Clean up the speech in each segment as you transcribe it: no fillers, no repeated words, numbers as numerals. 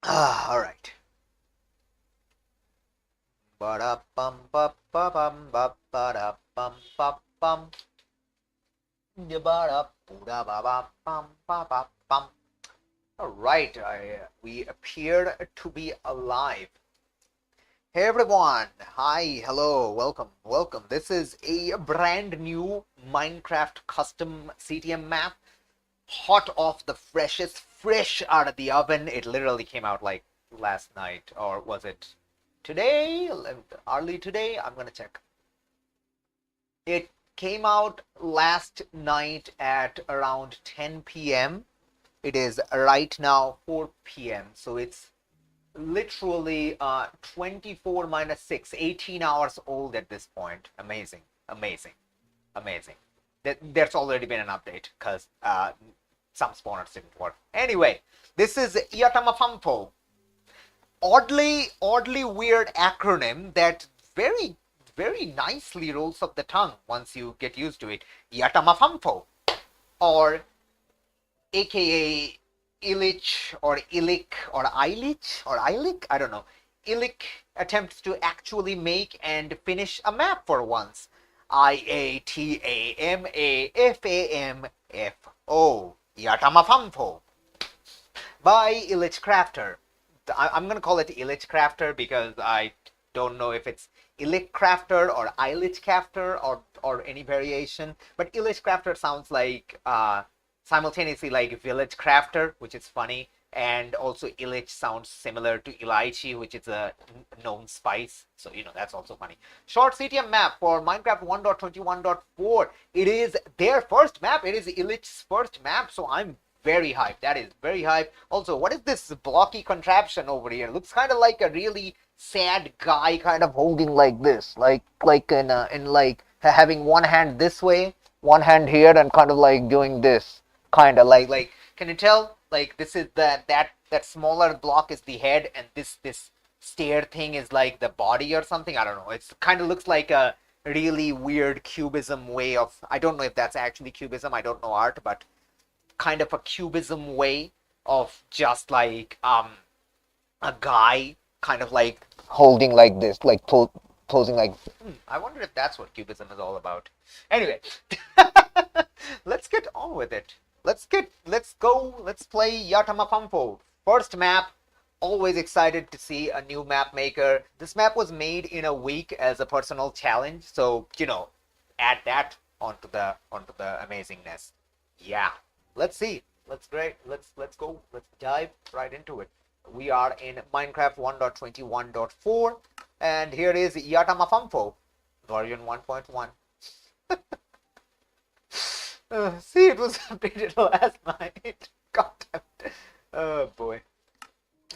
All right. Ba-da-bum, ba-ba-bum, ba-ba-da-bum, ba-bum. Ba-da-boo-da-ba-ba-bum, ba-ba-bum. All right, we appear to be alive. Hey everyone, hi, hello, welcome. This is a brand new Minecraft custom CTM map, hot off the freshest, fresh out of the oven. It literally came out like last night, or was it today? Early today? I'm gonna check. It came out last night at around 10 p.m. It is right now 4 p.m. So it's literally 24 minus 6, 18 hours old at this point. Amazing, amazing, amazing. There's already been an update because some spawners didn't work. Anyway, this is I.A.T.A.M.A.F.A.M.F.O, oddly weird acronym that very nicely rolls off the tongue once you get used to it. I.A.T.A.M.A.F.A.M.F.O, or aka Ilich or Ilich or Ilich, I don't know. Ilich attempts to actually make and finish a map for once. I.A.T.A.M.A.F.A.M.F.O, I.A.T.A.M.A.F.A.M.F.O, by ilichcrafter. I'm gonna call it ilichcrafter because I don't know if it's ilichcrafter or ilichcrafter or any variation, but ilichcrafter sounds like simultaneously like village crafter, which is funny, and also Ilich sounds similar to Ilichi, which is a known spice. So, that's also funny. Short CTM map for Minecraft 1.21.4. It is their first map. It is Ilich's first map. So I'm very hyped. That is very hyped. Also, what is this blocky contraption over here? Looks kind of like a really sad guy kind of holding like this, like in like having one hand this way, one hand here, and kind of like doing this, kind of like. Can you tell? Like this is that smaller block is the head, and this stair thing is like the body or something. I don't know. It's kind of looks like a really weird cubism way of. I don't know if that's actually cubism. I don't know art, but kind of a cubism way of just like a guy kind of like holding like this, like posing like. I wonder if that's what cubism is all about. Anyway, let's get on with it. Let's go. Let's play I.A.T.A.M.A.F.A.M.F.O. First map. Always excited to see a new map maker. This map was made in a week as a personal challenge, so add that onto the amazingness. Yeah. Let's see. Let's great. Let's go. Let's dive right into it. We are in Minecraft 1.21.4, and here is I.A.T.A.M.A.F.A.M.F.O version 1.1. See, it was updated last night. God damn it. Oh boy.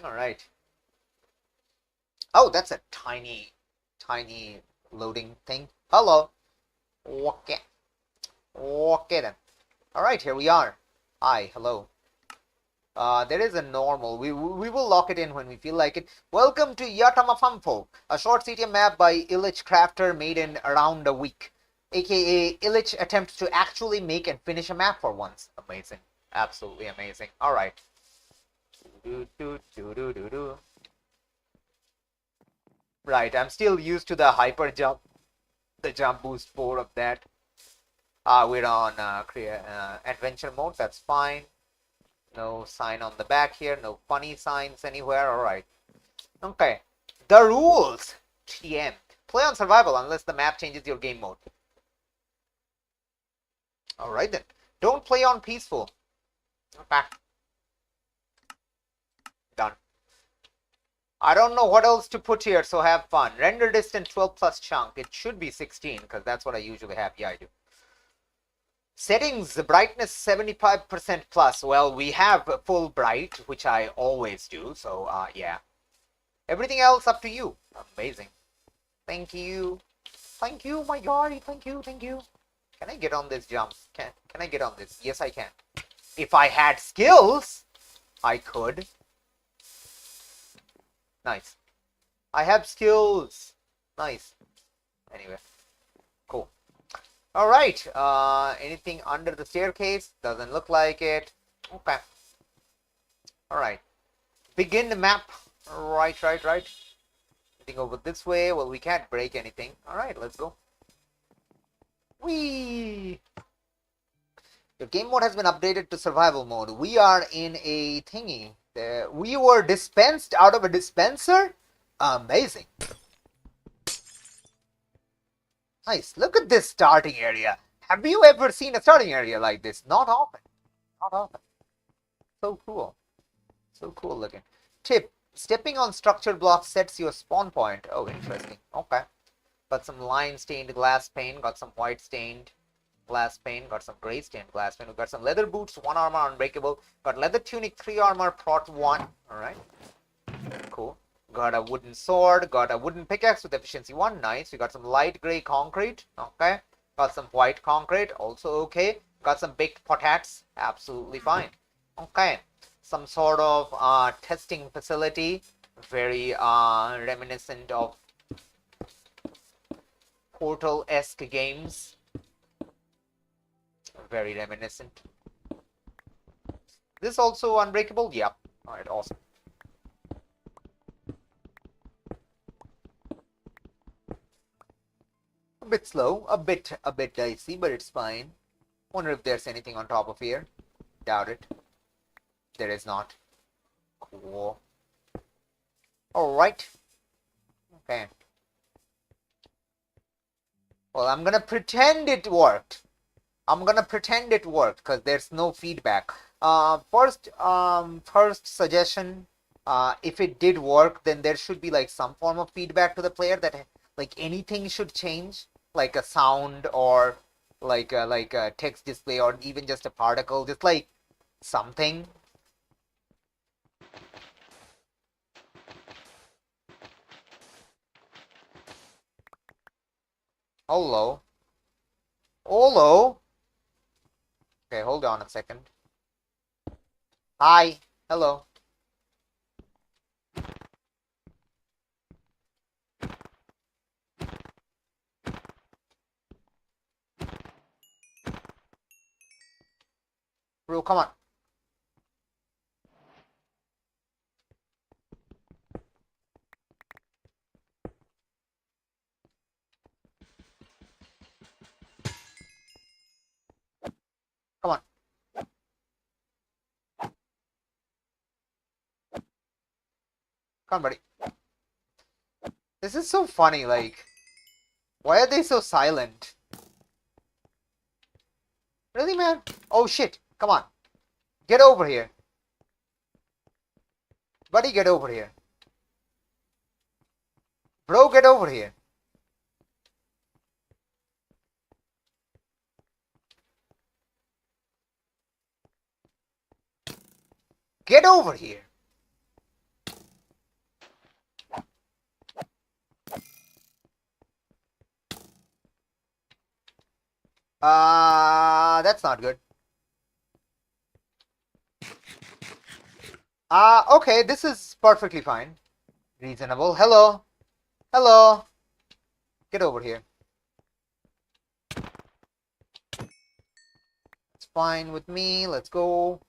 All right. Oh, that's a tiny loading thing. Hello. Okay. Okay then. All right, here we are. Hi. Hello. There is a normal. We will lock it in when we feel like it. Welcome to I.A.T.A.M.A.F.A.M.F.O, a short CTM map by Ilichcrafter made in around a week. AKA Ilich attempts to actually make and finish a map for once. Amazing. Absolutely amazing. Alright. Right, I'm still used to the hyper jump, the jump boost 4 of that. We're on adventure mode, that's fine. No sign on the back here, no funny signs anywhere. Alright. Okay. The rules. TM. Play on survival unless the map changes your game mode. Alright then. Don't play on peaceful. Okay. Done. I don't know what else to put here, so have fun. Render distance 12 plus chunk. It should be 16, because that's what I usually have. Yeah, I do. Settings, brightness 75% plus. Well, we have full bright, which I always do, so yeah. Everything else up to you. Amazing. Thank you. Thank you, my guy. Thank you. Can I get on this jump? Can I get on this? Yes, I can. If I had skills, I could. Nice. I have skills. Nice. Anyway. Cool. Alright. Anything under the staircase? Doesn't look like it. Okay. Alright. begin the map. Right. Anything over this way? Well, we can't break anything. All right, let's go. Whee! Your game mode has been updated to survival mode. We are in a thingy. We were dispensed out of a dispenser? Amazing. Nice. Look at this starting area. Have you ever seen a starting area like this? Not often. Not often. So cool. So cool looking. Tip. Stepping on structured blocks sets your spawn point. Oh, interesting. Okay. Got some lime stained glass pane. Got some white stained glass pane. Got some gray stained glass pane. We got some leather boots. 1 armor unbreakable. Got leather tunic. 3 armor. Prot 1. Alright. Cool. Got a wooden sword. Got a wooden pickaxe with efficiency 1. Nice. We got some light gray concrete. Okay. Got some white concrete. Also okay. Got some baked potats. Absolutely fine. Okay. Some sort of testing facility. Very reminiscent of Portal-esque games. Very reminiscent. This also unbreakable? Yep. Alright, awesome. A bit slow, a bit dicey, but it's fine. Wonder if there's anything on top of here. Doubt it. There is not. Cool. Alright. Okay. Well, I'm gonna pretend it worked. Because there's no feedback. First suggestion, if it did work, then there should be like some form of feedback to the player that like anything should change, like a sound or like a text display or even just a particle, just like something. Hello. Hello. Okay, hold on a second. Hi. Hello. Bro, come on. Come on. Come on, buddy. This is so funny, like, why are they so silent? Really, man? Oh, shit. Come on. Get over here. Buddy, get over here. Bro, get over here. Get over here. That's not good. Okay, this is perfectly fine. Reasonable. Hello. Hello. Get over here. It's fine with me. Let's go.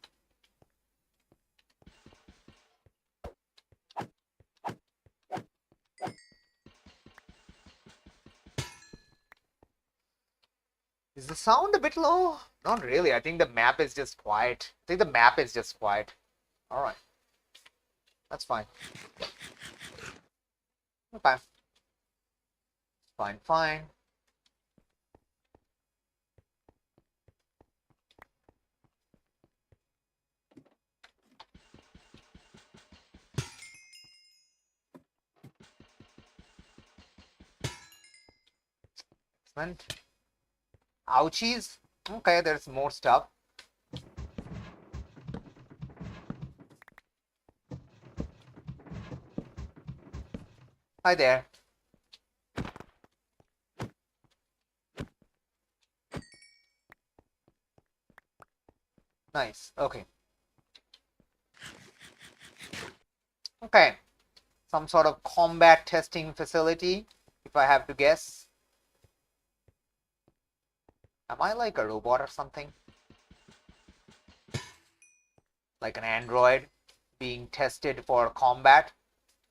Is the sound a bit low? Not really. I think the map is just quiet. Alright. That's fine. Okay. Fine. Excellent. Ouchies. Okay, there's more stuff. Hi there. Nice. Okay. Okay. Some sort of combat testing facility, if I have to guess. Am I like a robot or something? Like an android? being tested for combat,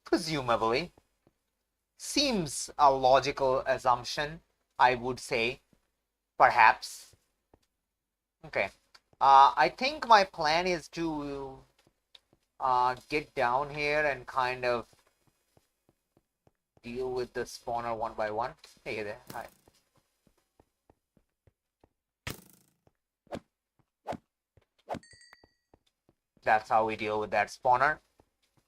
presumably. Seems a logical assumption, I would say, perhaps. Okay. I think my plan is to get down here and kind of deal with the spawner one by one. Hey there. Hi. That's how we deal with that spawner.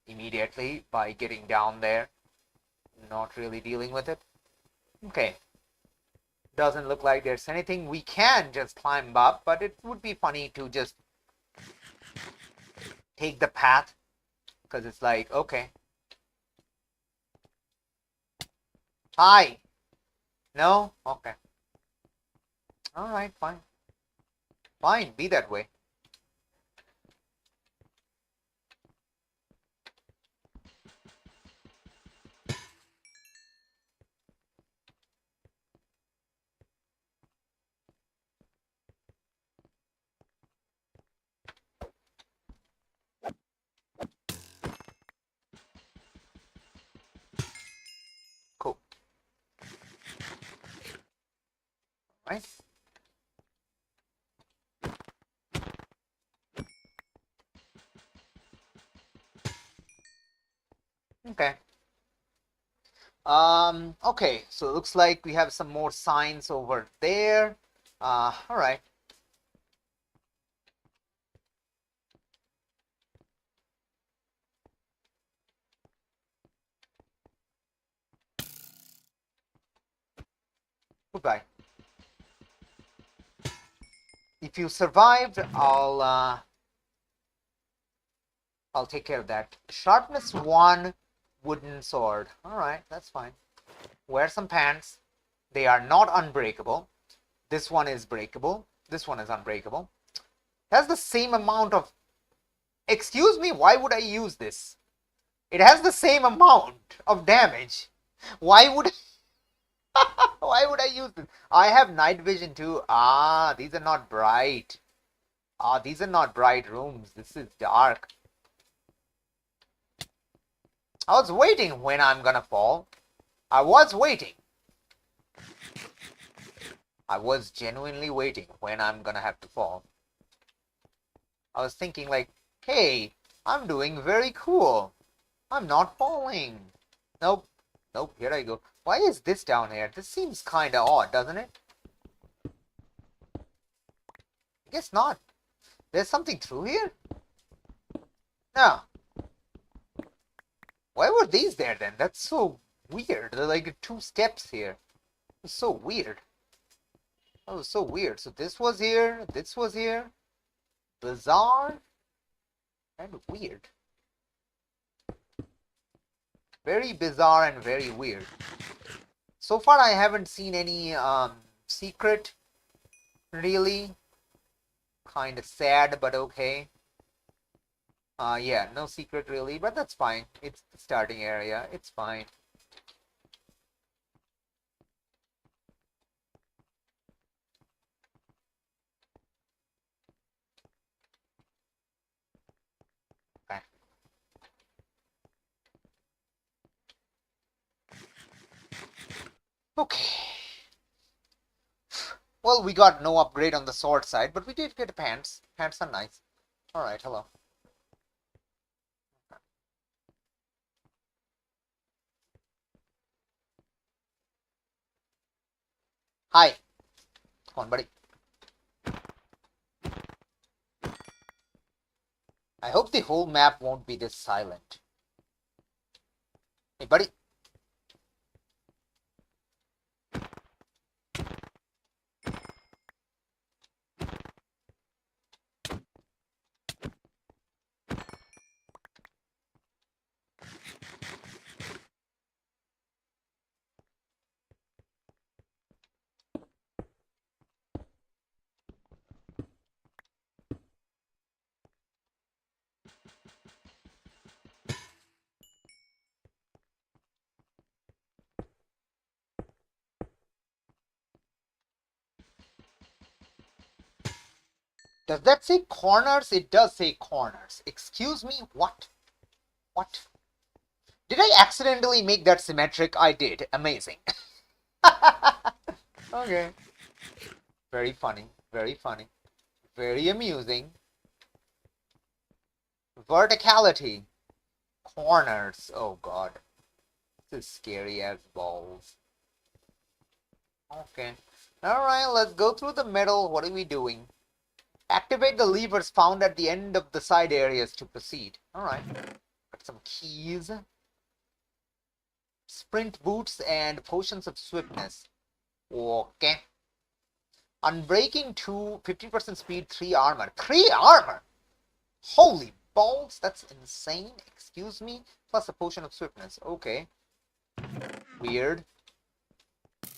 Immediately by getting down there. Not really dealing with it. Okay. Doesn't look like there's anything. We can just climb up, but it would be funny to just take the path. Because it's like, okay. Hi. No? Okay. Alright, fine. Fine, be that way. Cool. Right? Okay. Okay, so it looks like we have some more signs over there. All right. Goodbye. If you survived, I'll take care of that. Sharpness 1 wooden sword. All right, that's fine. Wear some pants. They are not unbreakable. This one is breakable. This one is unbreakable. Has the same amount of... Excuse me, why would I use this? It has the same amount of damage. Why would why would I use this? I have night vision too. Ah, these are not bright. Ah, these are not bright rooms. This is dark. I was waiting when I'm gonna fall. I was waiting. I was genuinely waiting when I'm gonna have to fall. I was thinking like, hey, I'm doing very cool. I'm not falling. Nope. Nope, here I go. Why is this down here? This seems kinda odd, doesn't it? I guess not. There's something through here? No. Why were these there then? That's so weird. They're like 2 steps here. It's so weird. That was so weird. So this was here. This was here. Bizarre. And weird. Very bizarre and very weird. So far I haven't seen any secret. Really. Kind of sad, but okay. Yeah, no secret really, but that's fine. It's the starting area. It's fine. Okay. Okay. Well, we got no upgrade on the sword side, but we did get pants. Pants are nice. Alright, hello. Hi. Come on, buddy. I hope the whole map won't be this silent. Hey, buddy. Does that say corners? It does say corners. Excuse me? What? What? Did I accidentally make that symmetric? I did. Amazing. Okay. Very funny. Very funny. Very amusing. Verticality. Corners. Oh god. This is scary as balls. Okay. Alright, let's go through the middle. What are we doing? Activate the levers found at the end of the side areas to proceed. Alright. Got some keys. Sprint boots and potions of swiftness. Okay. Unbreaking 2, 50% speed, 3 armor. 3 armor! Holy balls, that's insane. Excuse me. Plus a potion of swiftness. Okay. Weird.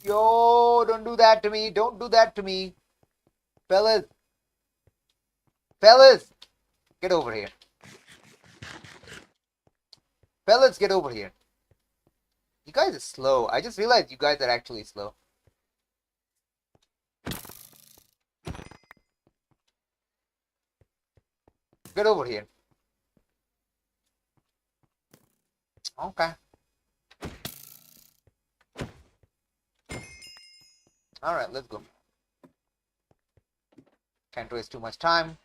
Yo, don't do that to me. Don't do that to me. Fellas. Fellas. Get over here. Fellas, get over here. You guys are slow. I just realized you guys are actually slow. Get over here. Okay. Alright, let's go. Can't waste too much time.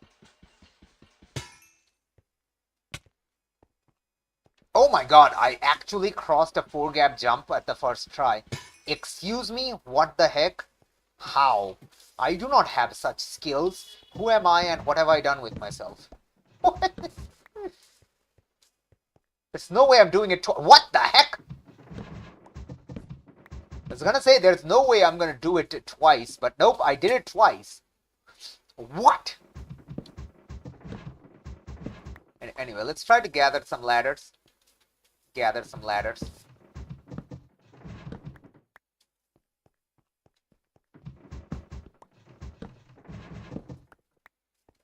Oh my god, I actually crossed a 4-gap jump at the first try. Excuse me? What the heck? How? I do not have such skills. Who am I and what have I done with myself? There's no way I'm doing it what the heck? I was gonna say there's no way I'm gonna do it twice, but nope, I did it twice. What? Anyway, let's try to gather some ladders. Gather some ladders.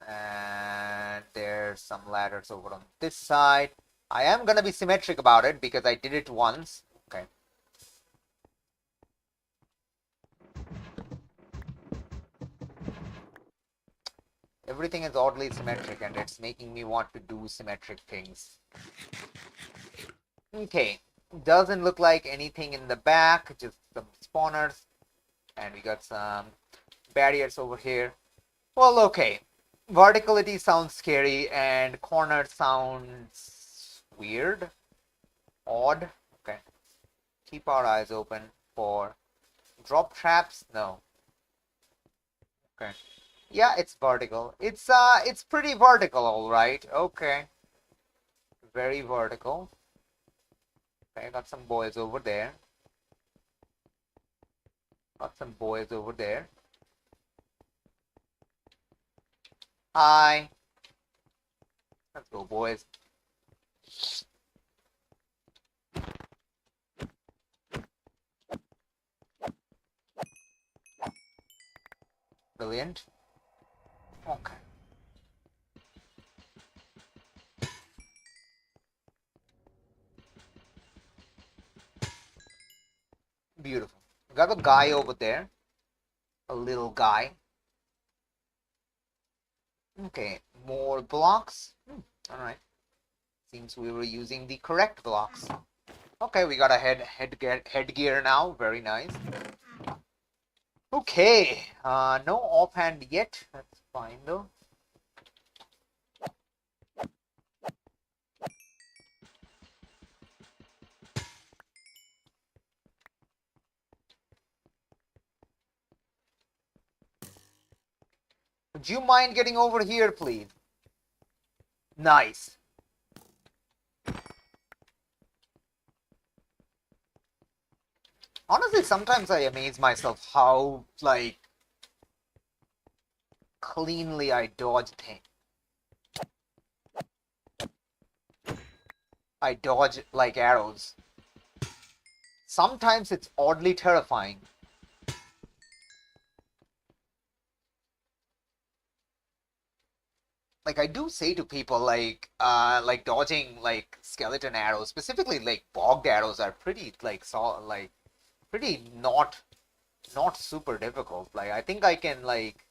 And there's some ladders over on this side. I am gonna be symmetric about it because I did it once. Okay. Everything is oddly symmetric and it's making me want to do symmetric things. Okay. Doesn't look like anything in the back, just some spawners. And we got some barriers over here. Well, okay. Verticality sounds scary and corner sounds weird. Odd. Okay. Keep our eyes open for drop traps. No. Okay. Yeah, it's vertical. It's pretty vertical, all right. Okay. Very vertical. Okay, got some boys over there. Got some boys over there. Hi. Let's go, boys. Brilliant. Okay. Beautiful. We got a guy over there. A little guy. Okay, more blocks. Alright. Seems we were using the correct blocks. Okay, we got a headgear now. Very nice. Okay, no offhand yet. That's fine though. Would you mind getting over here, please? Nice. Honestly, sometimes I amaze myself how, like, cleanly I dodge things. I dodge like arrows. Sometimes it's oddly terrifying. Like I do say to people, like dodging like skeleton arrows, specifically like bogged arrows, are pretty pretty not super difficult. Like I think I can like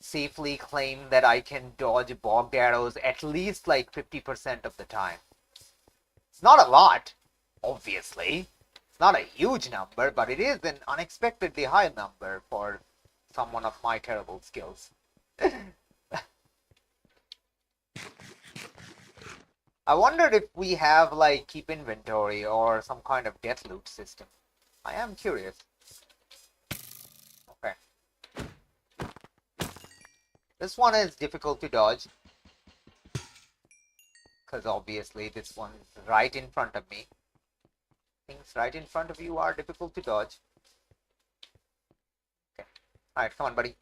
safely claim that I can dodge bogged arrows at least like 50% of the time. It's not a lot, obviously. It's not a huge number, but it is an unexpectedly high number for someone of my terrible skills. I wondered if we have like keep inventory or some kind of death loot system. I am curious. Okay. This one is difficult to dodge. Because obviously this one is right in front of me. Things right in front of you are difficult to dodge. Okay. Alright, come on, buddy.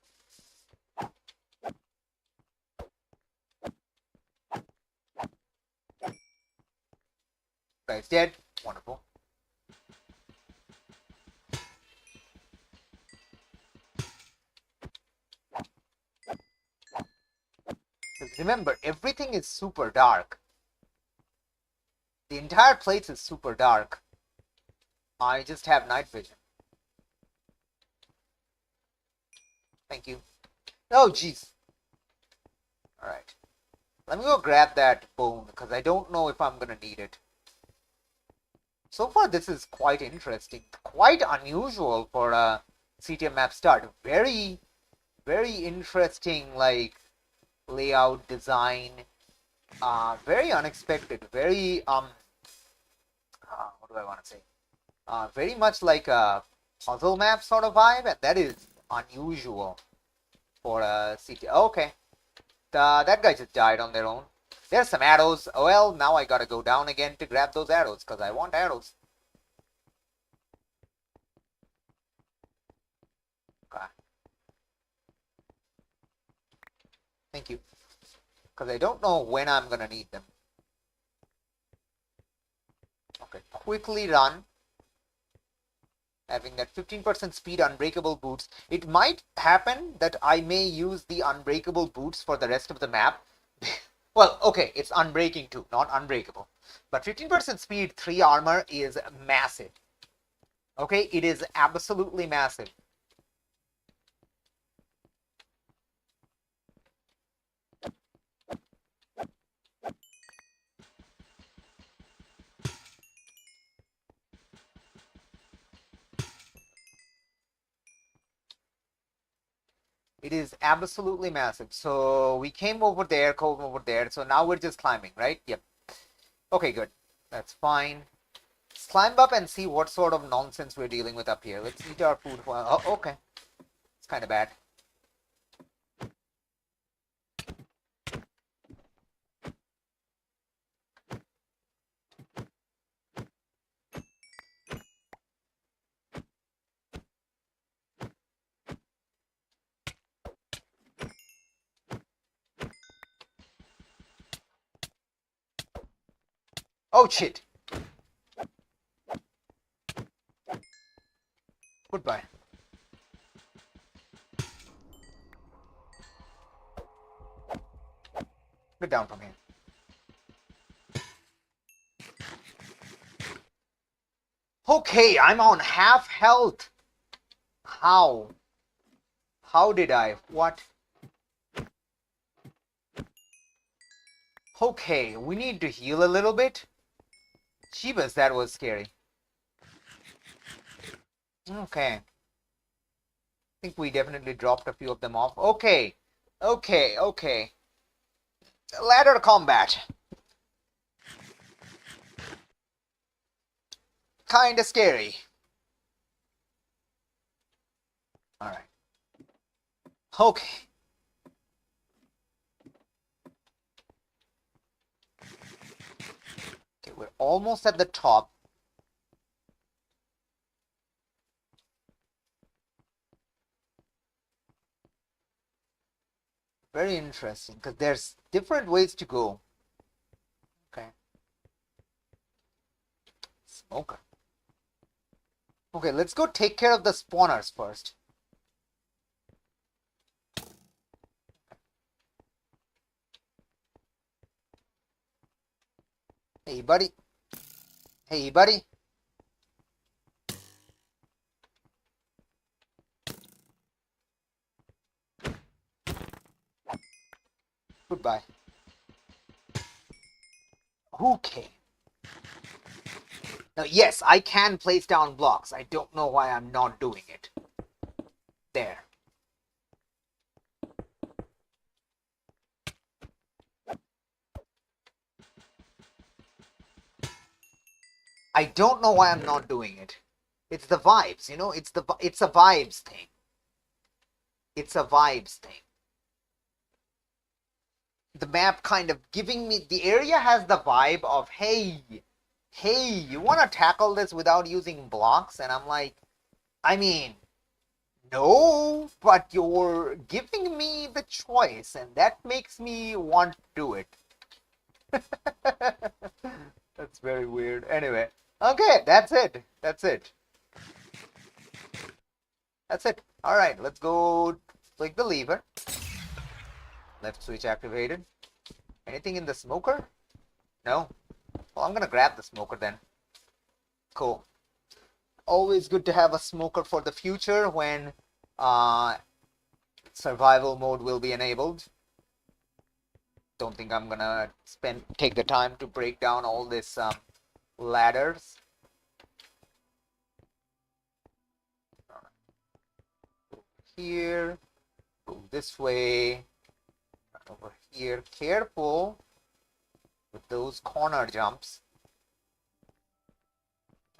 Guy's dead. Wonderful. Because remember, everything is super dark. The entire place is super dark. I just have night vision. Thank you. Oh, jeez. Alright. Let me go grab that bone, because I don't know if I'm gonna need it. So far, this is quite interesting. Quite unusual for a CTM map start. Very, very interesting, like, layout, design. Very unexpected. Very, what do I want to say? Very much like a puzzle map sort of vibe, and that is unusual for a CTM. Okay. That guy just died on their own. There's some arrows. Well, now I gotta go down again to grab those arrows, because I want arrows. Okay. Thank you. Because I don't know when I'm gonna need them. Okay, quickly run. Having that 15% speed unbreakable boots. It might happen that I may use the unbreakable boots for the rest of the map. Well, okay, it's unbreaking too, not unbreakable. But 15% speed, 3 armor is massive. Okay, it is absolutely massive. It is absolutely massive. So we came over there, so now we're just climbing, right? Yep. Okay, good. That's fine. Let's climb up and see what sort of nonsense we're dealing with up here. Let's eat our food. Oh, okay. It's kind of bad. Oh, shit. Goodbye. Get down from here. Okay, I'm on half health. How? How did I? What? Okay, we need to heal a little bit. Jeebus, that was scary. Okay. I think we definitely dropped a few of them off. Okay. Okay. Ladder combat. Kinda scary. Alright. Okay. Okay, we're almost at the top. Very interesting, because there's different ways to go. Okay. Smoker. Okay, let's go take care of the spawners first. Hey, buddy. Hey, buddy. Goodbye. Okay. Now, yes, I can place down blocks. I don't know why I'm not doing it. There. I don't know why I'm not doing it. It's the vibes, you know. It's a vibes thing. It's a vibes thing. The map kind of giving me, the area has the vibe of, hey, you want to tackle this without using blocks? And I'm like, I mean, no, but you're giving me the choice, and that makes me want to do it. That's very weird. Anyway, okay, that's it. That's it. That's it. All right, let's go click the lever. Left switch activated. Anything in the smoker? No. Well, I'm gonna grab the smoker then. Cool. Always good to have a smoker for the future when survival mode will be enabled. Don't think I'm gonna take the time to break down all this ladders. Here, go this way, over here. Careful with those corner jumps.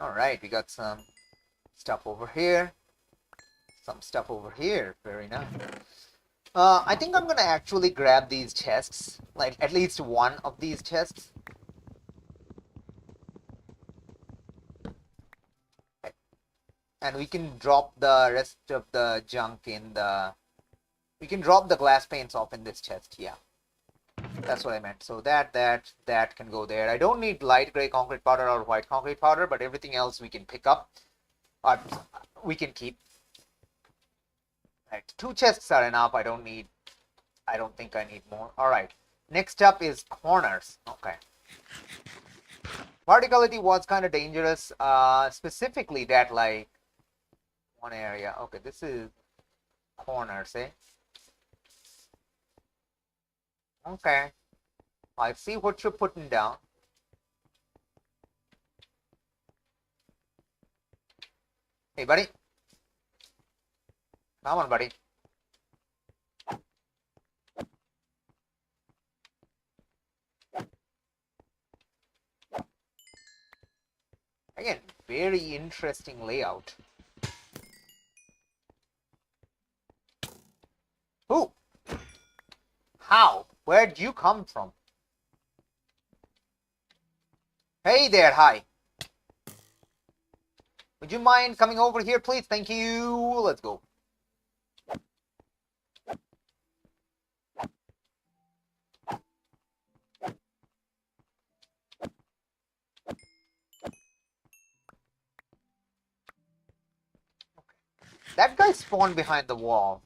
All right, we got some stuff over here, some stuff over here. Very nice. I think I'm gonna actually grab these chests, like at least one of these chests. And we can drop the rest of the junk in the... We can drop the glass panes off in this chest, yeah. That's what I meant. So that can go there. I don't need light gray concrete powder or white concrete powder, but everything else we can pick up. Or we can keep. Right, 2 chests are enough. I don't think I need more. Alright. Next up is corners. Okay. Verticality was kind of dangerous. Specifically that, like, one area. Okay, this is corners, eh? Okay. I see what you're putting down. Hey, buddy. Come on, buddy. Again, very interesting layout. Who? How? Where'd you come from? Hey there, hi. Would you mind coming over here, please? Thank you. Let's go. That guy spawned behind the wall.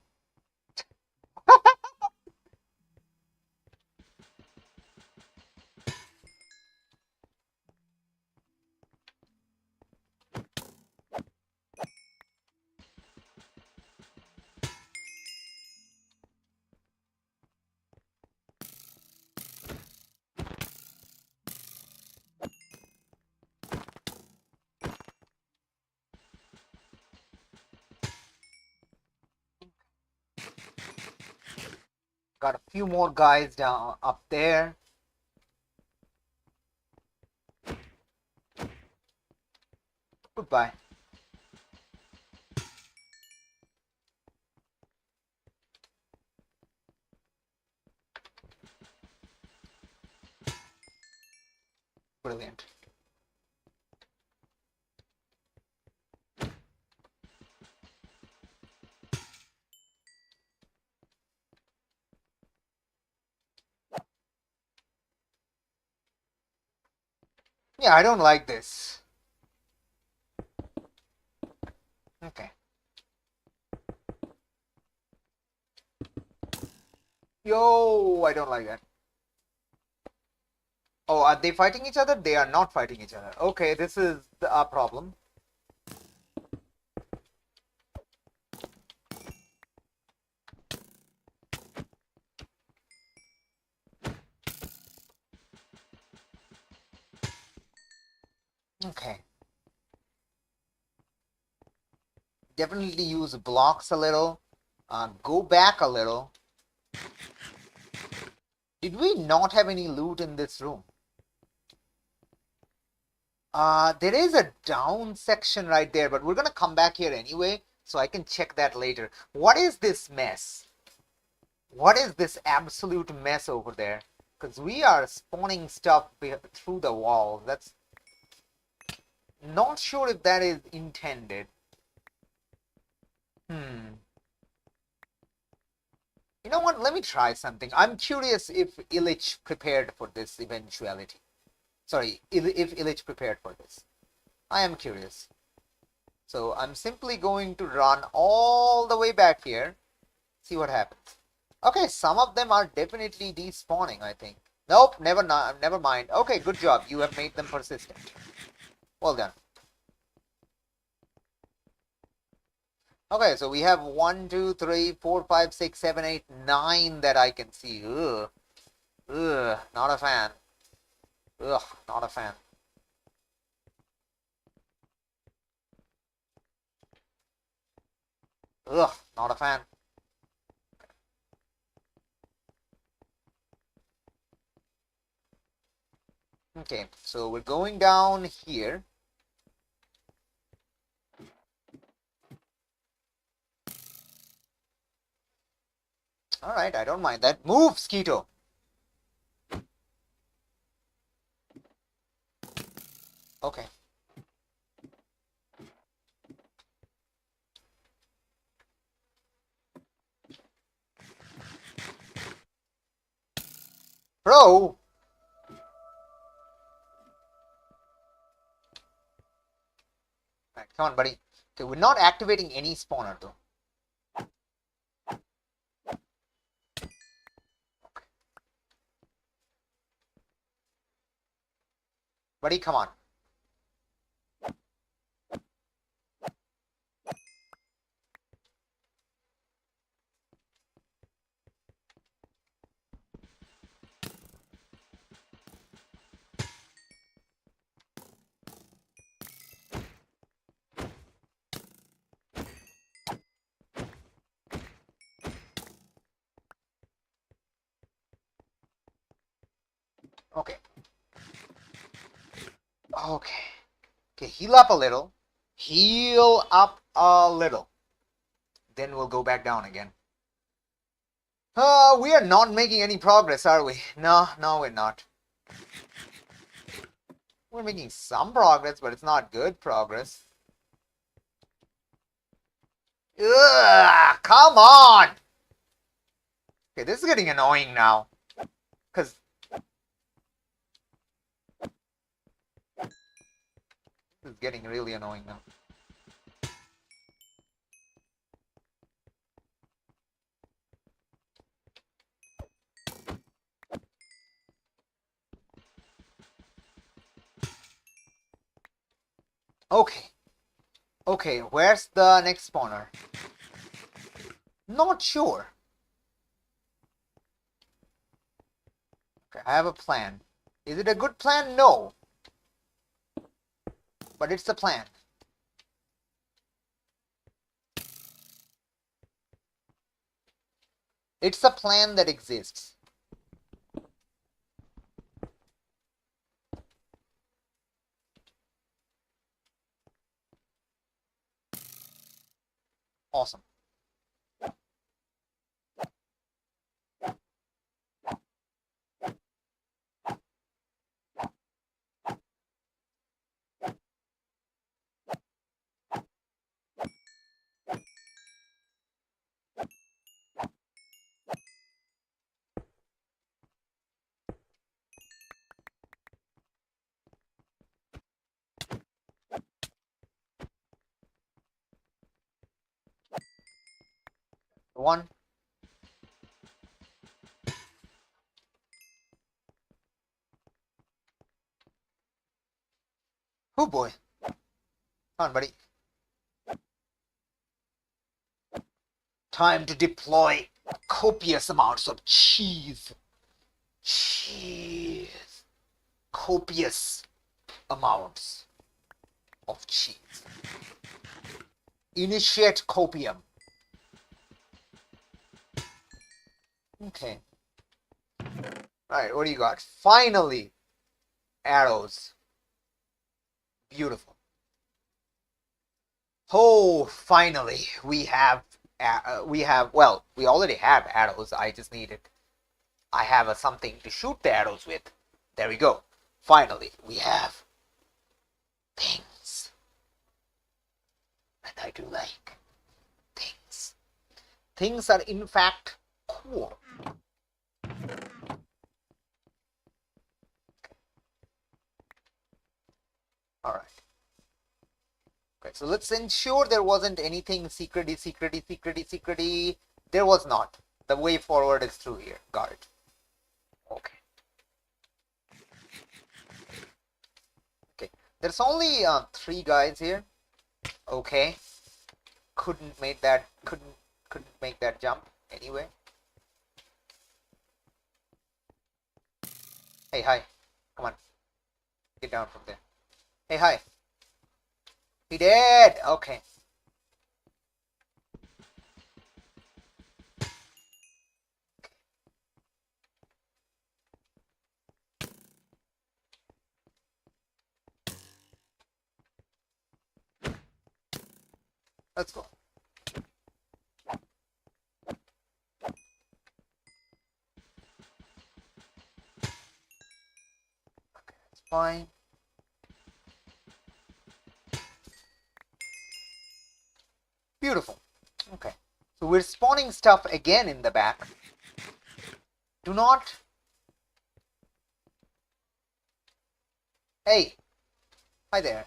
Got a few more guys down up there. Goodbye. Brilliant. Yeah, I don't like this. Okay. Yo, I don't like that. Oh, are they fighting each other? They are not fighting each other. Okay, this is a problem. Okay. Definitely use blocks a little. Go back a little. Did we not have any loot in this room? There is a down section right there, but we're gonna come back here anyway, so I can check that later. What is this mess? What is this absolute mess over there? Because we are spawning stuff through the walls. That's not sure if that is intended. You know what? Let me try something. I'm curious if Ilich prepared for this eventuality. Sorry, if Ilich prepared for this. I am curious. So I'm simply going to run all the way back here. See what happens. Okay, some of them are definitely despawning, I think. Nope, never mind. Okay, good job. You have made them persistent. Well done. Okay, so we have 1, 2, 3, 4, 5, 6, 7, 8, 9 that I can see. Ugh. Ugh, not a fan. Ugh, not a fan. Ugh, not a fan. Okay, so we're going down here. Alright, I don't mind that. Move, Skeeto! Okay. Bro! Alright, come on, buddy. Okay, we're not activating any spawner, though. Okay. Buddy, come on. Okay. Okay. Okay, heal up a little. Heal up a little. Then we'll go back down again. We are not making any progress, are we? No, we're not. We're making some progress, but it's not good progress. Ugh, come on! Okay, this is getting annoying now. Because... this is getting really annoying now. Okay. Okay, where's the next spawner? Not sure. Okay, I have a plan. Is it a good plan? No. But it's a plan. It's a plan that exists. Awesome. One. Oh boy. Come on, buddy. Time to deploy copious amounts of cheese. Cheese. Copious amounts. of cheese. Initiate copium. Okay. Alright, what do you got? Finally, arrows. Beautiful. Oh, finally, we already have arrows. I just need it. I have something to shoot the arrows with. There we go. Finally, we have things. And I do like things. Things are in fact cool. All right. Okay, so let's ensure there wasn't anything secrety. There was not. The way forward is through here. Got it. Okay. Okay. There's only 3 guys here. Okay. Couldn't make that jump anyway. Hey, hi. Come on. Get down from there. Hey, hi. He did. Okay. Let's go. Okay, that's fine. Beautiful. Okay. So we're spawning stuff again in the back. Do not. Hey. Hi there.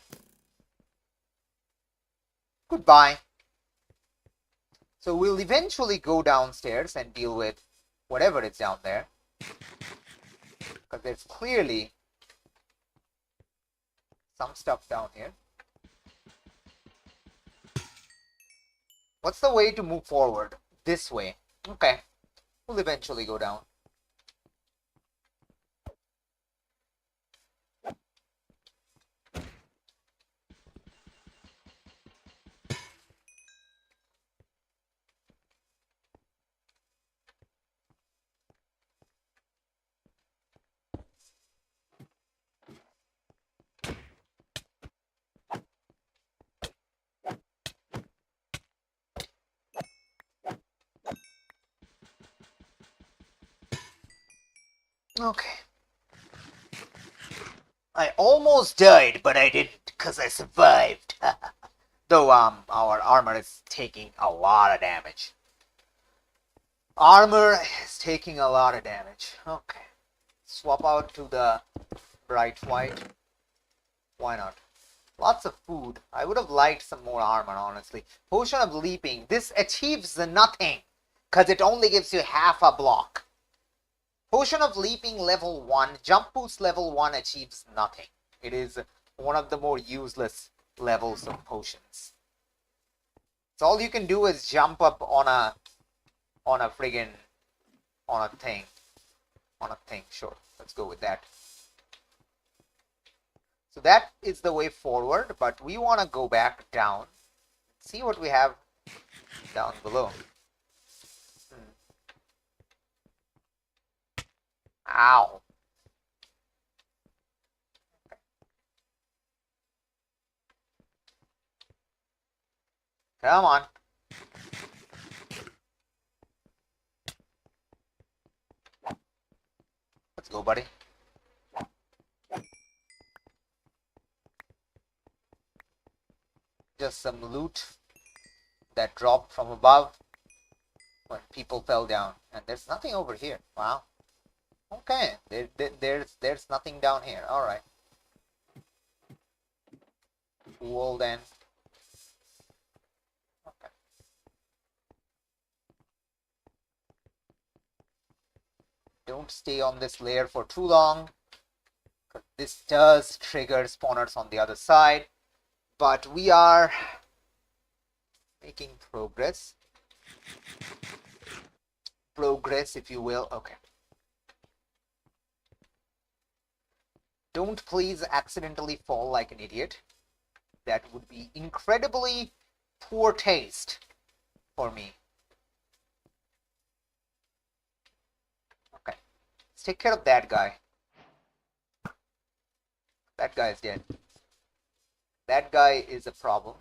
Goodbye. So we'll eventually go downstairs and deal with whatever is down there. Because there's clearly some stuff down here. What's the way to move forward? This way. Okay. We'll eventually go down. Okay. I almost died, but I didn't, because I survived. Though, our armor is taking a lot of damage. Armor is taking a lot of damage. Okay. Swap out to the bright white. Why not? Lots of food. I would have liked some more armor, honestly. Potion of leaping. This achieves nothing, because it only gives you half a block. Potion of leaping level 1. Jump boost level 1 achieves nothing. It is one of the more useless levels of potions. So all you can do is jump up on a thing. Sure. Let's go with that. So that is the way forward, but we want to go back down. See what we have down below. Ow. Come on. Let's go, buddy. Just some loot that dropped from above when people fell down. And there's nothing over here. Wow. Okay. There's nothing down here. Alright. Cool then. Okay. Don't stay on this layer for too long, because this does trigger spawners on the other side. But we are making progress. Progress, if you will. Okay. Don't please accidentally fall like an idiot. that would be incredibly poor taste for me. Okay, let's take care of that guy. That guy is dead. That guy is a problem.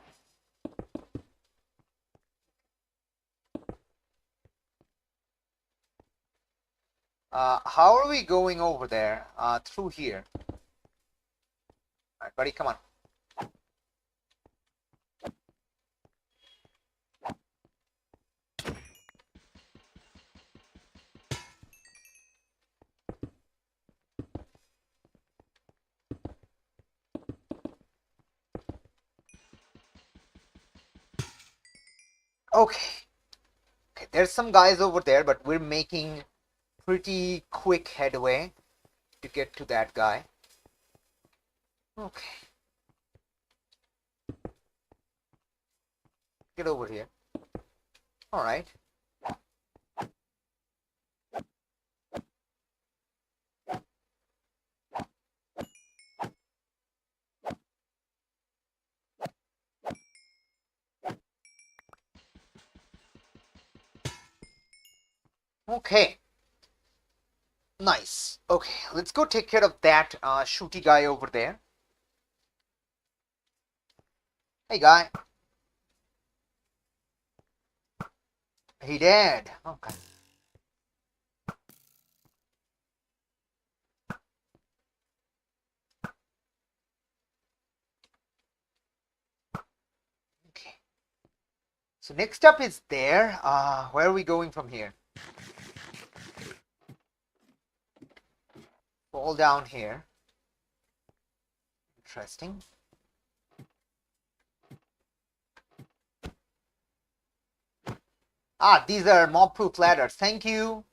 How are we going over there? Through here. All right, buddy, come on. Okay. Okay, there's some guys over there, but we're making pretty quick headway to get to that guy. Okay. Get over here. All right. Okay. Nice. Okay, let's go take care of that shooty guy over there. Hey, guy. He dead. Okay. Okay. So next up is there. Where are we going from here? Fall down here. Interesting. Ah, these are mob-proof ladders. Thank you.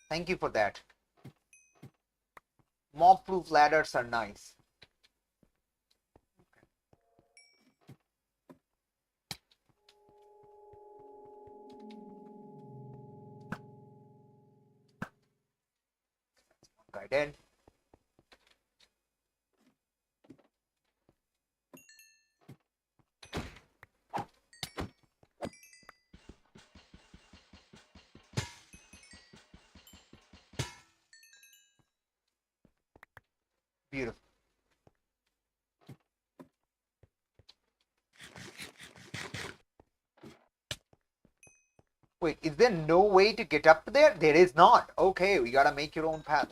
Thank you for that. Mob-proof ladders are nice. Guy dead. Beautiful. Wait, is there no way to get up there? There is not. Okay, we gotta make your own path.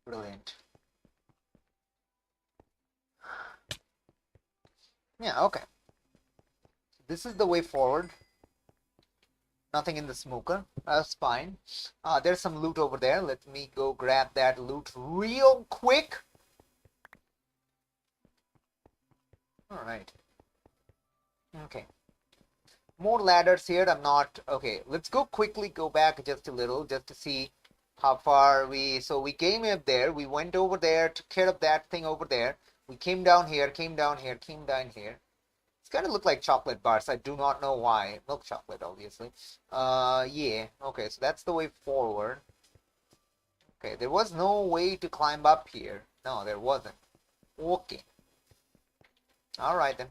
Brilliant. Yeah, okay. This is the way forward. Nothing in the smoker. That's fine. There's some loot over there. Let me go grab that loot real quick. All right. Okay. More ladders here. I'm not... Okay, let's quickly go back just a little just to see how far we... So we came up there. We went over there, took care of that thing over there. We came down here, came down here, came down here. It's kind of look like chocolate bars. I do not know why. Milk chocolate, obviously. Yeah. Okay, so that's the way forward. Okay, there was no way to climb up here. No, there wasn't. Okay. All right, then.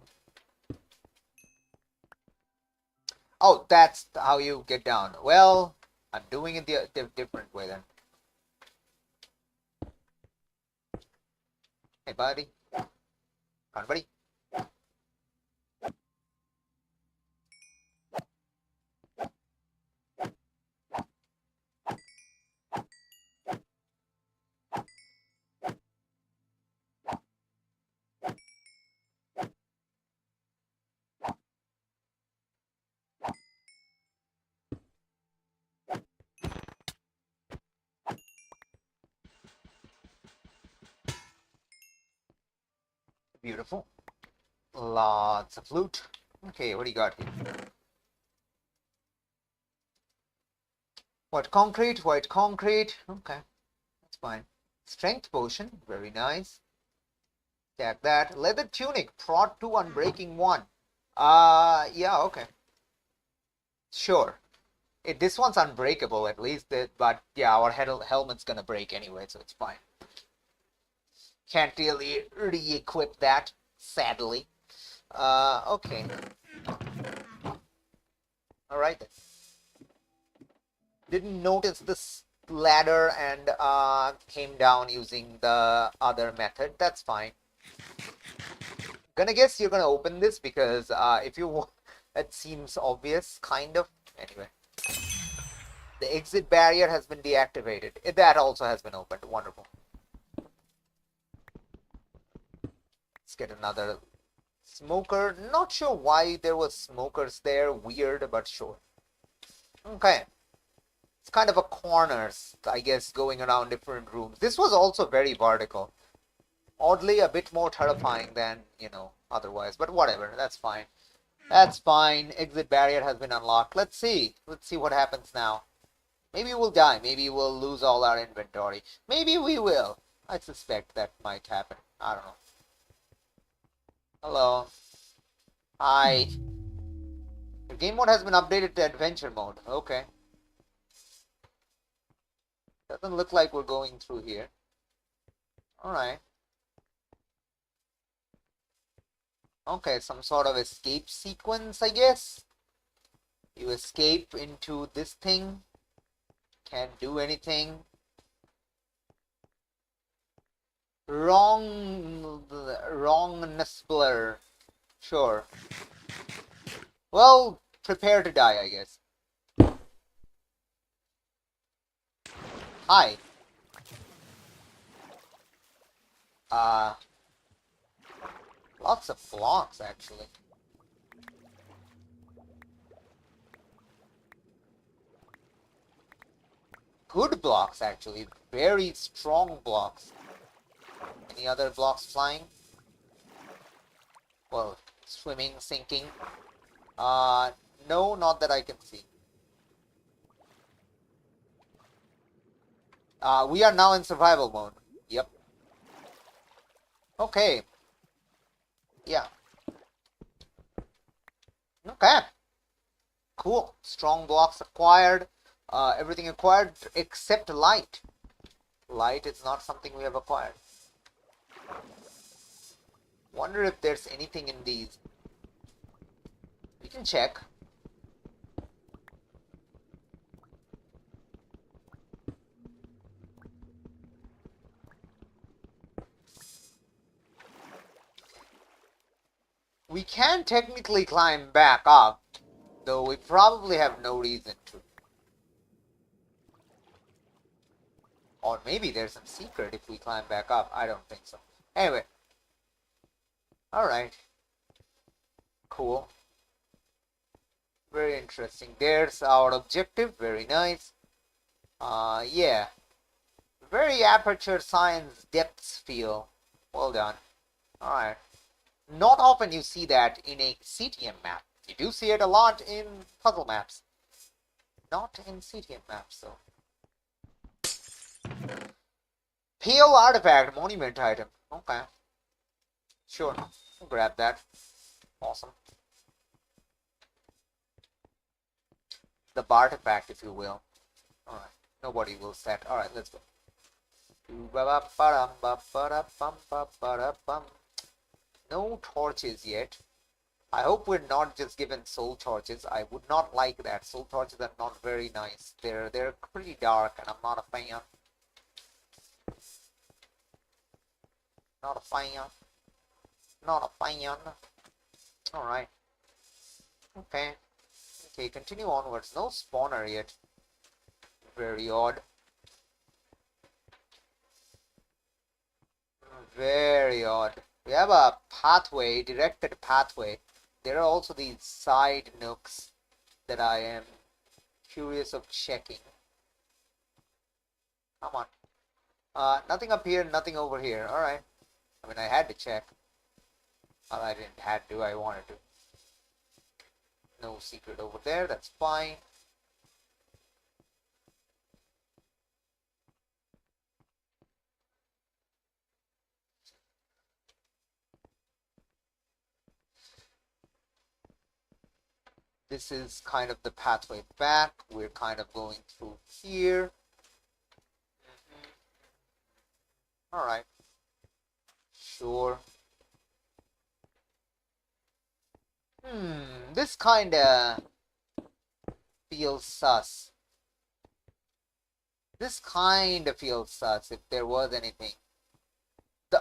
Oh, that's how you get down. Well, I'm doing it the different way then. Hey, buddy. Come on, buddy. Beautiful. Lots of loot. Okay, what do you got here? White concrete, white concrete. Okay, that's fine. Strength potion, very nice. Take that. Leather tunic, prod 2, unbreaking 1. Yeah, okay. Sure. This one's unbreakable at least, but yeah, our helmet's gonna break anyway, so it's fine. Can't really re-equip that, sadly. Okay. Alright then. Didn't notice this ladder and came down using the other method. That's fine. Gonna guess you're gonna open this because if you it seems obvious, kind of. Anyway. The exit barrier has been deactivated. That also has been opened. Wonderful. Let's get another smoker. Not sure why there was smokers there. Weird, but sure. Okay. It's kind of a corners, I guess, going around different rooms. This was also very vertical. Oddly, a bit more terrifying than, otherwise. But whatever, that's fine. That's fine. Exit barrier has been unlocked. Let's see. Let's see what happens now. Maybe we'll die. Maybe we'll lose all our inventory. Maybe we will. I suspect that might happen. I don't know. Hello. Hi. The game mode has been updated to adventure mode. Okay. Doesn't look like we're going through here. Alright. Okay, some sort of escape sequence, I guess. You escape into this thing. Can't do anything. Wrongness blur. Sure. Well, prepare to die, I guess. Hi. Lots of blocks, actually. Good blocks, actually. Very strong blocks. Any other blocks flying? Well, swimming, sinking. No, not that I can see. We are now in survival mode. Yep. Okay. Yeah. Okay. Cool. Strong blocks acquired. Everything acquired except light. Light is not something we have acquired. Wonder if there's anything in these. We can check. We can technically climb back up, though we probably have no reason to. Or maybe there's some secret if we climb back up. I don't think so. Anyway. Alright. Cool. Very interesting. There's our objective. Very nice. Yeah. Very aperture science depths feel. Well done. Alright. Not often you see that in a CTM map. You do see it a lot in puzzle maps. Not in CTM maps, though. Pale artifact, monument item. Okay. Sure. I'll grab that. Awesome. The artifact, if you will. Alright. Nobody will set. Alright, let's go. No torches yet. I hope we're not just given soul torches. I would not like that. Soul torches are not very nice. They're pretty dark and I'm not a fan. Not a fan. Not a fan. Alright. Okay. Okay, continue onwards. No spawner yet. Very odd. Very odd. We have a pathway, directed pathway. There are also these side nooks that I am curious of checking. Come on. Nothing up here, nothing over here. Alright. I mean, I had to check. Well, I didn't have to, I wanted to. No secret over there, that's fine. This is kind of the pathway back. We're kind of going through here. All right. Sure. This kind of feels sus. This kind of feels sus if there was anything.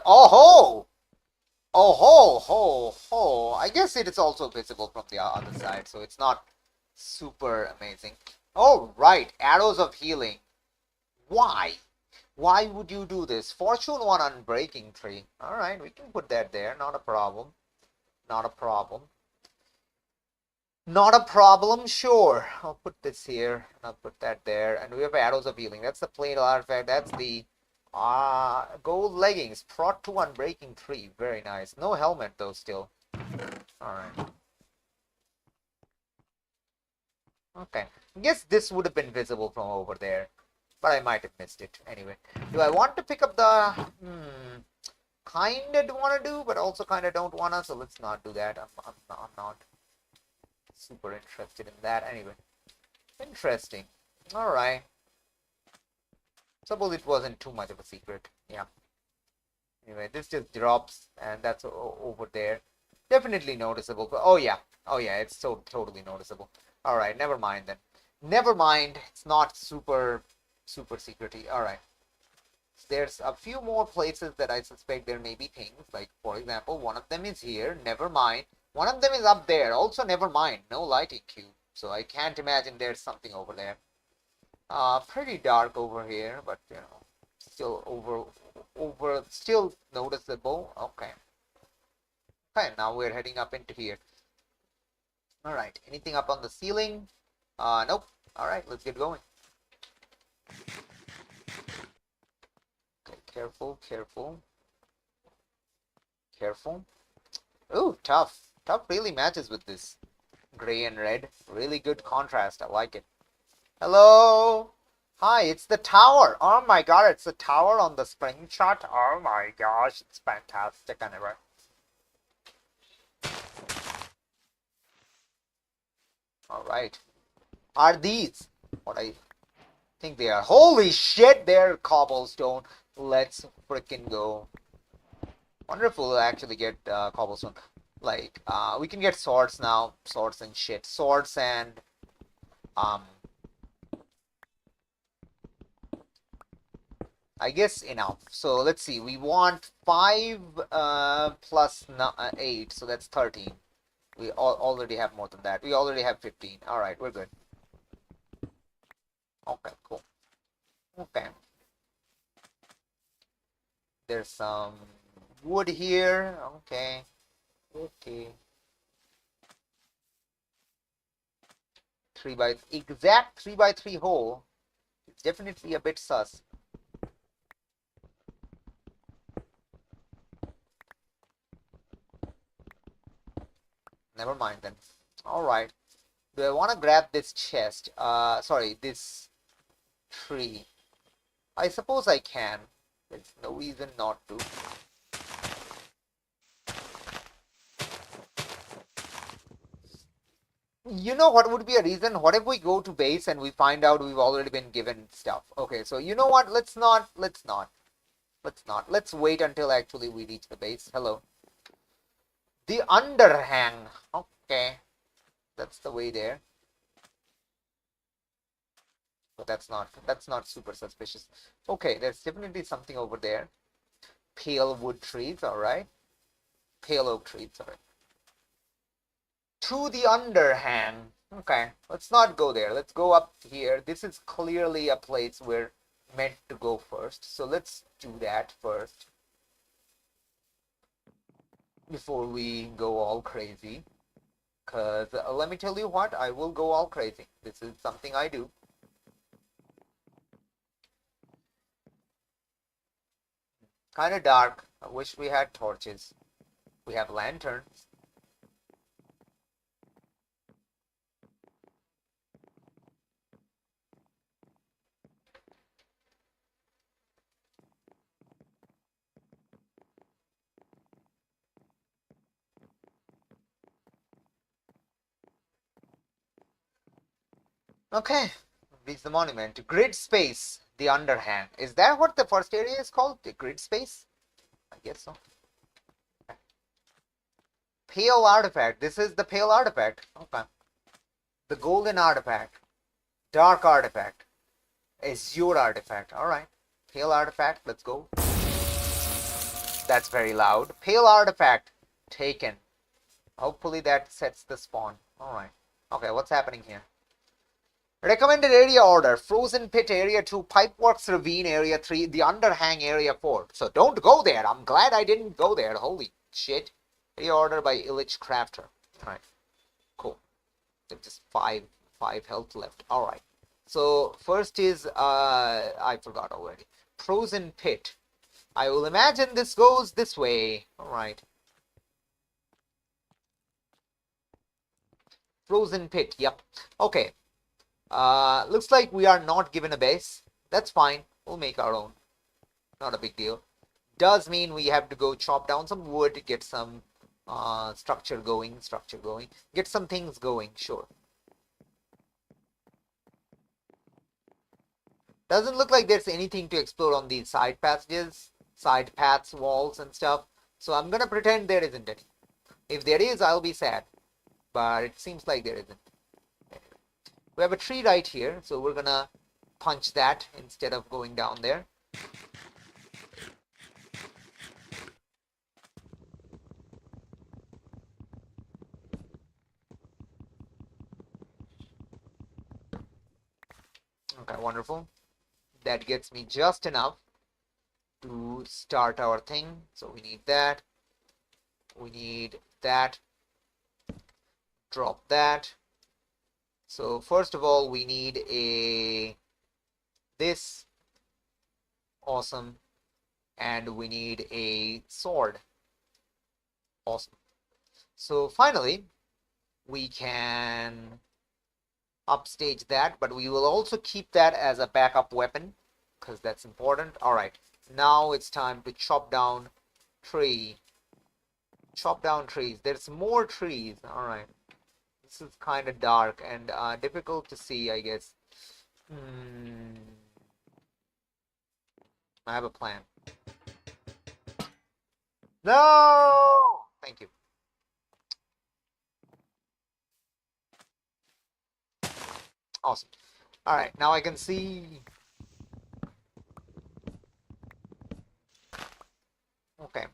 Oh ho! I guess it is also visible from the other side, so it's not super amazing. Oh, right. Arrows of healing. Why? Why would you do this? Fortune 1 Unbreaking 3. Alright, we can put that there. Not a problem. Not a problem. Not a problem, sure. I'll put this here. I'll put that there. And we have arrows of healing. That's the plate artifact. That's the gold leggings. Prot 2 Unbreaking 3. Very nice. No helmet though still. Alright. Okay. I guess this would have been visible from over there. But I might have missed it. Anyway. Do I want to pick up the... Kinda want to do, but also kinda don't want to. So let's not do that. I'm not super interested in that. Anyway. Interesting. Alright. Suppose it wasn't too much of a secret. Yeah. Anyway, this just drops, and that's over there. Definitely noticeable. But oh yeah, it's so totally noticeable. All right, never mind then. Never mind. It's not super secrety. All right. There's a few more places that I suspect there may be things. Like for example, one of them is here. Never mind. One of them is up there. Also, never mind. No lighting cube. So I can't imagine there's something over there. Pretty dark over here, but you know, still still noticeable. Okay. Okay, now we're heading up into here. All right. Anything up on the ceiling? Nope. All right, let's get going. Okay, careful. Ooh, tough. Tough really matches with this gray and red. Really good contrast. I like it. Hello. Hi, it's the tower. Oh my god, it's the tower on the spring shot. Oh my gosh, it's fantastic. Anyway. All right. Are these what I think they are? Holy shit, they're cobblestone. Let's frickin' go. Wonder if we'll actually get cobblestone. Like, we can get swords now. Swords and shit. Swords and, I guess enough. So let's see. We want 5 plus 8. So that's 13. We already have more than that. We already have 15. Alright, we're good. Okay, cool. Okay. There's some wood here. Okay. Okay. 3 by 3 hole. It's definitely a bit sus. Never mind then. Alright. Do I want to grab this chest? Sorry, this tree. I suppose I can. There's no reason not to. You know what would be a reason? What if we go to base and we find out we've already been given stuff? Okay, so you know what? Let's not. Let's wait until actually we reach the base. Hello. The underhang. Okay. That's the way there. But that's not super suspicious. Okay, there's definitely something over there. Pale wood trees, alright. Pale oak trees, alright. To the underhang. Okay, let's not go there. Let's go up here. This is clearly a place we're meant to go first. So let's do that first. Before we go all crazy. Because let me tell you what, I will go all crazy. This is something I do. Kind of dark. I wish we had torches. We have lanterns. Okay, reach the monument. Grid space, the underhang. Is that what the first area is called? The grid space? I guess so. Pale artifact. This is the pale artifact. Okay. The golden artifact. Dark artifact. Azure artifact. Alright. Pale artifact. Let's go. That's very loud. Pale artifact. Taken. Hopefully that sets the spawn. Alright. Okay, what's happening here? Recommended area order. Frozen Pit Area 2, Pipeworks Ravine Area 3, the Underhang Area 4. So don't go there. I'm glad I didn't go there. Holy shit. Area order by ilichcrafter. Alright. Cool. There's just five health left. Alright. So first is, I forgot already. Frozen Pit. I will imagine this goes this way. Alright. Frozen Pit. Yep. Okay. Looks like we are not given a base. That's fine. We'll make our own. Not a big deal. Does mean we have to go chop down some wood, get some structure going, get some things going, sure. Doesn't look like there's anything to explore on these side passages, side paths, walls and stuff. So I'm gonna pretend there isn't any. If there is, I'll be sad. But it seems like there isn't. We have a tree right here, so we're gonna punch that instead of going down there. Okay, wonderful. That gets me just enough to start our thing. So we need that. We need that. Drop that. So first of all, we need this. Awesome. And we need a sword. Awesome. So finally, we can upstage that, but we will also keep that as a backup weapon because that's important. All right. Now it's time to chop down tree. Chop down trees. There's more trees. All right. This is kind of dark and difficult to see, I guess. I have a plan. No! Thank you. Awesome. All right, now I can see. Okay.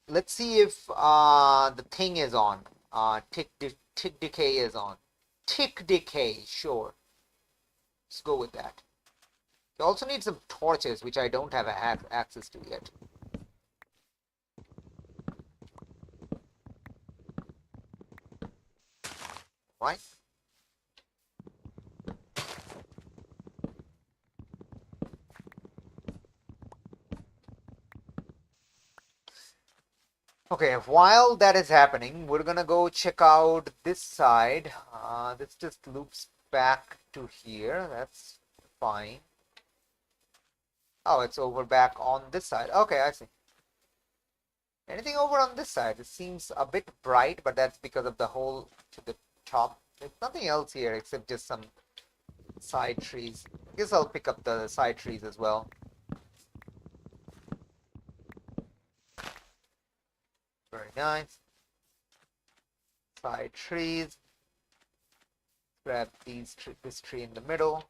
Let's see if the thing is on. Tick decay is on. Tick decay, sure. Let's go with that. You also need some torches, which I don't have access to yet. Right? Okay, while that is happening, we're gonna go check out this side. This just loops back to here. That's fine. Oh, it's over back on this side. Okay, I see. Anything over on this side? It seems a bit bright, but that's because of the hole to the top. There's nothing else here except just some side trees. I guess I'll pick up the side trees as well. Very nice. Side trees. Grab this tree in the middle.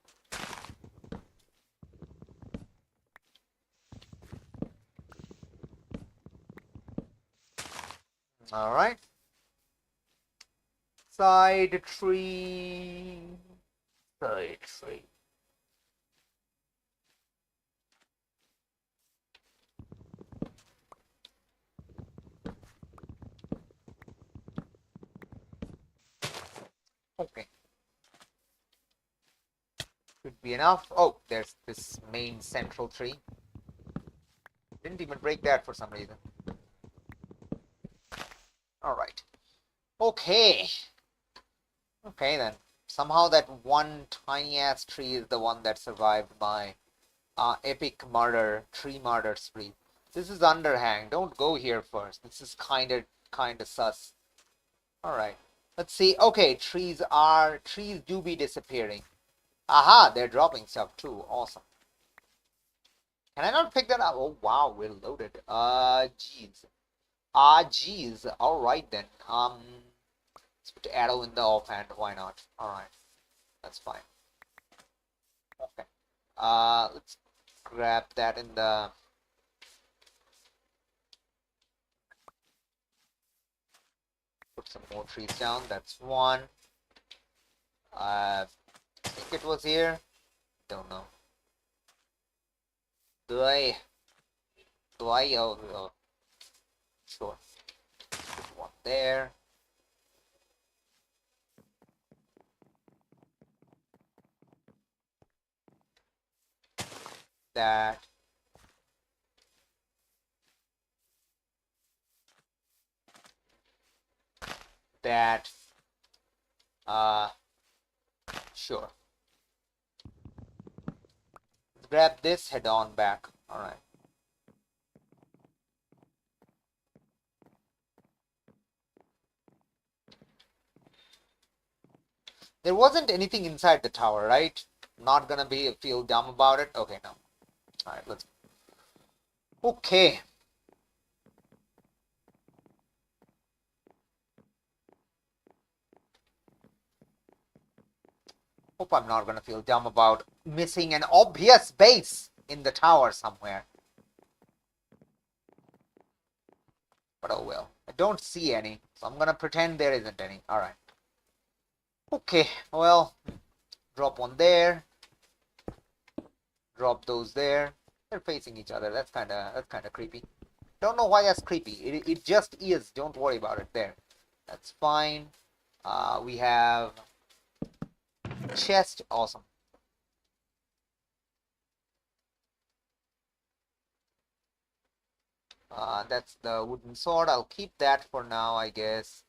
All right. Side tree. Side tree. Okay. Should be enough. Oh, there's this main central tree. Didn't even break that for some reason. All right. Okay. Okay then. Somehow that one tiny ass tree is the one that survived my epic tree murder spree. This is underhang. Don't go here first. This is kinda sus. All right. Let's see. Okay, trees do be disappearing. Aha, they're dropping stuff too. Awesome. Can I not pick that up? Oh wow, we're loaded. Geez. Geez. All right then. Let's put arrow in the offhand. Why not? All right, that's fine. Okay. Let's grab that in the. Put some more trees down. That's one. I think it was here. Don't know. Do I? Do I? Oh, sure. Put one there. That. That. Sure. Grab this, head on back. All right. There wasn't anything inside the tower, right? Not gonna feel dumb about it. Okay, no. All right, let's. Okay. Hope I'm not gonna feel dumb about missing an obvious base in the tower somewhere. But oh well. I don't see any, so I'm gonna pretend there isn't any. All right. Okay. Well, drop one there. Drop those there. They're facing each other. That's kind of creepy. Don't know why that's creepy. It just is. Don't worry about it. There. That's fine. We have chest. Awesome. That's the wooden sword. I'll keep that for now, I guess.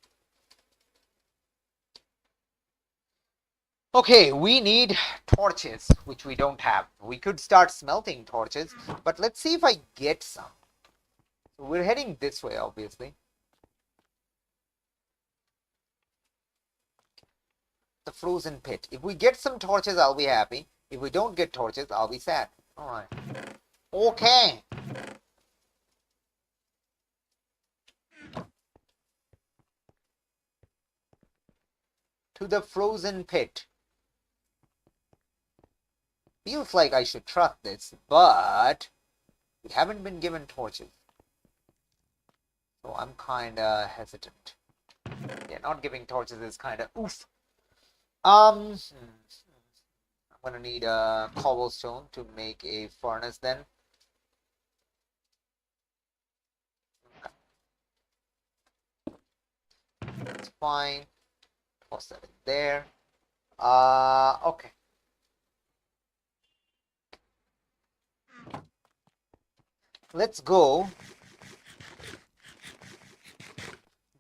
Okay, we need torches, which we don't have. We could start smelting torches, but let's see if I get some. So we're heading this way, obviously. The frozen pit. If we get some torches, I'll be happy. If we don't get torches, I'll be sad. All right. Okay. To the frozen pit. Feels like I should trust this, but we haven't been given torches. So I'm kinda hesitant. Yeah, not giving torches is kinda oof. I'm gonna need a cobblestone to make a furnace then. That's fine. Toss that in there. Okay. Let's go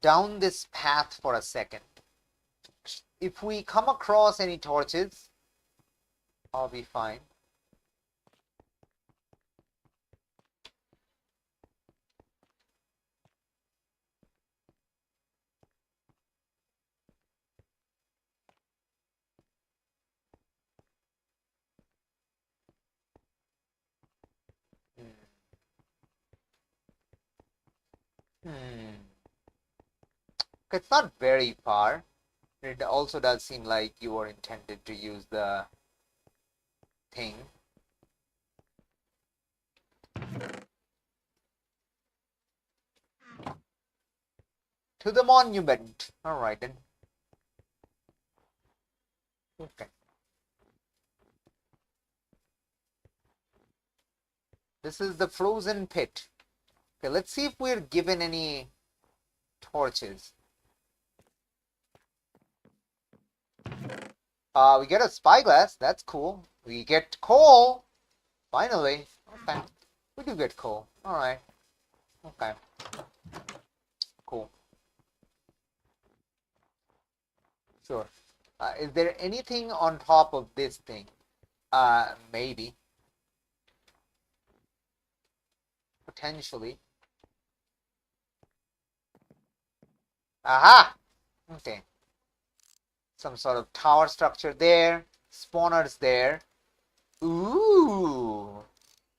down this path for a second. If we come across any torches, I'll be fine. It's not very far. It also does seem like you were intended to use the thing. To the monument. All right then. Okay. This is the frozen pit. Okay, let's see if we're given any torches. We get a spyglass. That's cool. We get coal. Finally. Okay. We do get coal. All right. Okay. Cool. Sure. Is there anything on top of this thing? Maybe. Potentially. Aha! Okay. Some sort of tower structure there. Spawners there. Ooh.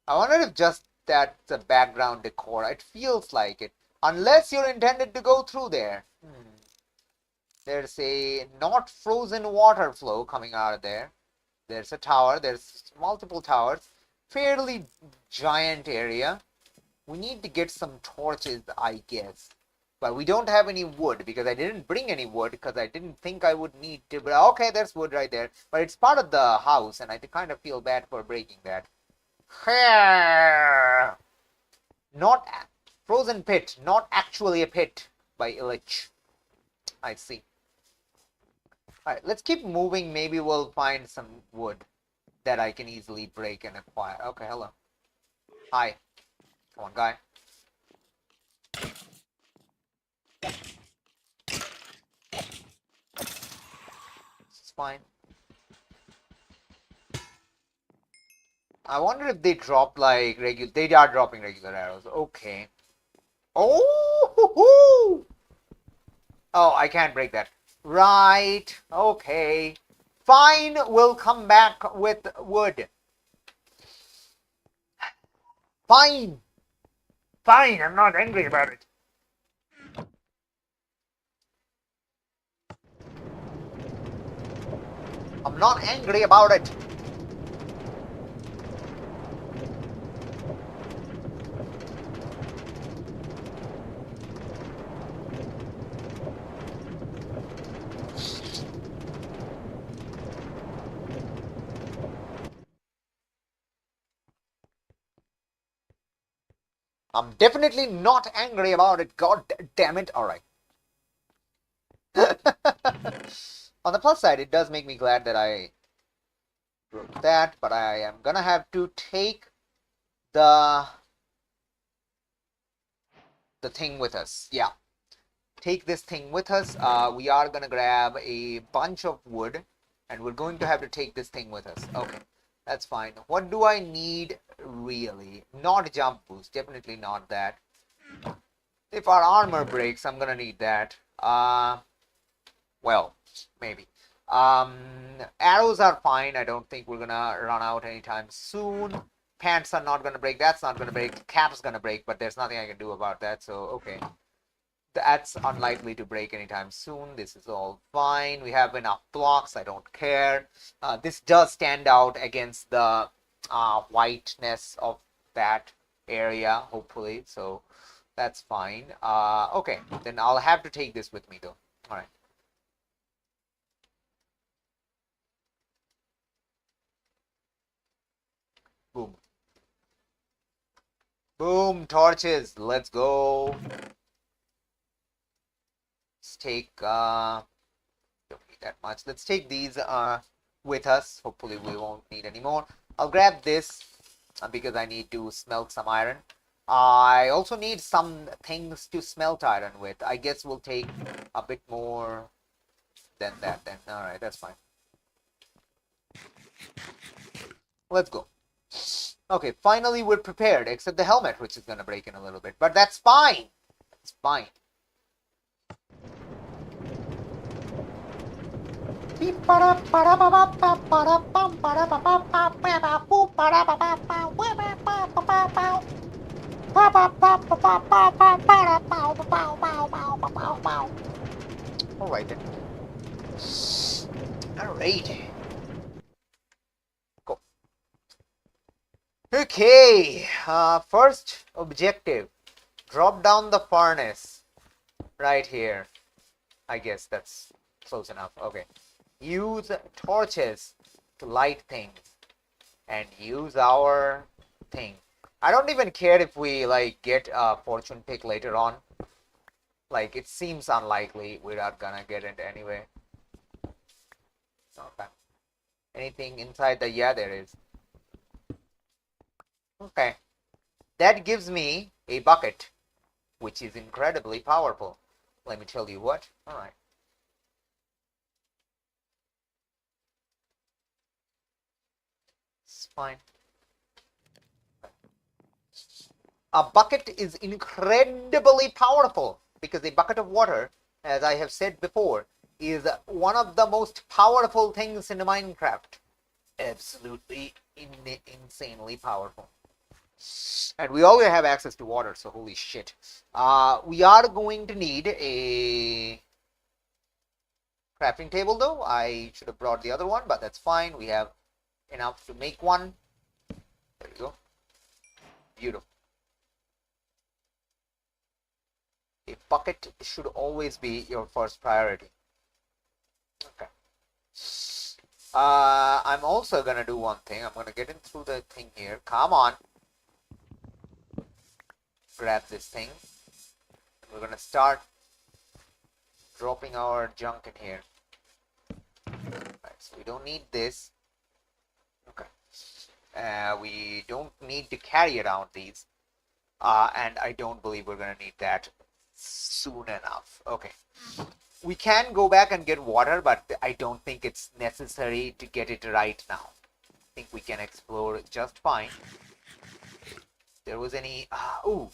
I wonder if just that's the background decor. It feels like it. Unless you're intended to go through there. There's a not frozen water flow coming out of there. There's a tower. There's multiple towers. Fairly giant area. We need to get some torches, I guess. But we don't have any wood because I didn't bring any wood because I didn't think I would need to. But okay, there's wood right there. But it's part of the house and I kind of feel bad for breaking that. Not frozen pit, not actually a pit by Ilich. I see. Alright, let's keep moving. Maybe we'll find some wood that I can easily break and acquire. Okay, hello. Hi. Come on, guy. It's fine. I wonder if they drop like regular. They are dropping regular arrows. Okay. Oh! Oh, I can't break that. Right. Okay. Fine. We'll come back with wood. Fine. Fine. I'm not angry about it. I'm not angry about it. I'm definitely not angry about it. God damn it. Alright. On the plus side, it does make me glad that I broke that, but I am gonna have to take the thing with us. Yeah. Take this thing with us. We are gonna grab a bunch of wood, and we're going to have to take this thing with us. Okay. That's fine. What do I need, really? Not jump boost. Definitely not that. If our armor breaks, I'm gonna need that. Well, maybe. Arrows are fine. I don't think we're gonna run out anytime soon. Pants are not gonna break. That's not gonna break. Cap's gonna break, but there's nothing I can do about that, so okay. That's unlikely to break anytime soon. This is all fine. We have enough blocks. I don't care. This does stand out against the whiteness of that area, hopefully. So that's fine. Okay, then I'll have to take this with me, though. All right. Boom. Boom, torches. Let's go. Let's take, don't need that much. Let's take these with us. Hopefully we won't need any more. I'll grab this because I need to smelt some iron. I also need some things to smelt iron with. I guess we'll take a bit more than that then. Alright, that's fine. Let's go. Okay, finally we're prepared, except the helmet, which is going to break in a little bit. But that's fine. It's fine. Alright then. Alright. Go. Okay. First objective. Drop down the furnace. Right here. I guess that's close enough. Okay. Use torches to light things. And use our thing. I don't even care if we like get a fortune pick later on. Like, it seems unlikely we're not gonna get it anyway. Okay. Anything inside the... Yeah, there is. Okay. That gives me a bucket, which is incredibly powerful. Let me tell you what. Alright. It's fine. A bucket is incredibly powerful because a bucket of water, as I have said before, is one of the most powerful things in Minecraft. Absolutely insanely powerful. And we always have access to water, so holy shit. We are going to need a crafting table though. I should have brought the other one, but that's fine. We have enough to make one. There we go. Beautiful. A bucket should always be your first priority. Okay. I'm also gonna do one thing. I'm gonna get in through the thing here. Come on. Grab this thing. We're gonna start dropping our junk in here. Right, so we don't need this. Okay. We don't need to carry around these. And I don't believe we're gonna need that soon enough. Okay. We can go back and get water, but I don't think it's necessary to get it right now. I think we can explore just fine. There was any... oh,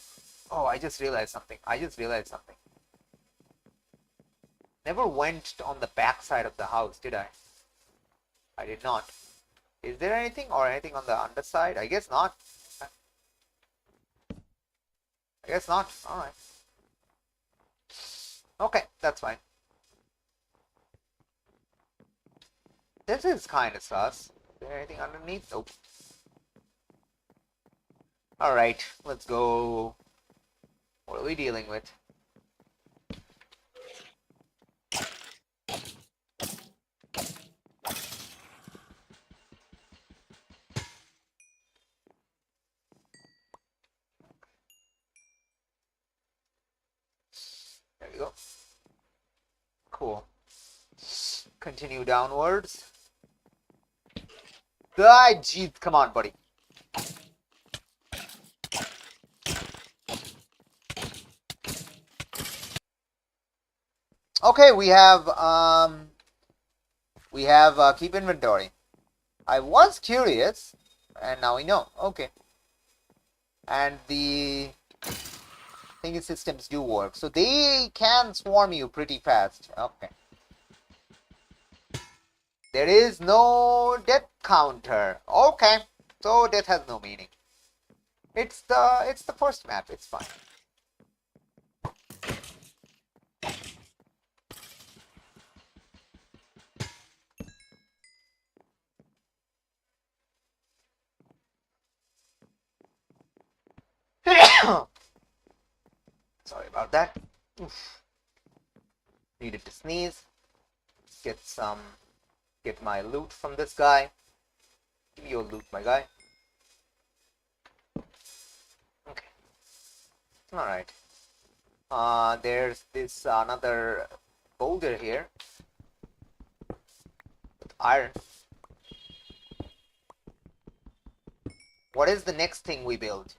I just realized something. Never went on the back side of the house, did I? I did not. Is there anything or anything on the underside? I guess not. Alright. Okay, that's fine. This is kind of sus. Is there anything underneath? Nope. Alright, let's go. What are we dealing with? There we go. Cool. Continue downwards. Jeez, come on, buddy. Okay, we have keep inventory. I was curious, and now we know. Okay. And the thingy systems do work, so they can swarm you pretty fast. Okay. There is no death counter. Okay, so death has no meaning. It's the first map. It's fine. Sorry about that. Oof. Needed to sneeze. Get my loot from this guy. Give me your loot, my guy. Okay. Alright. There's this another boulder here. With iron. What is the next thing we build?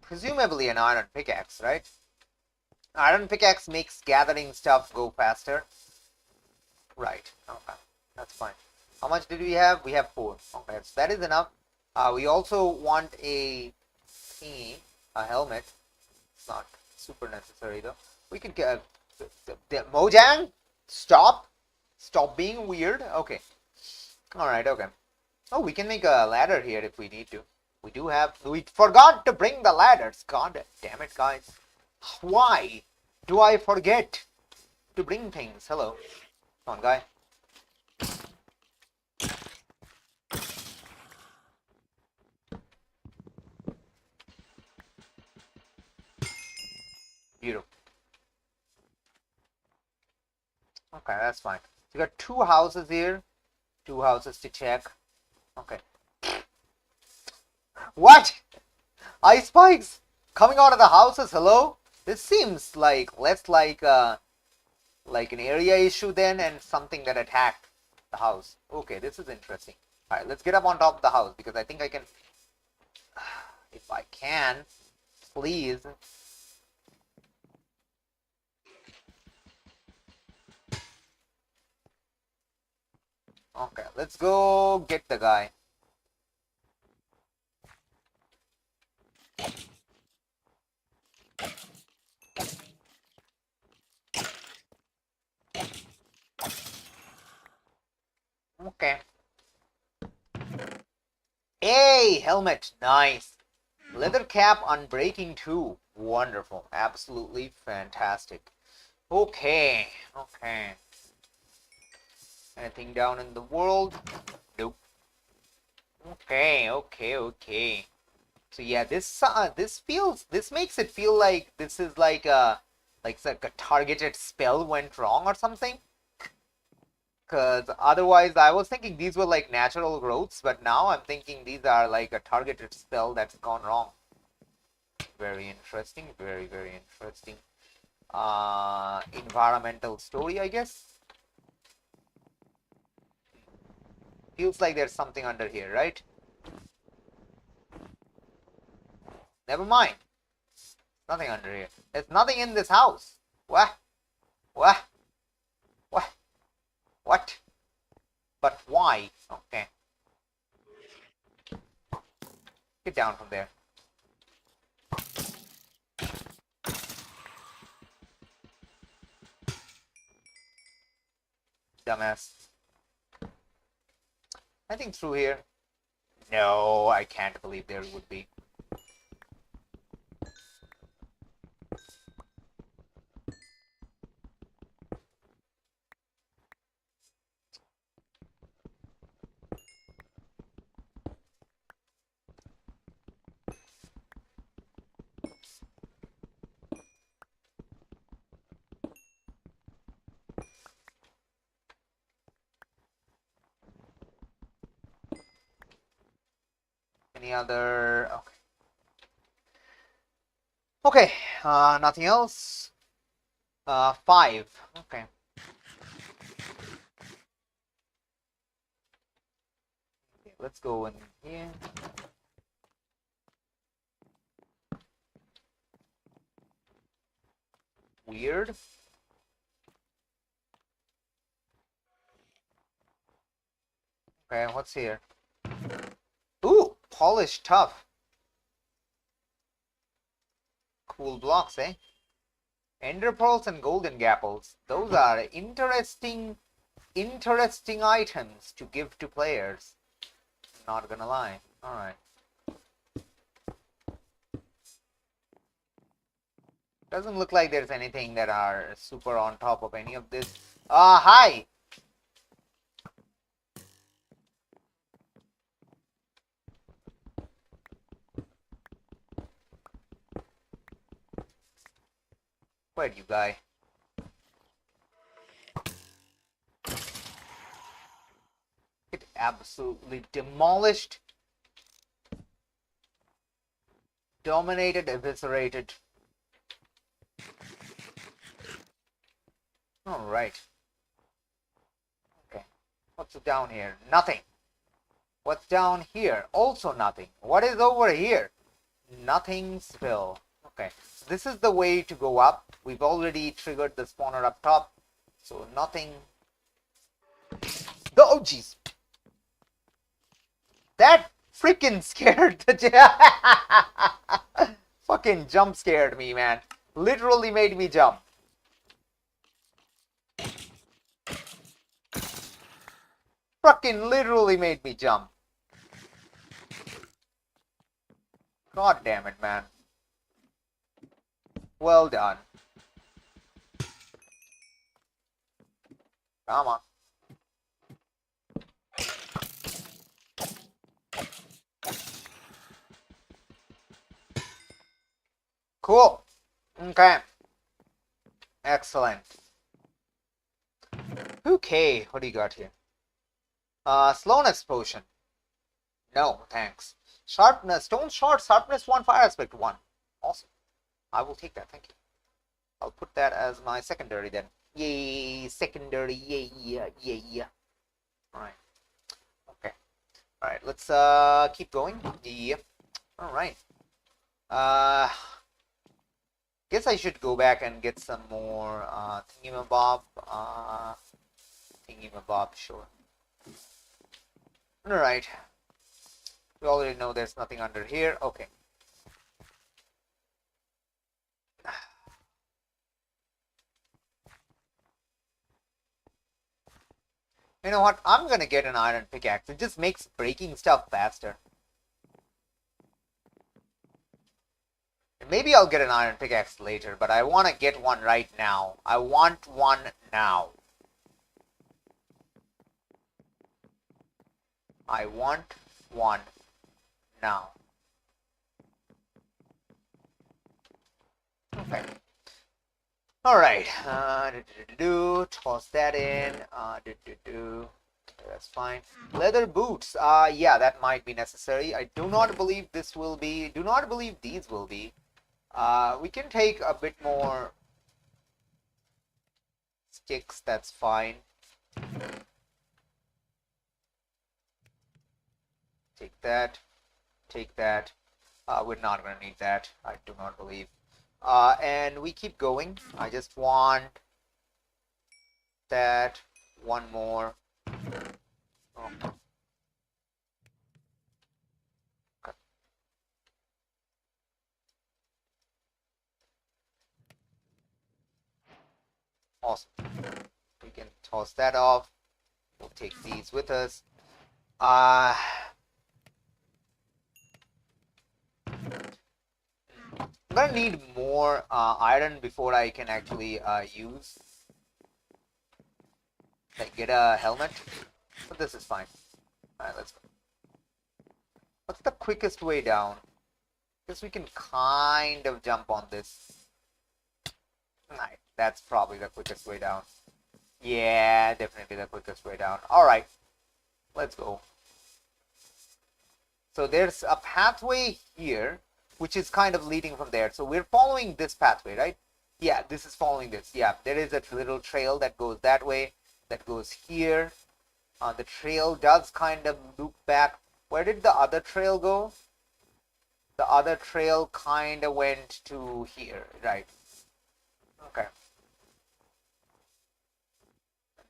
Presumably an iron pickaxe, right? Iron pickaxe makes gathering stuff go faster. Right. Okay. That's fine. How much did we have? We have 4. Okay, so that is enough. We also want a thingy, a helmet. It's not super necessary though. We could get Mojang. Stop being weird. Okay. All right. Okay. Oh, we can make a ladder here if we need to. We forgot to bring the ladders. God damn it, guys. Why do I forget to bring things? Hello. Come on, guy. Beautiful. Okay, that's fine. So you got 2 houses here. 2 houses to check. Okay. What? Ice spikes coming out of the houses. Hello. This seems like less like an area issue then, and something that attacked the house. Okay, this is interesting. All right, let's get up on top of the house because I think I can. If I can, please. Okay, let's go get the guy. Okay. Hey, helmet. Nice. Leather cap unbreaking 2. Wonderful. Absolutely fantastic. Okay. Okay. Anything down in the world? Nope. Okay. Okay. Okay. So yeah, this makes it feel like this is like a targeted spell went wrong or something. Because otherwise, I was thinking these were like natural growths, but now I'm thinking these are like a targeted spell that's gone wrong. Very interesting. Very, very interesting. Environmental story, I guess. Feels like there's something under here, right? Never mind. Nothing under here. There's nothing in this house. What? What? What? What? But why? Okay. Get down from there. Dumbass. I think through here. No, I can't believe there would be. Any other? Okay. Okay. Nothing else. 5. Okay. Let's go in here. Weird. Okay, what's here? Ooh, polished tough. Cool blocks, eh? Ender pearls and golden gapples. Those are interesting items to give to players. Not gonna lie. Alright. Doesn't look like there's anything that are super on top of any of this. Hi! Where'd you guy? It absolutely demolished, dominated, eviscerated. Alright. Okay. What's down here? Nothing. What's down here? Also nothing. What is over here? Nothing still. Okay. This is the way to go up. We've already triggered the spawner up top. So nothing. Oh, jeez. That freaking scared the fucking jump scared me, man. Literally made me jump. Fucking literally made me jump. God damn it, man. Well done. Come on. Cool. Okay. Excellent. Okay, what do you got here? Slowness potion. No, thanks. Sharpness, stone short, sharpness 1, fire aspect 1. Awesome. I will take that, thank you. I'll put that as my secondary then. Yay, secondary, yay, yeah. Alright. Okay. Alright, let's keep going. Yep. Alright. Guess I should go back and get some more thingy-mabob. Thingy-mabob, sure. Alright. We already know there's nothing under here. Okay. You know what? I'm gonna get an iron pickaxe. It just makes breaking stuff faster. Maybe I'll get an iron pickaxe later, but I want to get one right now. I want one now. I want one now. Okay. Alright. Toss that in. That's fine. Leather boots. Yeah, that might be necessary. I do not believe this will be. Do not believe these will be. We can take a bit more sticks. That's fine. Take that. Take that. We're not going to need that. I do not believe. And we keep going. I just want that. One more. Oh. Okay. Awesome. We can toss that off. We'll take these with us. I'm gonna need more iron before I can actually use. Like get a helmet, but this is fine. Alright, let's go. What's the quickest way down? Guess we can kind of jump on this. Alright, that's probably the quickest way down. Yeah, definitely the quickest way down. Alright, let's go. So there's a pathway here, which is kind of leading from there. So we're following this pathway, right? Yeah, this is following this. Yeah, there is a little trail that goes that way, that goes here. The trail does kind of loop back. Where did the other trail go? The other trail kind of went to here, right? Okay.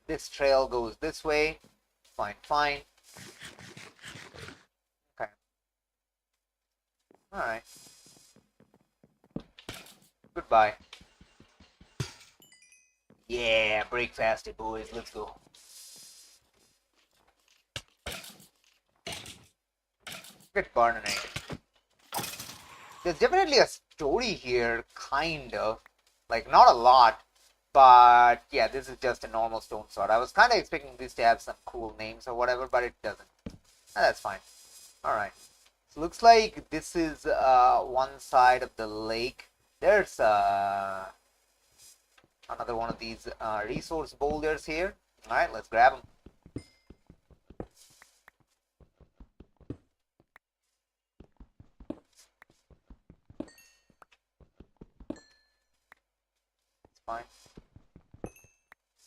This trail goes this way. Fine, fine. Okay. Alright. Goodbye. Yeah, break faster, boys. Let's go. Get burning. There's definitely a story here, kind of. Like, not a lot, but yeah, this is just a normal stone sword. I was kind of expecting this to have some cool names or whatever, but it doesn't. That's fine. Alright. So looks like this is one side of the lake. There's another one of these resource boulders here. Alright, let's grab them. Fine.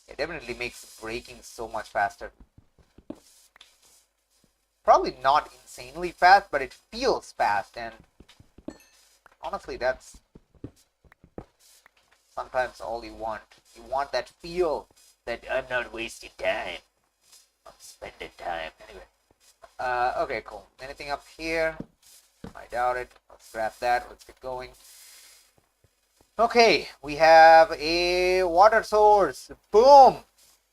It definitely makes breaking so much faster. Probably not insanely fast, but it feels fast, and honestly, that's sometimes all you want. You want that feel that I'm not wasting time. I'm spending time. Anyway. Okay, cool. Anything up here? I doubt it. Let's grab that. Let's get going. Okay, we have a water source. Boom!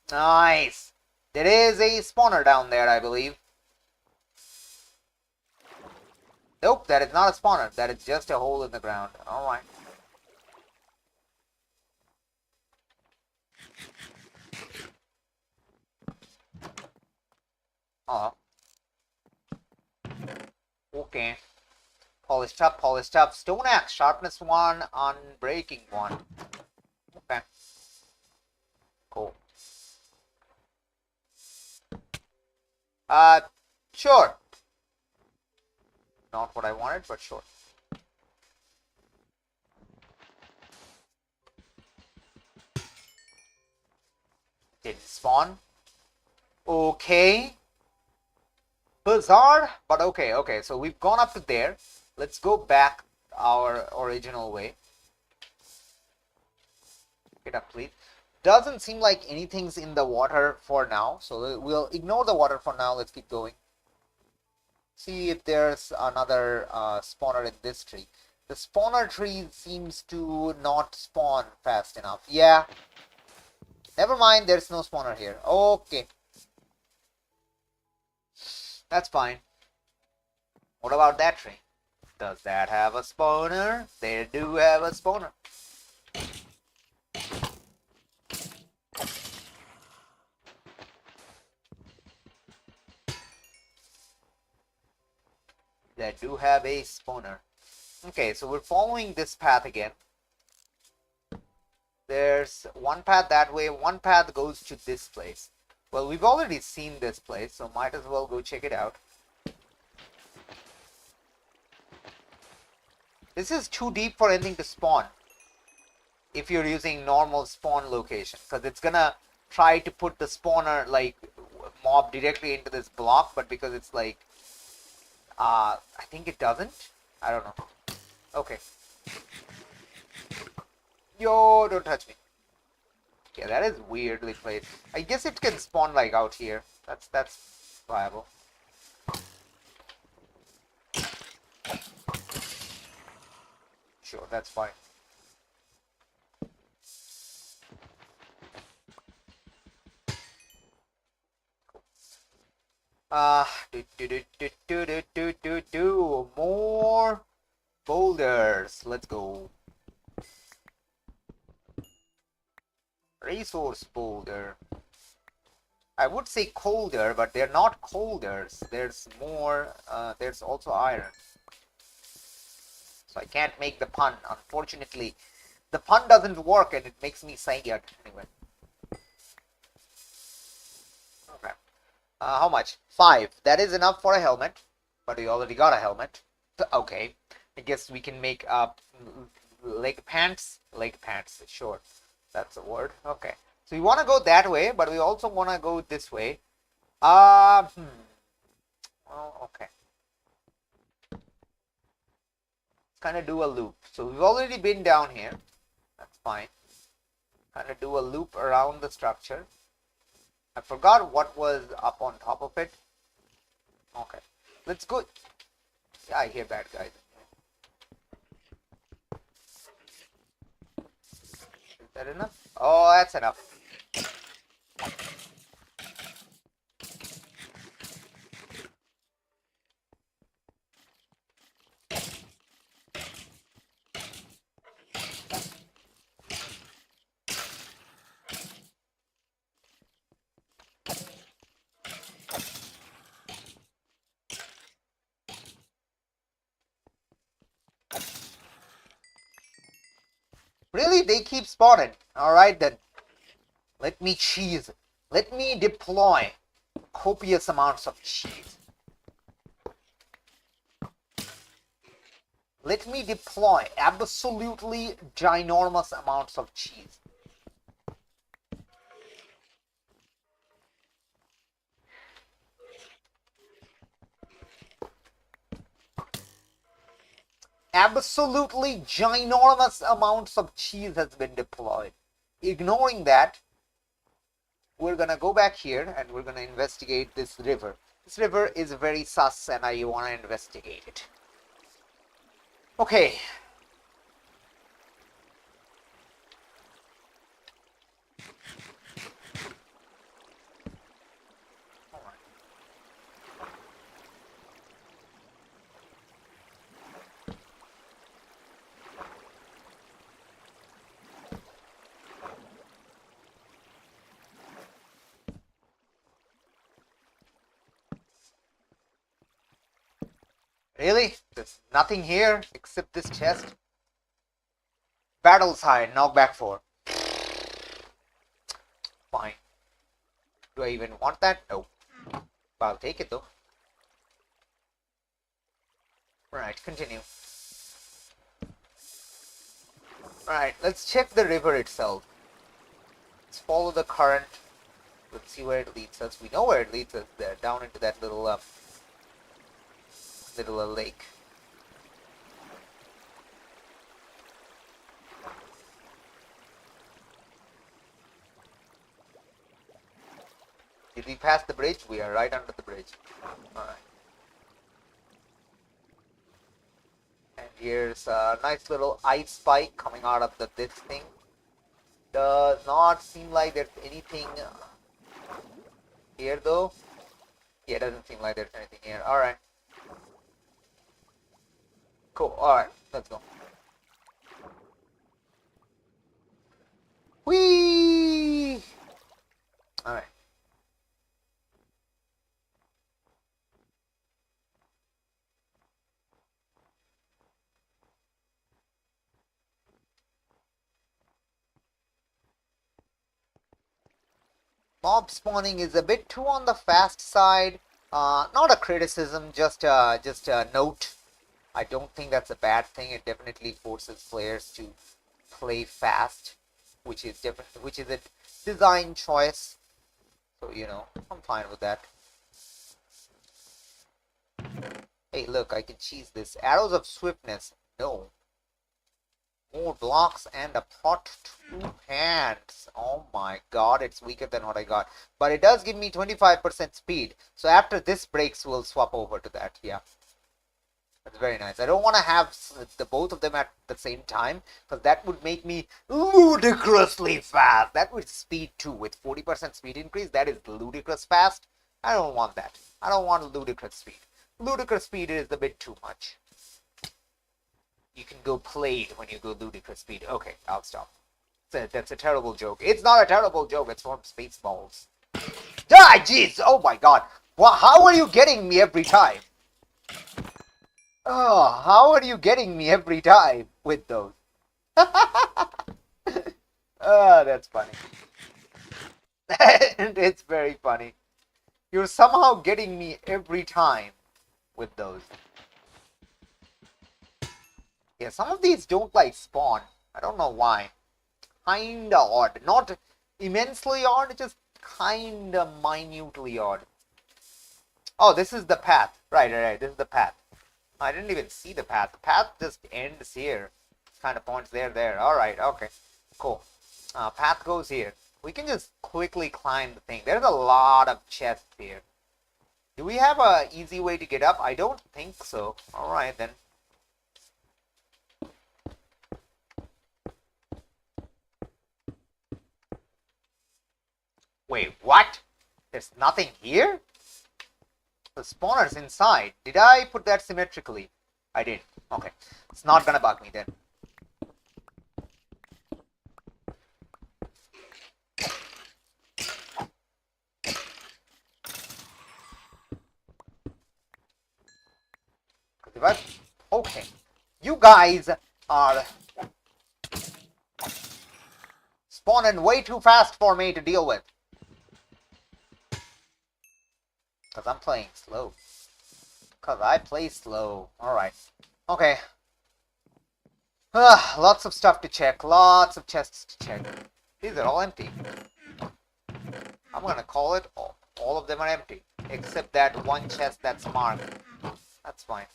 Nice. There is a spawner down there, I believe. Nope, that is not a spawner. That is just a hole in the ground. Alright. Oh. Okay. Polished up, polished up. Stone axe, sharpness 1, unbreaking 1. Okay. Cool. Sure. Not what I wanted, but sure. Didn't spawn. Okay. Bizarre, but okay, okay. So we've gone up to there. Let's go back our original way. Get up, please. Doesn't seem like anything's in the water for now, so we'll ignore the water for now. Let's keep going. See if there's another spawner in this tree. The spawner tree seems to not spawn fast enough. Yeah. Never mind, there's no spawner here. Okay. That's fine. What about that tree? Does that have a spawner? They do have a spawner. They do have a spawner. Okay, so we're following this path again. There's one path that way, one path goes to this place. Well, we've already seen this place, so might as well go check it out. This is too deep for anything to spawn if you're using normal spawn location, because it's gonna try to put the spawner, like, mob directly into this block, but because it's like, I think it doesn't. I don't know. Okay. Yo, don't touch me. Yeah, that is weirdly placed. I guess it can spawn like out here. That's viable. Sure, that's fine. More boulders. Let's go. Resource boulder. I would say colder, but they're not colders. There's more. There's also iron. So I can't make the pun. Unfortunately, the pun doesn't work, and it makes me say it anyway. Okay. How much? 5. That is enough for a helmet, but we already got a helmet. Okay. I guess we can make leg pants. Leg pants. Sure. That's a word. Okay. So we want to go that way, but we also want to go this way. Well, okay. Let's kind of do a loop. So we've already been down here. That's fine. Kind of do a loop around the structure. I forgot what was up on top of it. Okay. Let's go. Yeah, I hear bad guys. Is that enough? Oh, that's enough. Really? They keep spawning. Alright then. Let me cheese. Let me deploy copious amounts of cheese. Let me deploy absolutely ginormous amounts of cheese. Absolutely ginormous amounts of cheese has been deployed. Ignoring that, we're gonna go back here and we're gonna investigate this river. This river is very sus and I wanna investigate it. Okay. Really? There's nothing here except this chest? Battle sign, knockback 4. Fine. Do I even want that? No. I'll take it though. Right, continue. Right, let's check the river itself. Let's follow the current. Let's see where it leads us. We know where it leads us there, down into that little lake. Did we pass the bridge? We are right under the bridge. Alright. And here's a nice little ice spike coming out of this thing. Does not seem like there's anything here though. Yeah, it doesn't seem like there's anything here. Alright. Cool. Alright, let's go. Whee! Alright. Mob spawning is a bit too on the fast side. Not a criticism, just a note. I don't think that's a bad thing. It definitely forces players to play fast, which is a design choice. So I'm fine with that. Hey, look, I can cheese this. Arrows of swiftness. No. More blocks and a pot, 2 hands. Oh my god, it's weaker than what I got. But it does give me 25% speed. So after this breaks, we'll swap over to that. Yeah. That's very nice. I don't want to have the both of them at the same time, because that would make me ludicrously fast. That would speed too. With 40% speed increase, that is ludicrous fast. I don't want that. I don't want ludicrous speed. Ludicrous speed is a bit too much. You can go played when you go ludicrous speed. Okay, I'll stop. That's a terrible joke. It's not a terrible joke. It's from Spaceballs. Ah, jeez. Oh my god. Well, how are you getting me every time? Oh, how are you getting me every time with those? That's funny. And it's very funny. You're somehow getting me every time with those. Yeah, some of these don't like spawn. I don't know why. Kinda odd. Not immensely odd, just kinda minutely odd. Oh, this is the path. Right. This is the path. I didn't even see the path. The path just ends here. Kind of points there. Alright, okay. Cool. Path goes here. We can just quickly climb the thing. There's a lot of chests here. Do we have an easy way to get up? I don't think so. Alright then. Wait, what? There's nothing here? The spawner's inside. Did I put that symmetrically? I did. Okay. It's not gonna bug me then. If I... Okay. You guys are spawning way too fast for me to deal with. Because I'm playing slow. Because I play slow. Alright. Okay. Lots of stuff to check. Lots of chests to check. These are all empty. I'm gonna call it all of them are empty. Except that one chest that's marked. That's fine.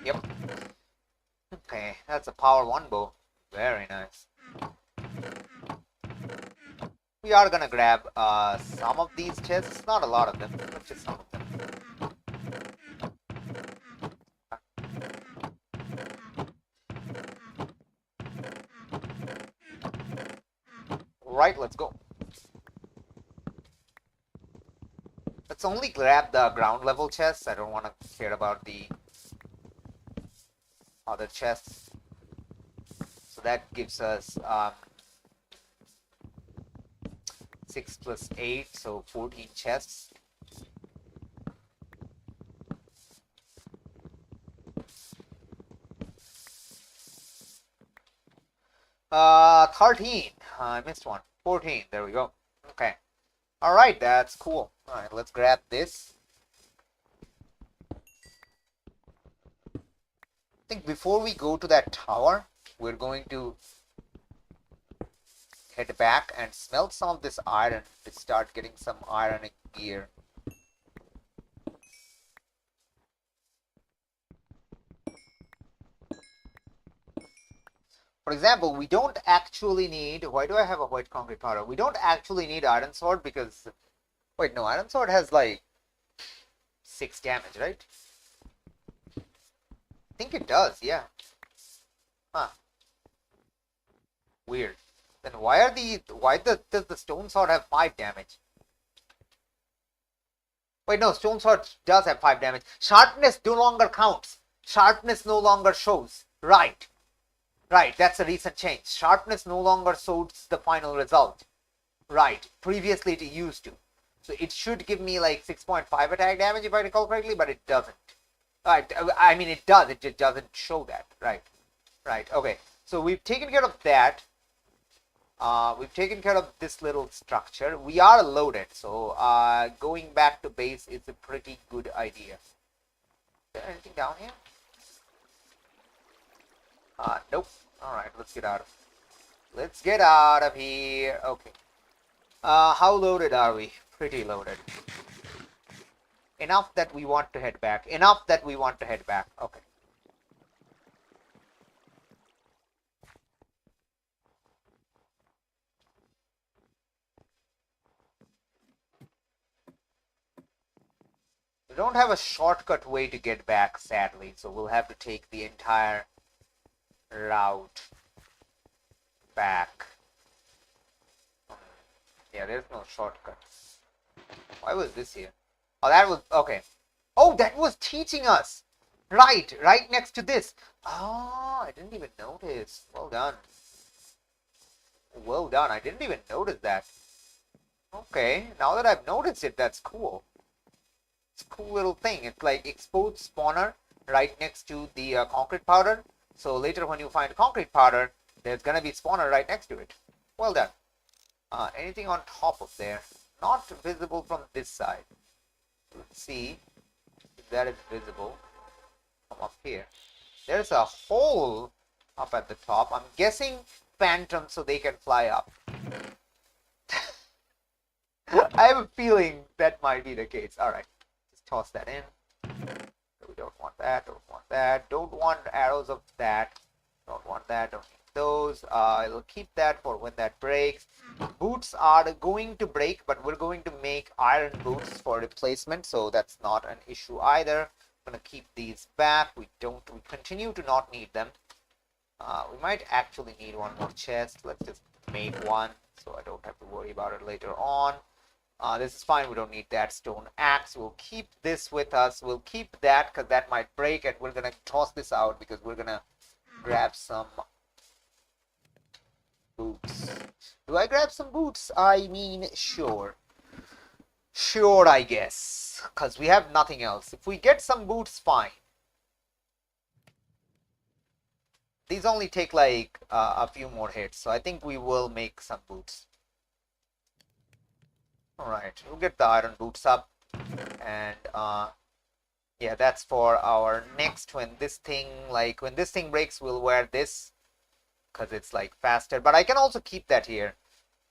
Yep. Okay, that's a power 1 bow. Very nice. We are gonna grab some of these chests, not a lot of them, but just some of them. Right, let's go. Let's only grab the ground level chests. I don't want to care about the other chests. So that gives us 6 plus 8, so 14 chests. Uh, 13. I missed one. 14. There we go. Okay. Alright, that's cool. Alright, let's grab this. I think before we go to that tower, we're going to head back and smelt some of this iron to start getting some ironic gear. For example, we don't actually need, why do I have a white concrete powder? We don't actually need iron sword because, wait, no, iron sword has like 6 damage, right? I think it does, yeah. Huh. Weird. Then does the stone sword have 5 damage? Wait, no, stone sword does have 5 damage. Sharpness no longer counts. Sharpness no longer shows. Right. Right, that's a recent change. Sharpness no longer shows the final result. Right. Previously it used to. So it should give me like 6.5 attack damage if I recall correctly, but it doesn't. Right. I mean, it does. It just doesn't show that. Right. Right. Okay. So we've taken care of that. We've taken care of this little structure. We are loaded, so going back to base is a pretty good idea. Is there anything down here? Nope. Alright, let's get out of here. Let's get out of here. Okay. How loaded are we? Pretty loaded. Enough that we want to head back. Enough that we want to head back. Okay. We don't have a shortcut way to get back, sadly, so we'll have to take the entire route back. Yeah, there's no shortcut. Why was this here? Oh, that was... Okay. Oh, that was teaching us! Right next to this. Oh, I didn't even notice. Well done. Well done. I didn't even notice that. Okay, now that I've noticed it, that's cool. It's a cool little thing. It's like exposed spawner right next to the concrete powder. So later when you find concrete powder, there's gonna be spawner right next to it. Well done. Anything on top of there? Not visible from this side. Let's see if that is visible from up here. There's a hole up at the top. I'm guessing phantom so they can fly up. I have a feeling that might be the case. Alright, just toss that in. We don't want that, don't want that, don't want arrows of that, don't want that, don't need those. I'll keep that for when that breaks. Boots are going to break, but we're going to make iron boots for replacement, so that's not an issue either. I'm gonna keep these back. We continue to not need them. We might actually need one more chest. Let's just make one so I don't have to worry about it later on. This is fine. We don't need that stone axe. We'll keep this with us. We'll keep that because that might break, and we're gonna toss this out because we're gonna grab some boots. Do I grab some boots? I mean, sure. Sure, I guess. Because we have nothing else. If we get some boots, fine. These only take like a few more hits, so I think we will make some boots. Alright, we'll get the iron boots up. And yeah, that's for our next, when this thing breaks, we'll wear this. Because it's like faster. But I can also keep that here.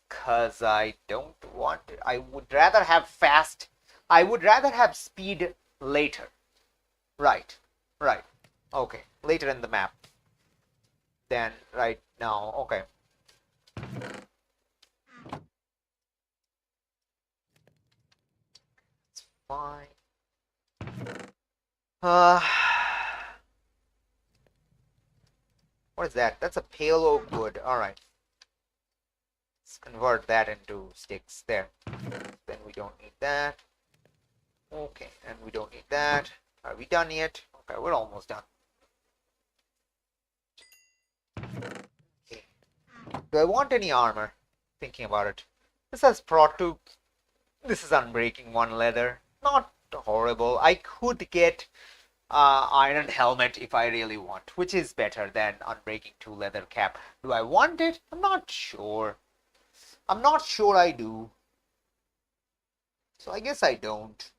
Because I don't want it. I would rather have fast. I would rather have speed later. Right. Right. Okay. Later in the map. Than right now. Okay. It's fine. What is that? That's a pale oak wood. Alright. Let's convert that into sticks. There. Then we don't need that. Okay, and we don't need that. Are we done yet? Okay, we're almost done. Okay. Do I want any armor? Thinking about it. This has Prot 2. This is Unbreaking 1 leather. Not horrible. I could get iron helmet if I really want, which is better than Unbreaking 2 leather cap. Do I want it? I'm not sure. I'm not sure I do. So I guess I don't.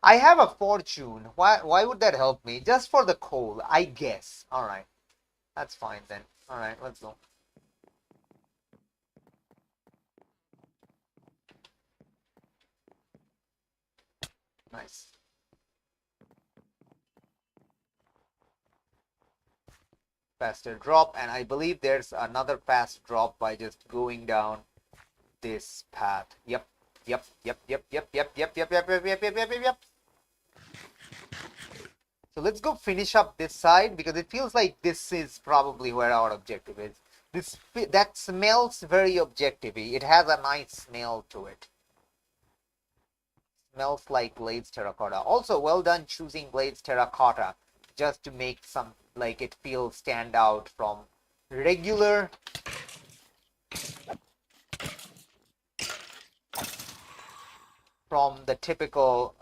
I have a fortune. Why would that help me? Just for the coal, I guess. Alright. That's fine then. Alright, let's go. Nice. faster drop, and I believe there's another fast drop by just going down this path. Yep. So let's go finish up this side because it feels like this is probably where our objective is. That smells very objective-y. It has a nice smell to it. Smells like glazed terracotta. Also, well done choosing glazed terracotta just to make some, like, it feels stand out from regular from the typical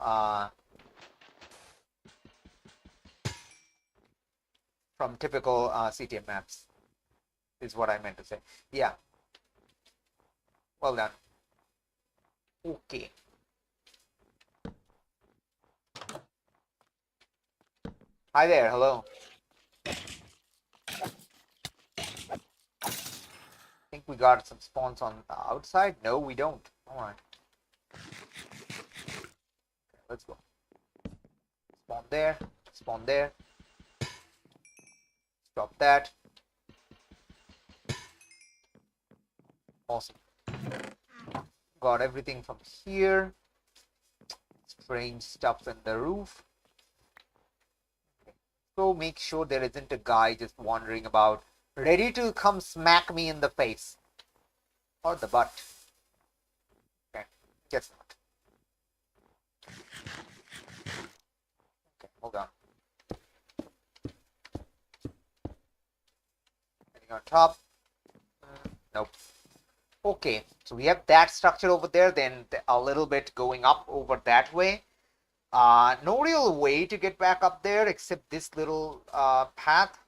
CTM maps is what I meant to say. Yeah. Well done. Okay. Hi there. Hello. I think we got some spawns on the outside. No, we don't. All right. Okay, let's go. Spawn there. Spawn there. Stop that. Awesome. Got everything from here. Strange stuff in the roof. So make sure there isn't a guy just wandering about, ready to come smack me in the face. Or the butt. Okay, guess not. Okay, hold on. Getting on top. Nope. Okay, so we have that structure over there, then a little bit going up over that way. No real way to get back up there except this little path.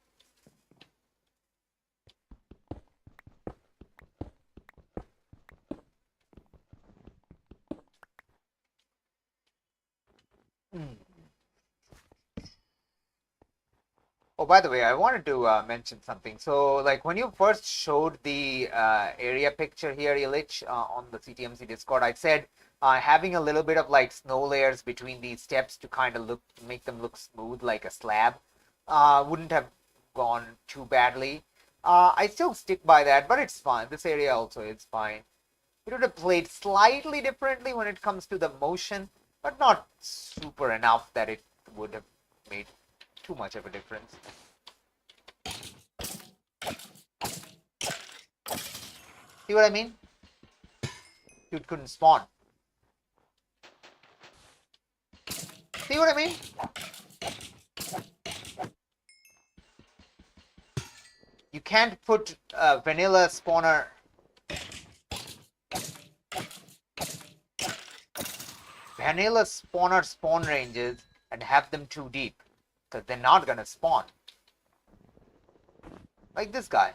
Oh, by the way, I wanted to mention something. So, like, when you first showed the area picture here, Ilich, on the CTMC Discord, I said having a little bit of like snow layers between these steps to kind of make them look smooth like a slab wouldn't have gone too badly. I still stick by that, but it's fine. This area also is fine. It would have played slightly differently when it comes to the motion, but not super enough that it would have made too much of a difference. See what I mean? Dude couldn't spawn. See what I mean? You can't put vanilla spawner spawn ranges and have them too deep, because they're not gonna spawn. Like this guy.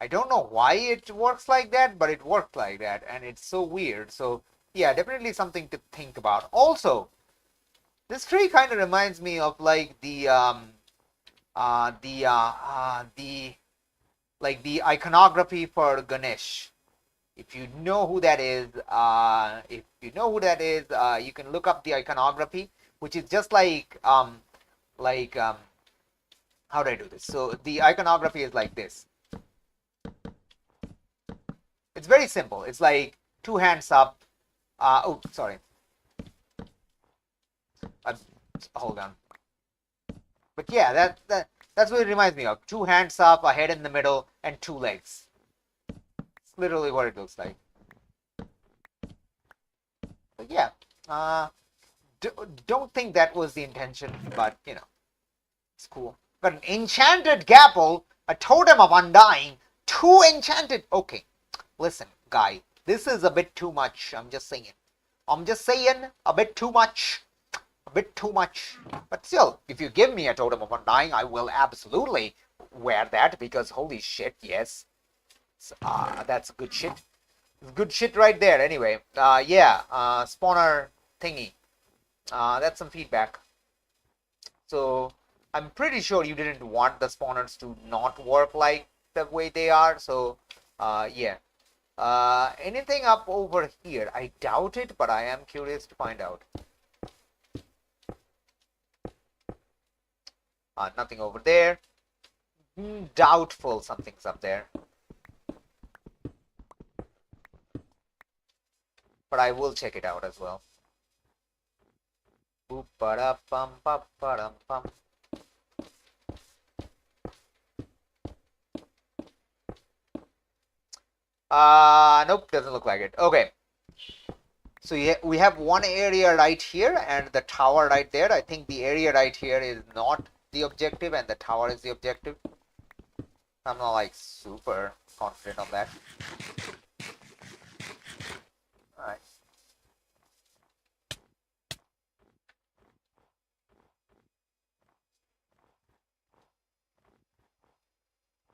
I don't know why it works like that, but it worked like that, and it's so weird. So yeah, definitely something to think about. Also, this tree kind of reminds me of like the iconography for Ganesh. If you know who that is, you can look up the iconography, which is just like how do I do this? So the iconography is like this. It's very simple. It's like two hands up. Oh, sorry. Hold on. But yeah, that's what it reminds me of. Two hands up, a head in the middle, and two legs. It's literally what it looks like. But yeah, don't think that was the intention, but you know, it's cool. Got an enchanted gapple, a totem of undying, two enchanted. Okay, listen, guy, this is a bit too much. I'm just saying, a bit too much. A bit too much. But still, if you give me a totem of undying, I will absolutely wear that, because holy shit, yes. That's good shit. Good shit right there. Anyway, yeah, spawner thingy. That's some feedback. So I'm pretty sure you didn't want the spawners to not work like the way they are. So yeah. Anything up over here? I doubt it, but I am curious to find out. Nothing over there. Doubtful something's up there. But I will check it out as well. Nope, doesn't look like it. Okay. So we have one area right here and the tower right there. I think the area right here is not the objective and the tower is the objective. I'm not like super confident on that. Alright.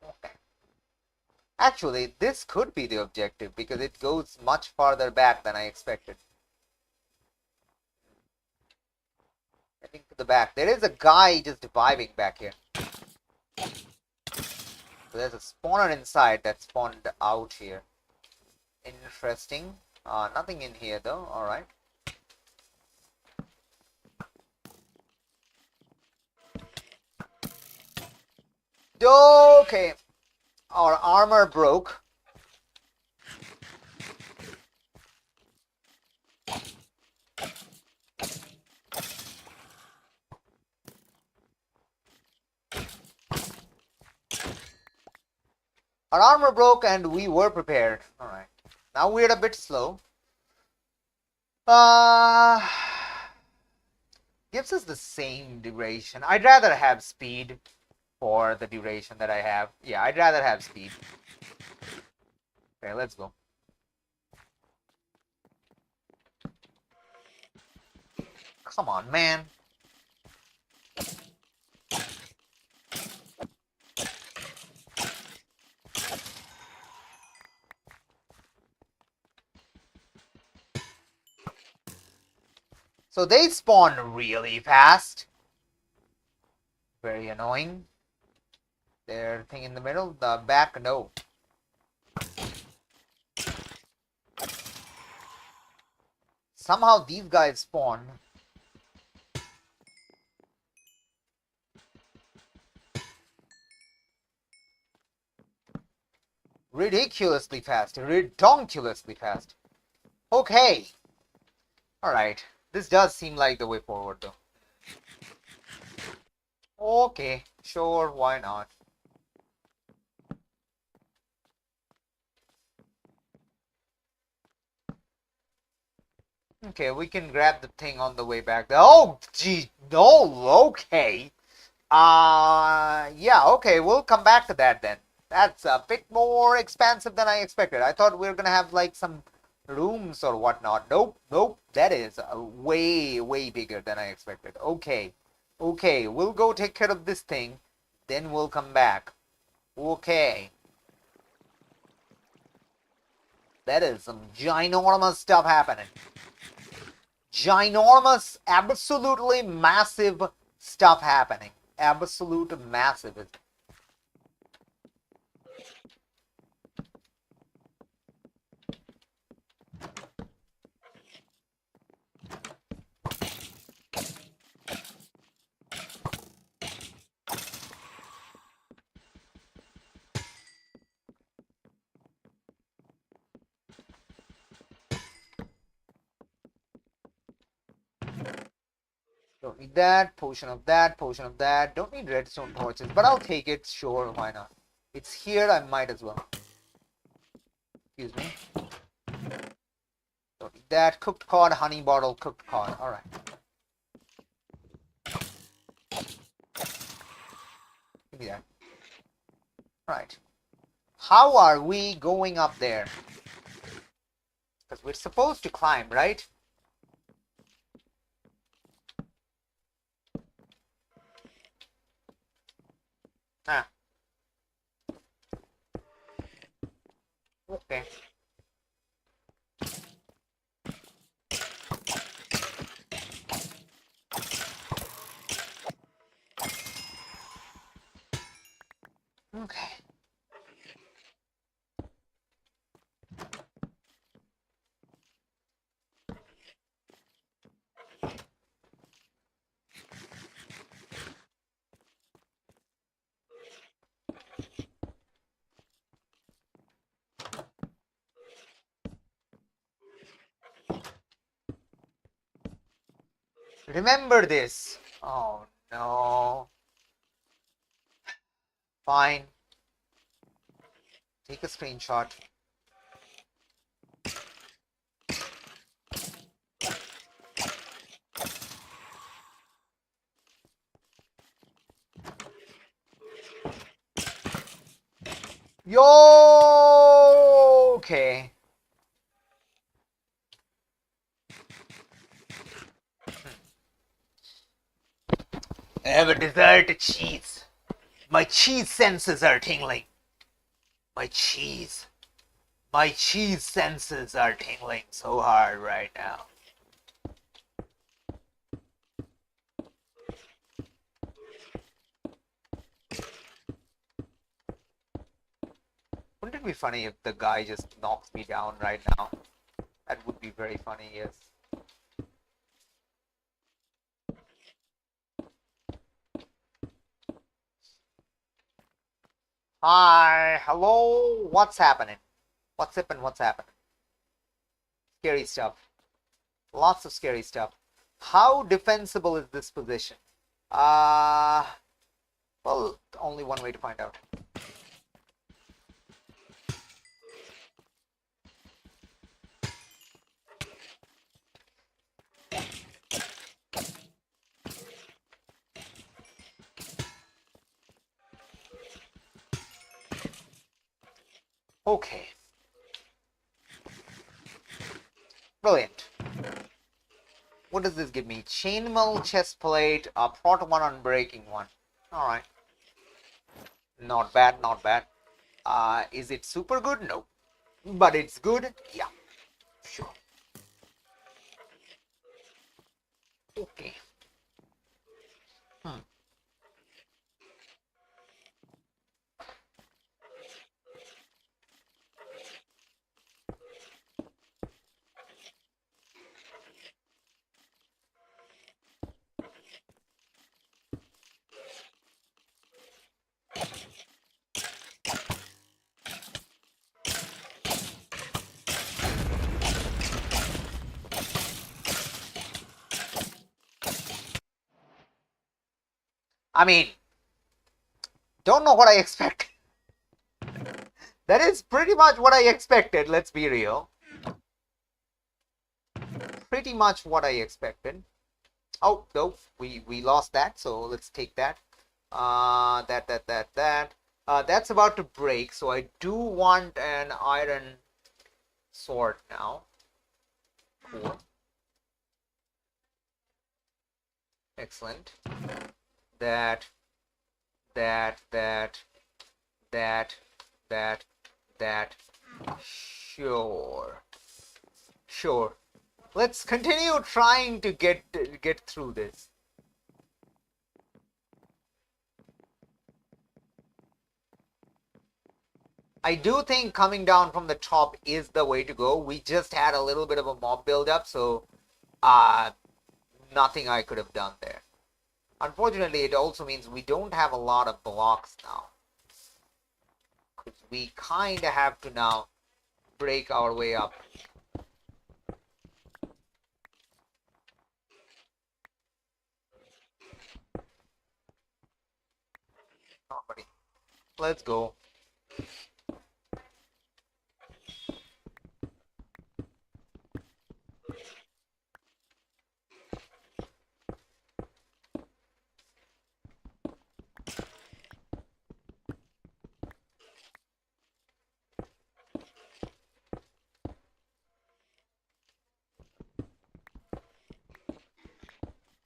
Okay. Actually, this could be the objective because it goes much farther back than I expected. Heading to the back. There is a guy just vibing back here. So there's a spawner inside that spawned out here. Interesting. Nothing in here though. Alright. Okay. Our armor broke. Our armor broke and we were prepared. Alright. Now we're a bit slow. Gives us the same duration. I'd rather have speed for the duration that I have. Yeah, I'd rather have speed. Okay, let's go. Come on, man. So they spawn really fast. Very annoying. Their thing in the middle, the back, no. Somehow these guys spawn. Ridiculously fast. Redonkulously fast. Okay. Alright. This does seem like the way forward though. Okay. Sure, why not? Okay, we can grab the thing on the way back. Oh, gee, no, okay. Yeah, okay, we'll come back to that then. That's a bit more expansive than I expected. I thought we were gonna have like some rooms or whatnot. Nope, nope, that is way, way bigger than I expected. Okay, okay, we'll go take care of this thing, then we'll come back. Okay. That is some ginormous stuff happening. Ginormous, absolutely massive stuff happening. Absolute massive. Don't need that, potion of that, potion of that. Don't need redstone torches, but I'll take it. Sure, why not? It's here, I might as well. Excuse me. Don't need that. Cooked cod, honey bottle, cooked cod. Alright. Give me that. Alright. How are we going up there? Because we're supposed to climb, right? Ah. Okay. Okay. Remember this. Oh no. Fine. Take a screenshot. Yo, okay. I have a desire to cheese. My cheese senses are tingling. My cheese senses are tingling so hard right now. Wouldn't it be funny if the guy just knocks me down right now? That would be very funny, yes. Hi, hello, what's happening? What's up and what's happening? Scary stuff. Lots of scary stuff. How defensible is this position? Well, only one way to find out. Okay. Brilliant. What does this give me? Chainmail, chest plate, a prot one unbreaking one. Alright. Not bad, not bad. Is it super good? No. But it's good? Yeah. Sure. Okay. I mean, don't know what I expect. That is pretty much what I expected, let's be real. Pretty much what I expected. Oh, no, we lost that, so let's take that. That's about to break, so I do want an iron sword now. Cool. Excellent. That. Sure. Sure. Let's continue trying to get through this. I do think coming down from the top is the way to go. We just had a little bit of a mob build-up, so nothing I could have done there. Unfortunately, it also means we don't have a lot of blocks now. Because we kind of have to now break our way up. Come on, buddy. Let's go.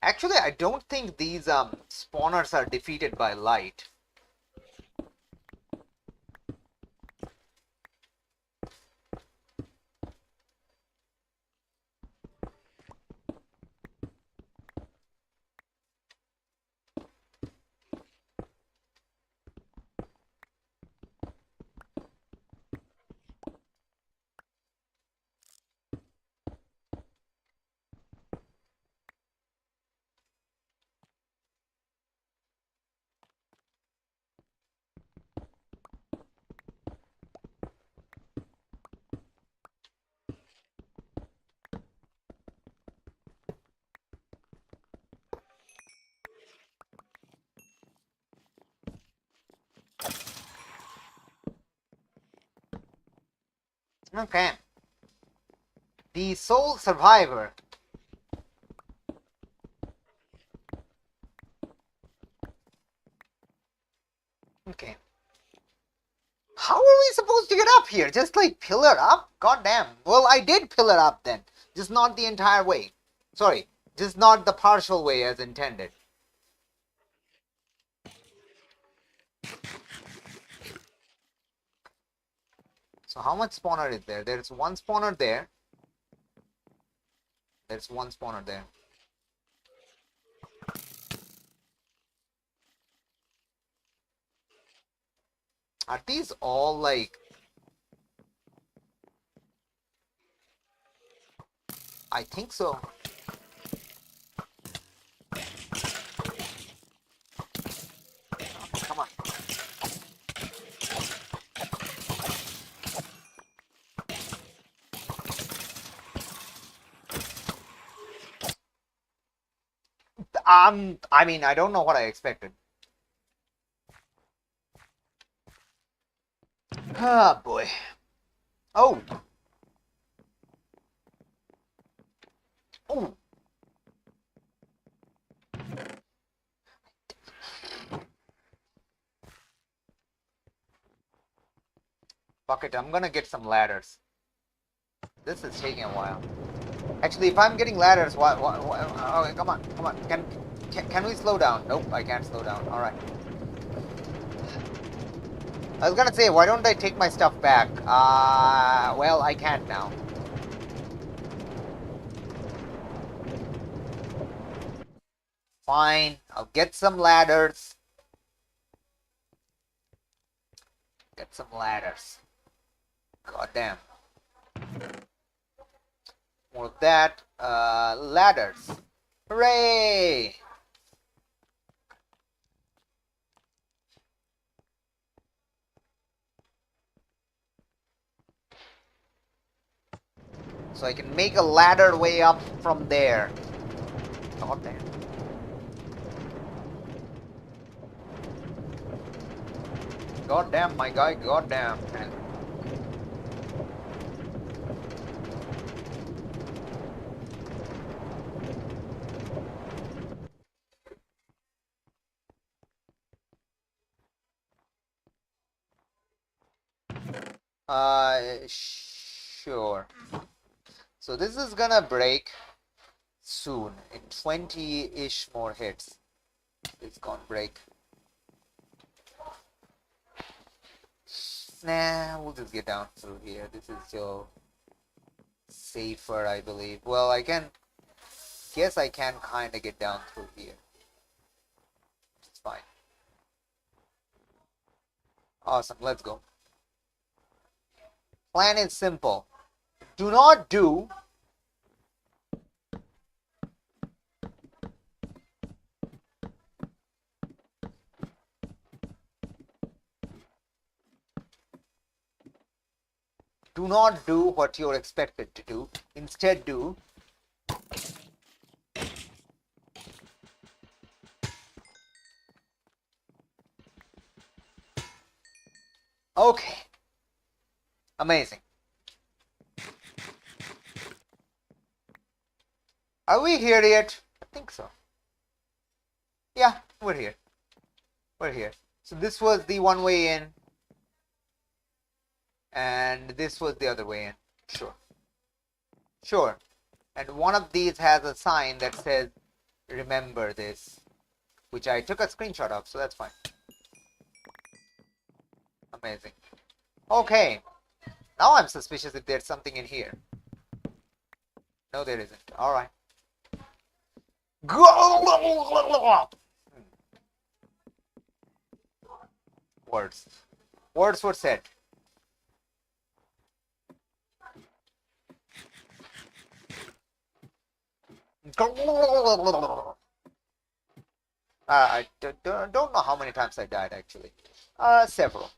Actually, I don't think these spawners are defeated by light. Okay. The sole survivor. Okay. How are we supposed to get up here? Just like pillar up? God damn. Well, I did pillar up then. Just not the entire way. Sorry. Just not the partial way as intended. So how much spawner is there? There's one spawner there. There's one spawner there. Are these all like... I think so. Come on. I mean, I don't know what I expected. Ah, boy. Oh. Oh. Fuck it, I'm gonna get some ladders. This is taking a while. Actually, if I'm getting ladders, what okay, come on, come on. Can we slow down? Nope, I can't slow down. Alright. I was gonna say, why don't I take my stuff back? Well, I can't now. Fine, I'll get some ladders. Get some ladders. God damn. More of that. Ladders. Hooray! So I can make a ladder way up from there. God damn. God damn, my guy. God damn, man. Sure. So this is gonna break soon. In 20-ish more hits. It's gonna break. Nah, we'll just get down through here. This is still safer, I believe. Well, I can... Guess I can kind of get down through here. It's fine. Awesome, let's go. Plan is simple. Do not do... Do not do what you're expected to do. Instead do... Okay. Amazing. Are we here yet? I think so. Yeah, we're here. We're here. So this was the one way in. And this was the other way in. Sure. Sure. And one of these has a sign that says, remember this. Which I took a screenshot of, so that's fine. Amazing. Okay. Now I'm suspicious if there's something in here. No, there isn't. Alright. Words. Words were said. I don't know how many times I died, actually. Several.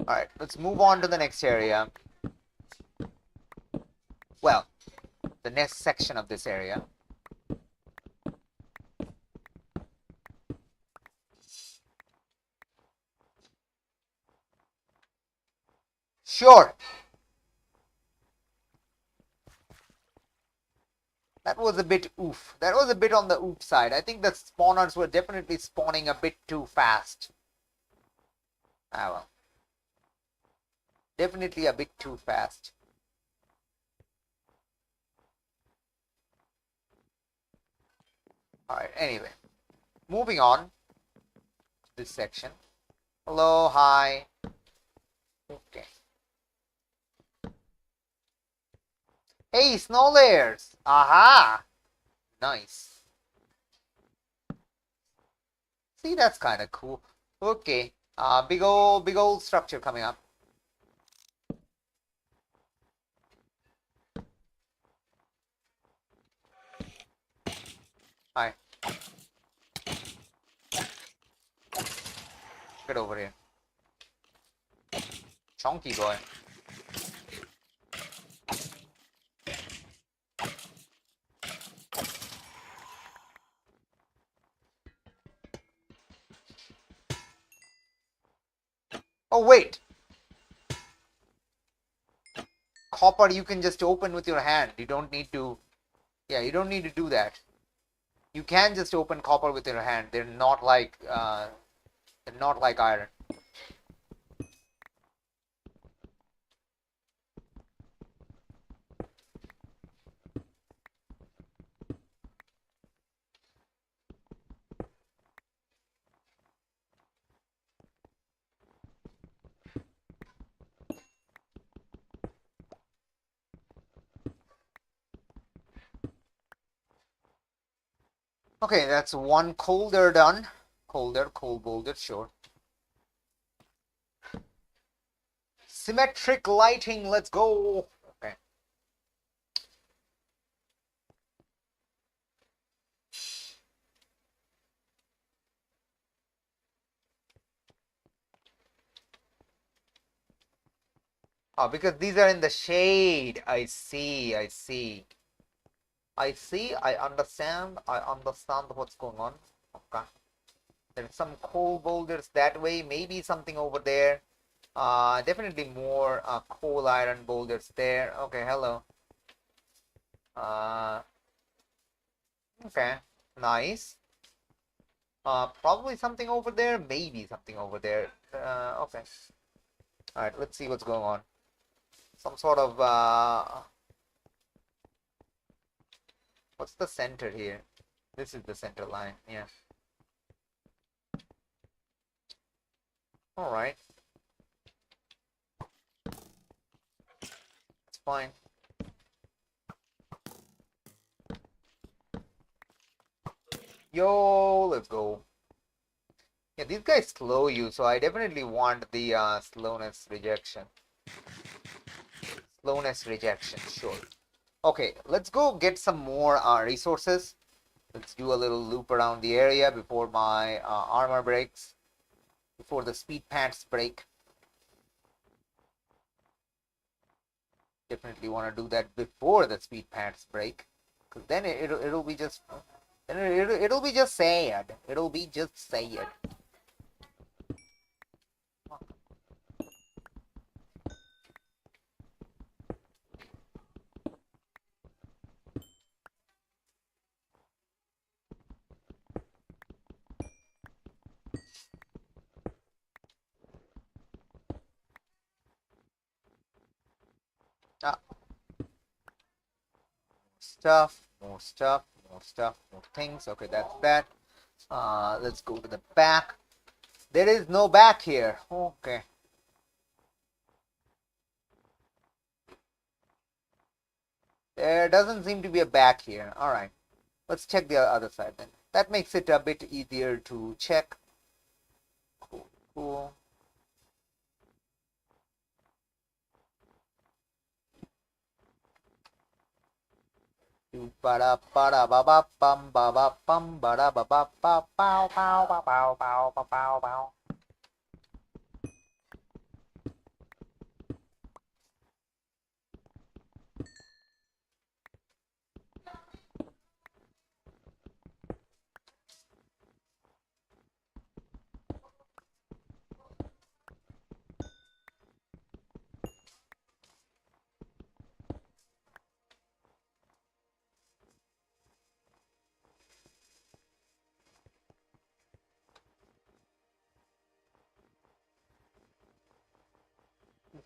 Alright, let's move on to the next area. Well, the next section of this area. Sure. That was a bit oof. That was a bit on the oof side. I think the spawners were definitely spawning a bit too fast. Ah well. Definitely a bit too fast. Alright, anyway. Moving on to this section. Hello, hi. Okay. Hey, snow layers. Aha. Nice. See, that's kind of cool. Okay. Big old structure coming up. Hi. Get over here. Chunky boy. Oh, wait. Copper you can just open with your hand. You don't need to... Yeah, you don't need to do that. You can just open copper with your hand. They're not like iron. Okay, that's one colder done. Coal boulder, sure. Symmetric lighting, let's go. Okay. Oh, because these are in the shade. I see. I understand. I understand what's going on. Okay. There's some coal boulders that way. Maybe something over there. Definitely more coal iron boulders there. Okay, hello. Okay, nice. Probably something over there. Maybe something over there. Okay. All right, let's see what's going on. Some sort of what's the center here? This is the center line. Yeah. All right. It's fine. Yo, let's go. Yeah, these guys slow you, so I definitely want the slowness rejection. Slowness rejection, sure. Okay, let's go get some more resources. Let's do a little loop around the area before my armor breaks. Before the speed pants break. Definitely want to do that before the speed pants break. Because then it'll be just... Then it'll be just sad. It'll be just sad. Ah, more things. Okay, that's that. Let's go to the back. There is no back here. Okay. There doesn't seem to be a back here. Alright. Let's check the other side then. That makes it a bit easier to check. Cool. Ba ba ba ba bum ba ba bum ba da ba ba ba bow bow bow bow bow bow bow bow.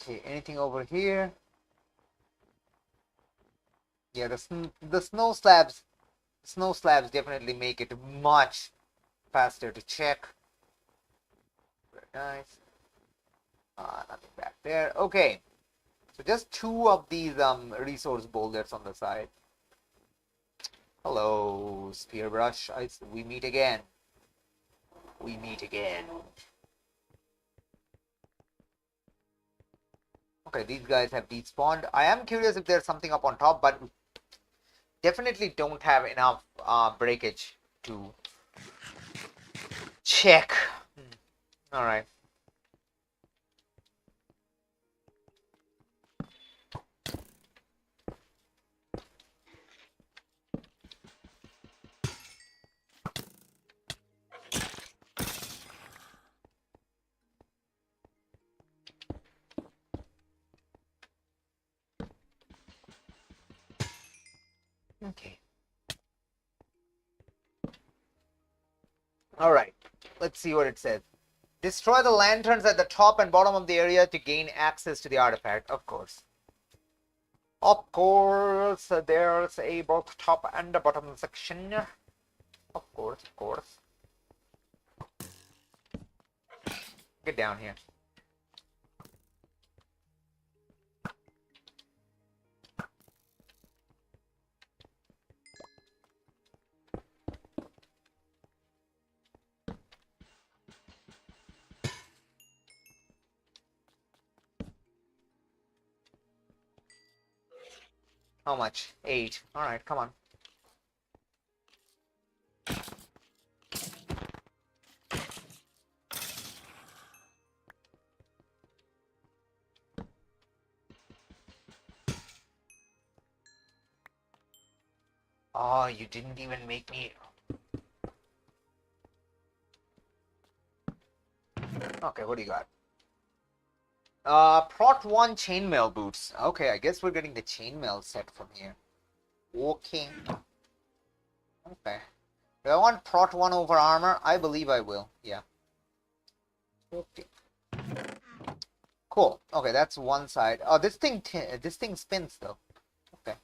Okay, anything over here? Yeah, the snow slabs definitely make it much faster to check. Very nice. Nothing back there. Okay, so just 2 of these resource boulders on the side. Hello, spear brush. We meet again. We meet again. Okay, these guys have despawned. I am curious if there's something up on top, but definitely don't have enough breakage to check. All right. Okay. All right. Let's see what it says. Destroy the lanterns at the top and bottom of the area to gain access to the artifact. Of course. Of course, there's a both top and the bottom section. Of course, of course. Get down here. How much? 8. All right, come on. Oh, you didn't even make me. Okay, what do you got? Prot 1 chainmail boots. Okay, I guess we're getting the chainmail set from here. Okay. Okay. Do I want Prot 1 over armor? I believe I will. Yeah. Okay. Cool. Okay, that's one side. Oh, this thing spins though. Okay.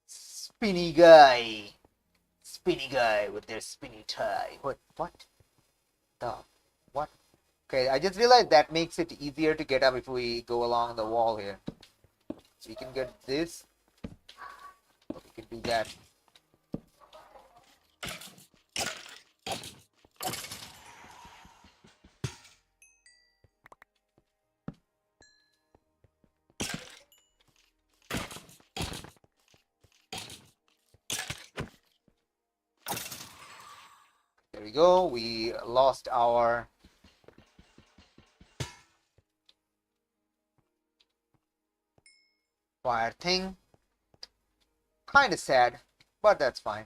Spinny guy. Spinny guy with their spinny tie. What? The? What? Okay, I just realized that makes it easier to get up if we go along the wall here. So you can get this. Or we can do that. There we go. We lost our fire thing. Kind of sad, but that's fine.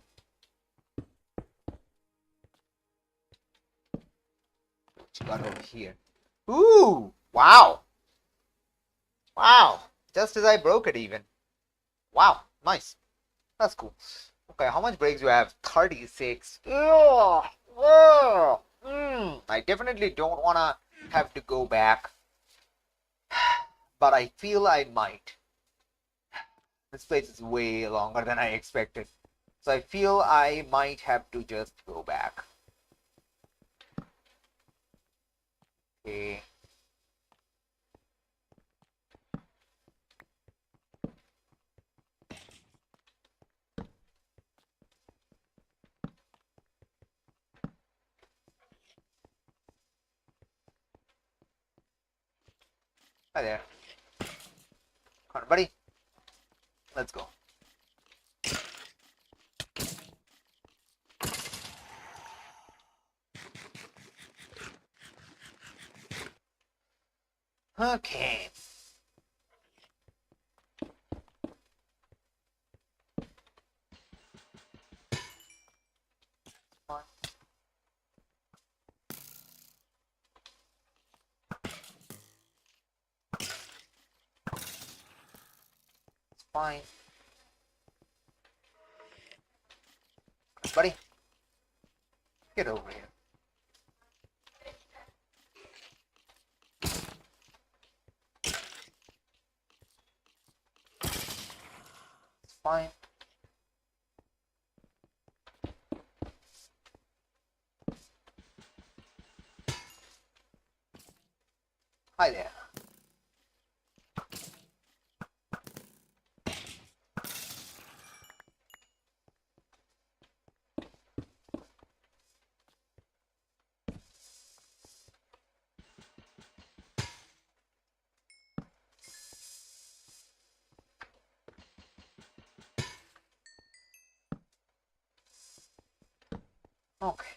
What you got over here? Ooh! Wow! Wow! Just as I broke it even. Wow, nice. That's cool. Okay, how much breaks do I have? 36. Ugh, ugh, I definitely don't want to have to go back, but I feel I might. This place is way longer than I expected. So I feel I might have to just go back. Okay. Hi there. Come on, buddy. Let's go. Okay. Fine. Buddy. Get over here. Hi there. Okay.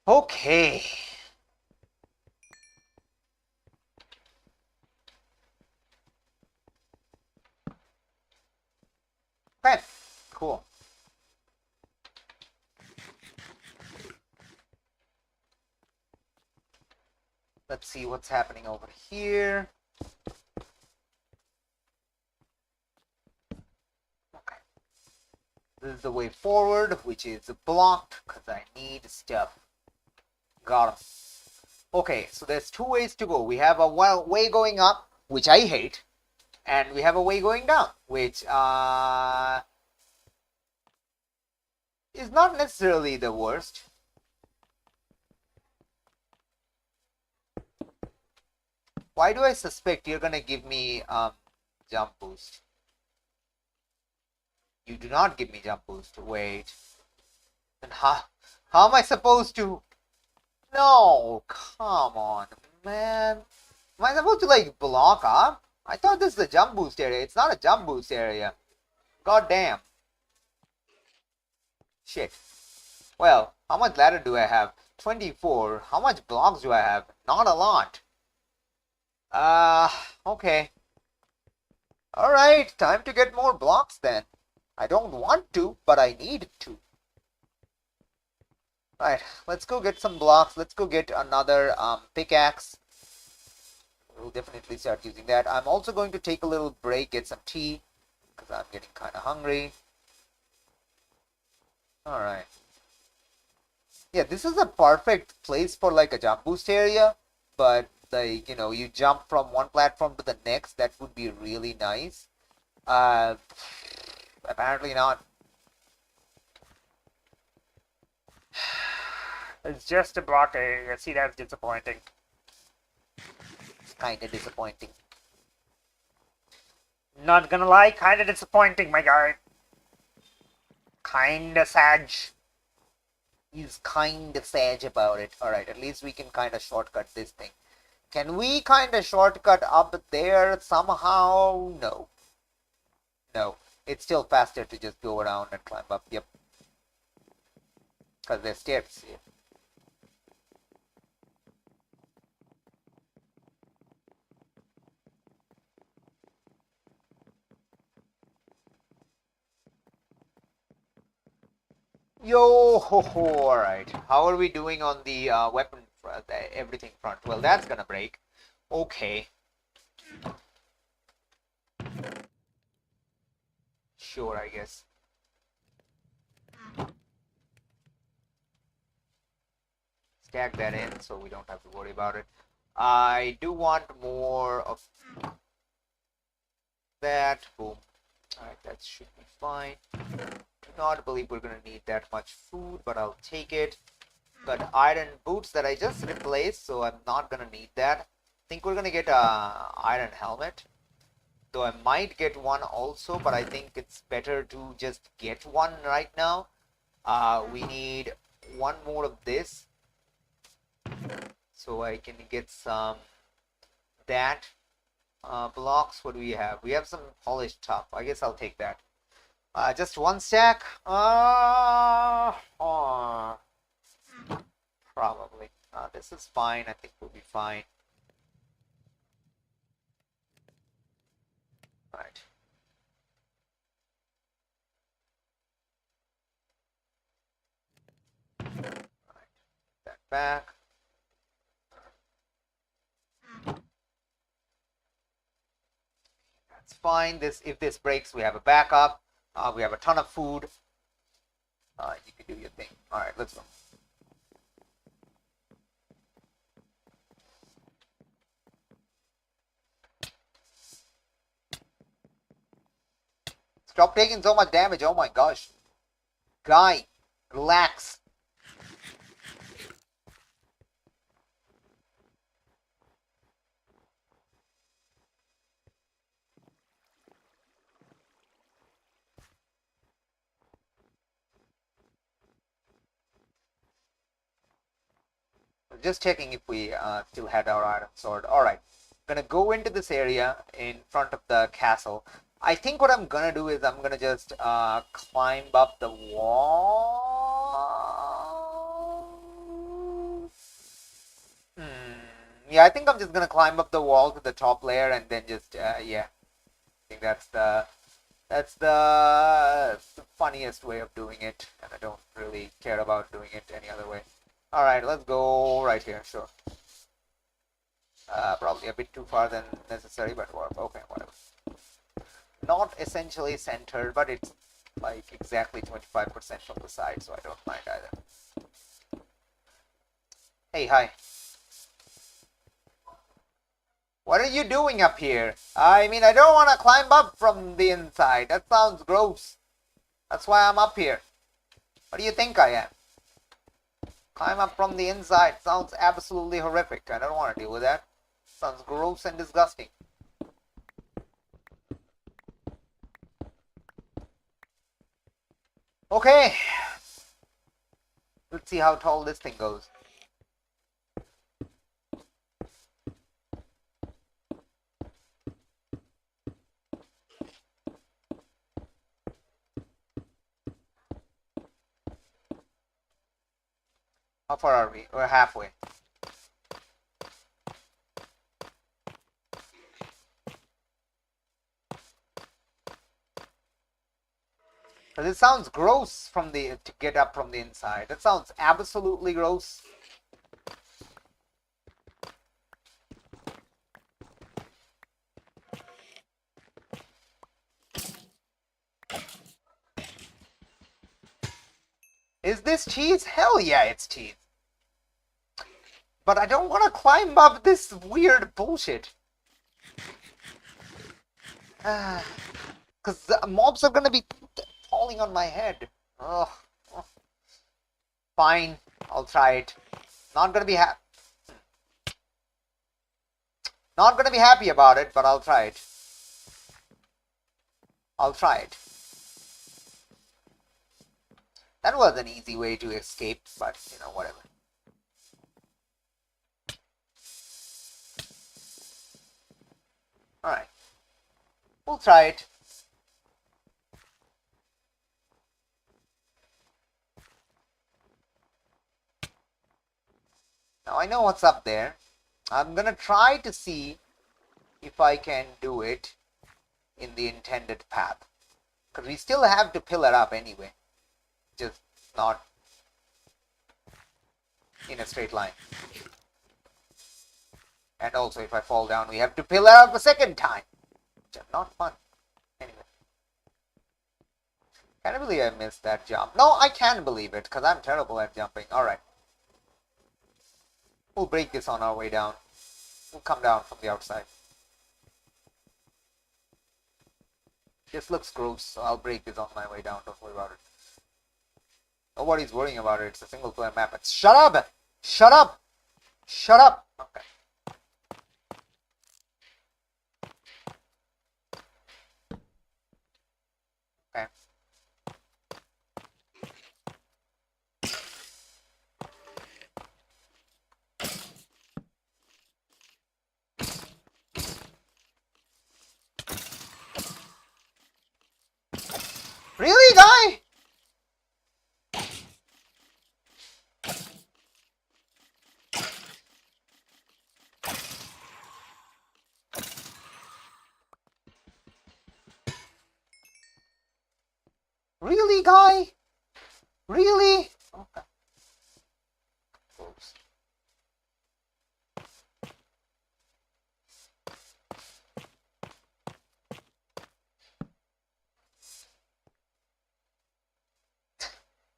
Okay. Okay. Cool. Let's see what's happening over here. Okay. This is the way forward, which is blocked because I need stuff. Got him. Okay, so there's two ways to go. We have a way going up, which I hate, and we have a way going down, which is not necessarily the worst. Why do I suspect you're gonna give me jump boost? You do not give me jump boost. Wait. Then how am I supposed to? No, come on, man. Am I supposed to like block up? I thought this is a jump boost area. It's not a jump boost area. God damn. Shit. Well, how much ladder do I have? 24. How much blocks do I have? Not a lot. Okay. Alright, time to get more blocks then. I don't want to, but I need to. Right, let's go get some blocks. Let's go get another pickaxe. We'll definitely start using that. I'm also going to take a little break, get some tea, because I'm getting kind of hungry. Alright. Yeah, this is a perfect place for like a jump boost area, but like, you know, you jump from one platform to the next, that would be really nice. Apparently not. It's just a block area. See, that's disappointing. It's kind of disappointing. Not gonna lie, kinda disappointing, my guy. Kinda sad. He's kind of sad about it. Alright, at least we can kind of shortcut this thing. Can we kind of shortcut up there somehow? No. No. It's still faster to just go around and climb up. Yep. Because there's stairs here. Yo ho ho, alright. How are we doing on the weapon front, everything front? Well, that's gonna break. Okay. Sure, I guess. Stack that in so we don't have to worry about it. I do want more of that. Boom. Alright, that should be fine. Do not believe we're gonna need that much food, but I'll take it. Got iron boots that I just replaced, so I'm not gonna need that. I think we're gonna get a iron helmet. Though I might get one also, but I think it's better to just get one right now. We need one more of this, so I can get some that. Blocks, what do we have? We have some polished top. I guess I'll take that. Just one stack? Probably. This is fine. I think we'll be fine. Right. That back. That's fine. If this breaks, we have a backup. We have a ton of food. You can do your thing. All right, let's go. Stop taking so much damage. Oh my gosh. Guy, relax. Just checking if we still had our item sword. Alright. Gonna go into this area in front of the castle. I think what I'm gonna do is I'm gonna just climb up the wall. Yeah, I think I'm just gonna climb up the wall to the top layer and then just yeah. I think that's the funniest way of doing it, and I don't really care about doing it any other way. Alright, let's go right here, sure. Probably a bit too far than necessary, but okay, whatever. Not essentially centered, but it's like exactly 25% from the side, so I don't mind either. Hey, hi. What are you doing up here? I mean, I don't want to climb up from the inside. That sounds gross. That's why I'm up here. What do you think I am? Climb up from the inside sounds absolutely horrific. I don't want to deal with that. Sounds gross and disgusting. Okay. Let's see how tall this thing goes. How far are we? We're halfway. Because it sounds gross to get up from the inside. That sounds absolutely gross. Is this cheese? Hell yeah, it's cheese. But I don't want to climb up this weird bullshit. Because the mobs are going to be falling on my head. Ugh. Fine, I'll try it. Not going to be Not going to be happy about it, but I'll try it. I'll try it. That was an easy way to escape, but, you know, whatever. Alright. We'll try it. Now I know what's up there. I'm gonna try to see if I can do it in the intended path. Because we still have to pillar up anyway. Just not in a straight line. And also if I fall down, we have to pillar up a second time. Which is not fun. Anyway. Can't believe I missed that jump. No, I can believe it, because I'm terrible at jumping. Alright. We'll break this on our way down. We'll come down from the outside. This looks gross, so I'll break this on my way down. Don't worry about it. Nobody's worrying about it. It's a single player map. Shut up! Shut up! Shut up! Okay. Okay. Really, guy? Really, guy? Really? Okay. Oops.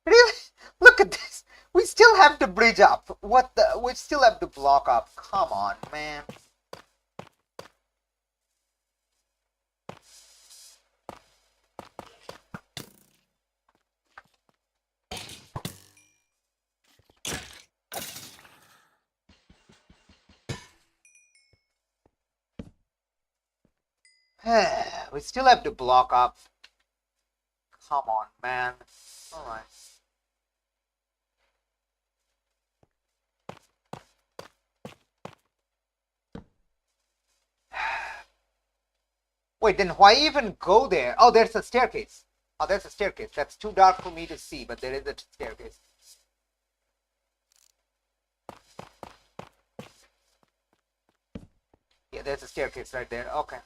Really? Look at this. We still have to bridge up. What the? We still have to block up. Come on, man. We still have to block up. Come on, man. Alright. Wait, then why even go there? Oh, there's a staircase. Oh, there's a staircase. That's too dark for me to see, but there is a staircase. Yeah, there's a staircase right there. Okay.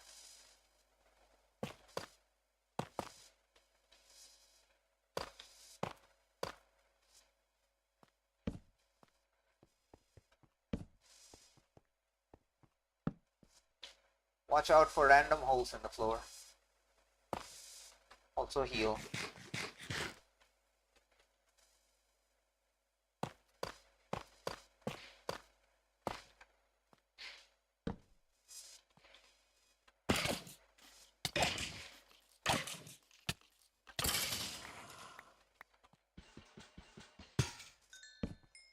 Watch out for random holes in the floor. Also heal.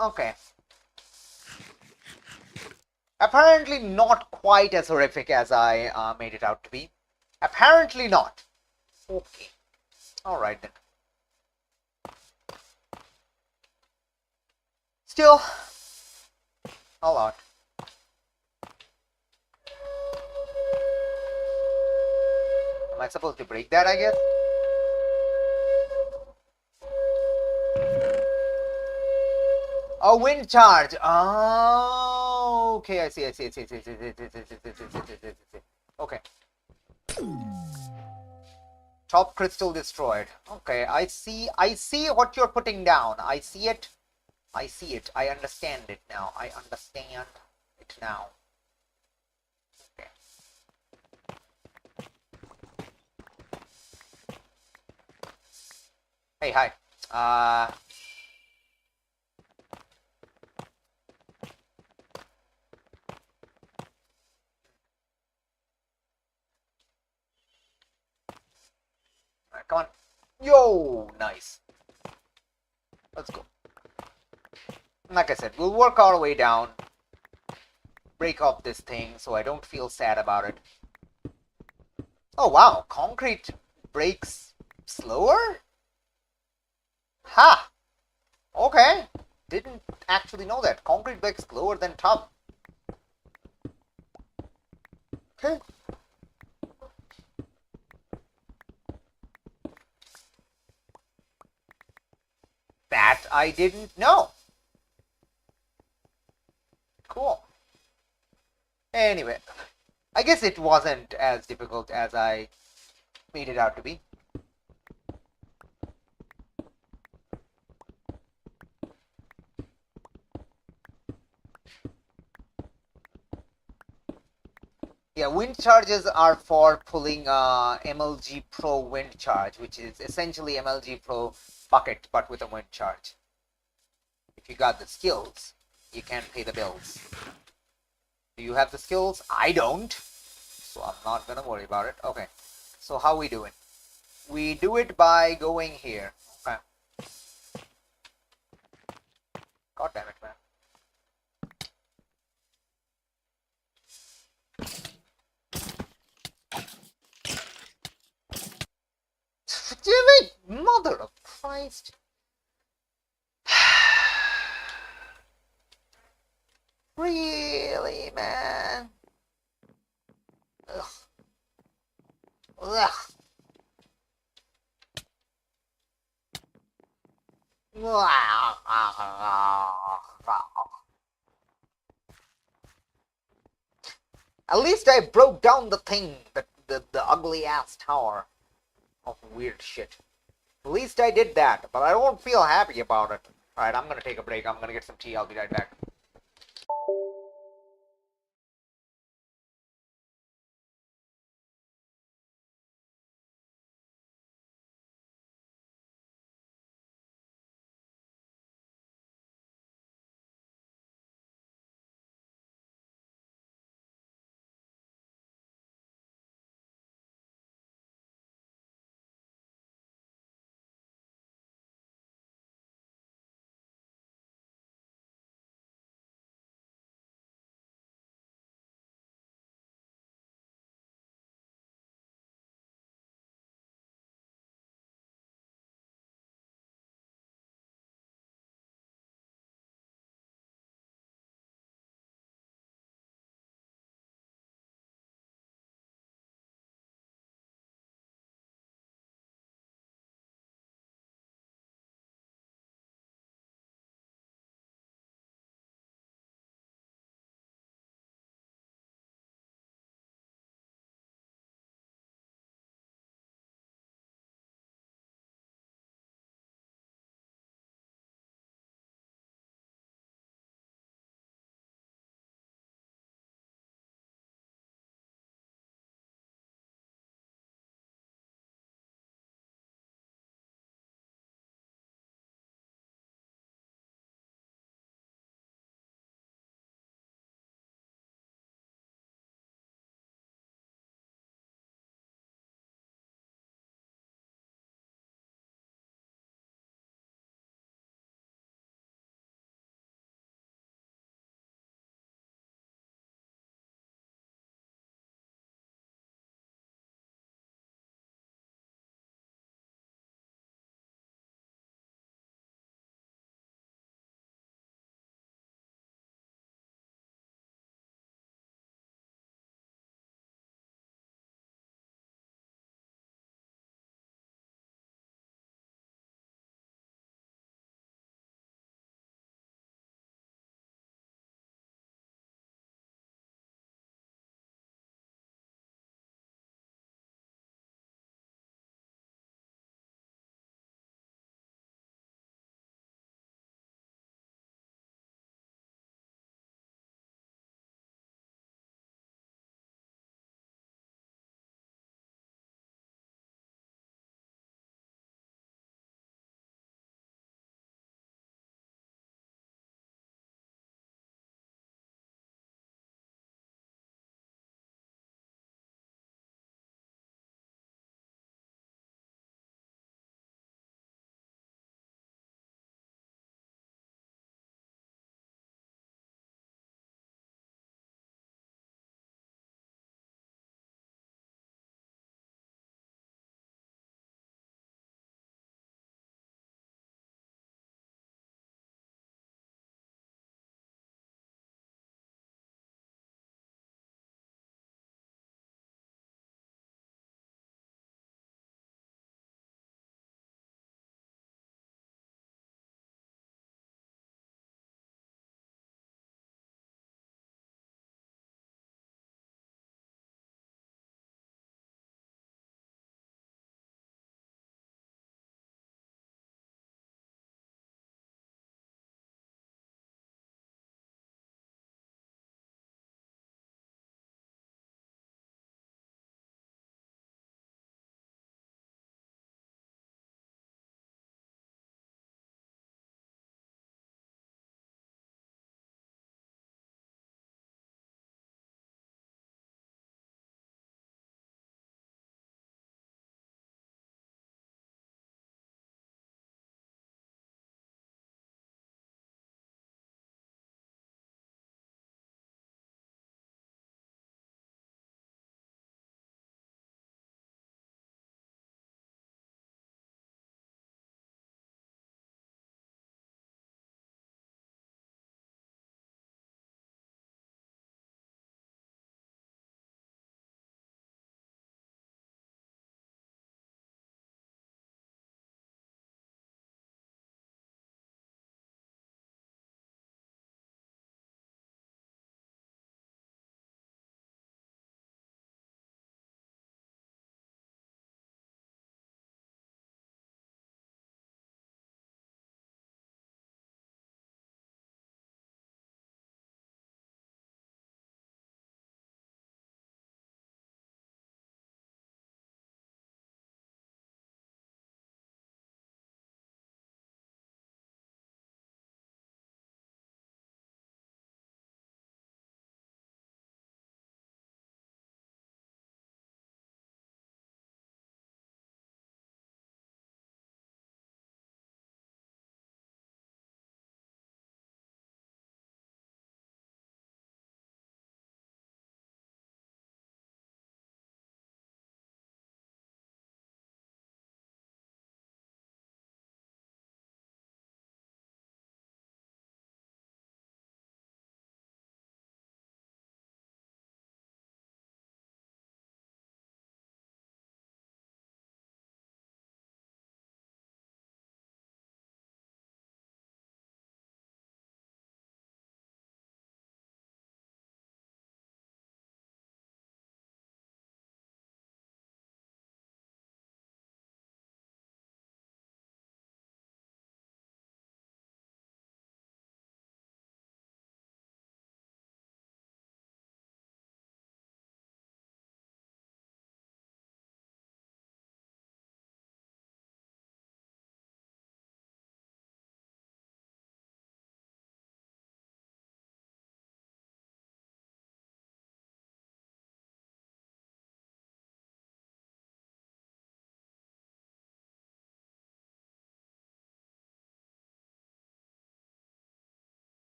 Okay. Apparently not quite as horrific as I made it out to be. Apparently not. Okay. Alright then. Still, a lot. Am I supposed to break that, I guess? Oh, wind charge. Oh, okay. I see. Okay. Top crystal destroyed. Okay, I see what you're putting down. I see it. I understand it now. I understand it now. Okay. Hey, hi. Alright, come on. Yo, nice. Let's go. Like I said, we'll work our way down. Break up this thing so I don't feel sad about it. Oh, wow. Concrete breaks slower? Ha! Okay. Didn't actually know that. Concrete breaks slower than top. Okay. That I didn't know. Cool. Anyway, I guess it wasn't as difficult as I made it out to be. Yeah, wind charges are for pulling MLG Pro wind charge, which is essentially MLG Pro bucket, but with a wind charge. If you got the skills, you can pay the bills. Do you have the skills? I don't. So I'm not gonna worry about it. Okay. So how we doing? We do it by going here. Okay. God damn it, man. Damn it! Mother of Christ. Really, man? Ugh. Ugh. At least I broke down the thing, the ugly ass tower of weird shit. At least I did that, but I don't feel happy about it. Alright, I'm gonna take a break. I'm gonna get some tea. I'll be right back.